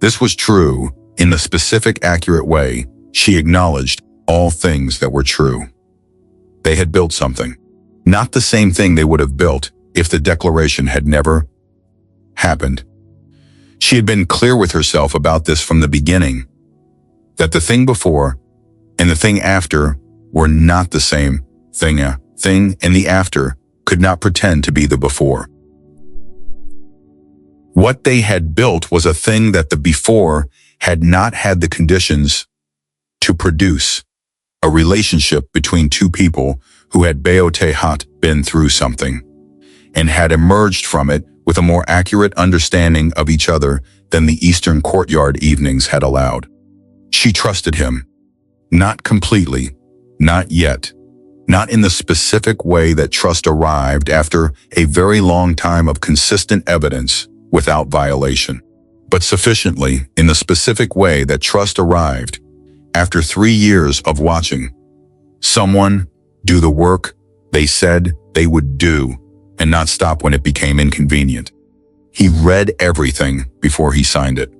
This was true in the specific, accurate way. She acknowledged all things that were true. They had built something, not the same thing they would have built if the declaration had never happened. She had been clear with herself about this from the beginning, that the thing before and the thing after were not the same thing. A thing and the after could not pretend to be the before. What they had built was a thing that the before had not had the conditions to produce, a relationship between 2 people who had been through something and had emerged from it with a more accurate understanding of each other than the Eastern courtyard evenings had allowed. She trusted him. Not completely, not yet, not in the specific way that trust arrived after a very long time of consistent evidence without violation, but sufficiently in the specific way that trust arrived after 3 years of watching someone do the work they said they would do and not stop when it became inconvenient. He read everything before he signed it.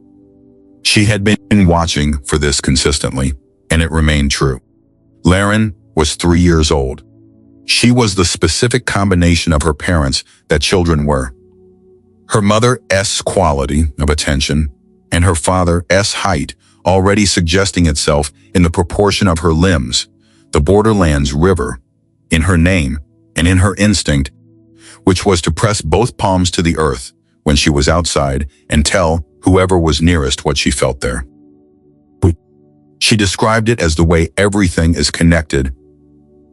She had been watching for this consistently, and it remained true. Laren was 3 years old. She was the specific combination of her parents that children were. Her mother's quality of attention and her father's height already suggesting itself in the proportion of her limbs, the borderlands river, in her name and in her instinct, which was to press both palms to the earth when she was outside and tell whoever was nearest what she felt there. She described it as the way everything is connected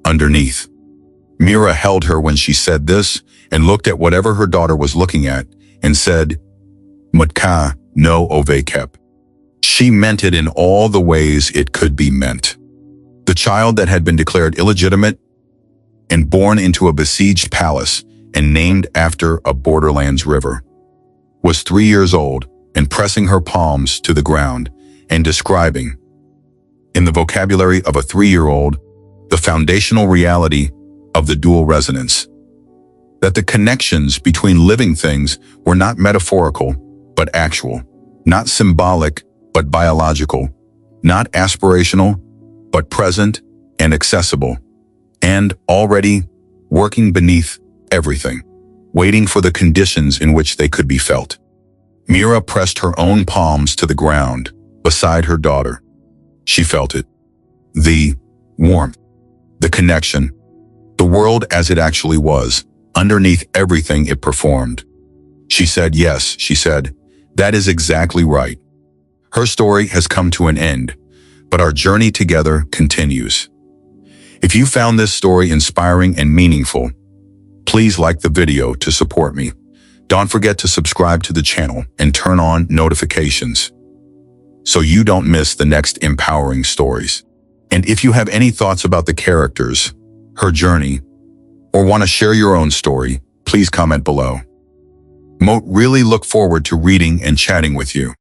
underneath. Mira held her when she said this and looked at whatever her daughter was looking at and said, Mutka no ovekep. She meant it in all the ways it could be meant. The child that had been declared illegitimate and born into a besieged palace and named after a borderlands river was 3 years old and pressing her palms to the ground and describing, in the vocabulary of a 3-year-old, the foundational reality of the dual resonance. That the connections between living things were not metaphorical, but actual, not symbolic, but biological, not aspirational, but present and accessible, and already working beneath everything, waiting for the conditions in which they could be felt. Mira pressed her own palms to the ground beside her daughter. She felt it. The warmth, the connection, the world as it actually was, underneath everything it performed. She said, yes, she said, that is exactly right. Her story has come to an end, but our journey together continues. If you found this story inspiring and meaningful, please like the video to support me. Don't forget to subscribe to the channel and turn on notifications so you don't miss the next empowering stories. And if you have any thoughts about the characters, her journey, or want to share your own story, please comment below. Moat really look forward to reading and chatting with you.